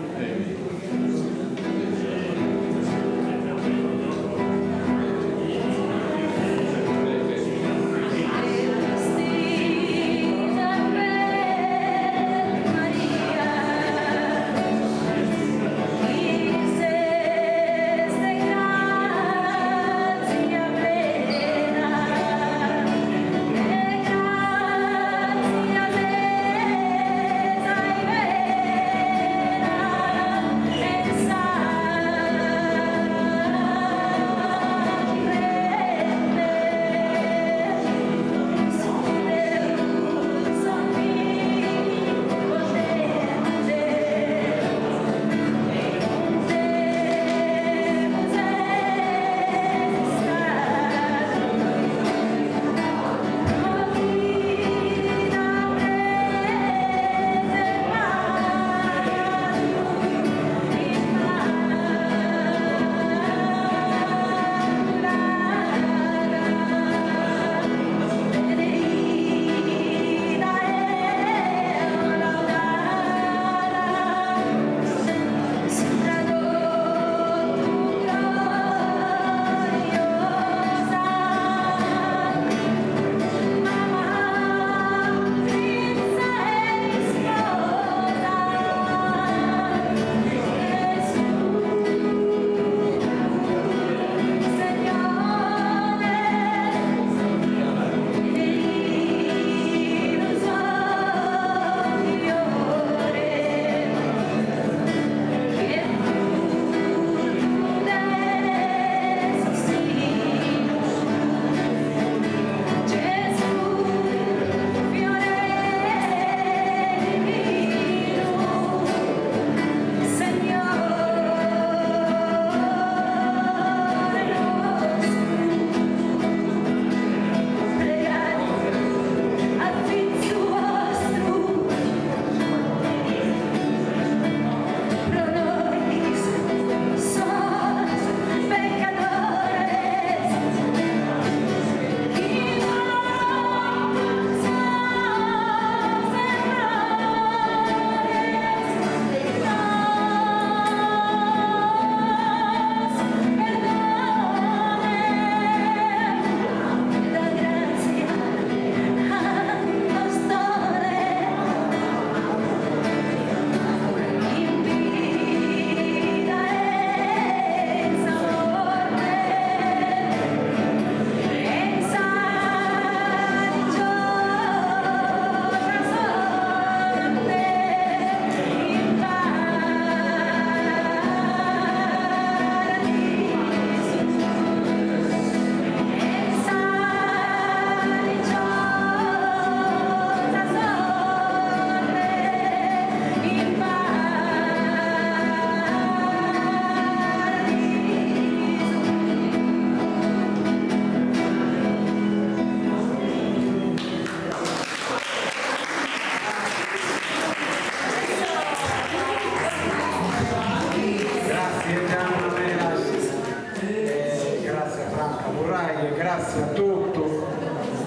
grazie a tutti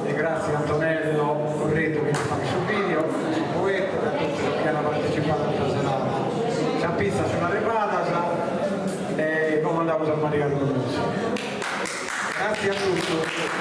e grazie a Antonello Correto che fa questo video, poeta, a tutti che hanno partecipato a questa serata. Ci ha pista sulla repata e come andavo a mangiare con noi. Grazie a tutti.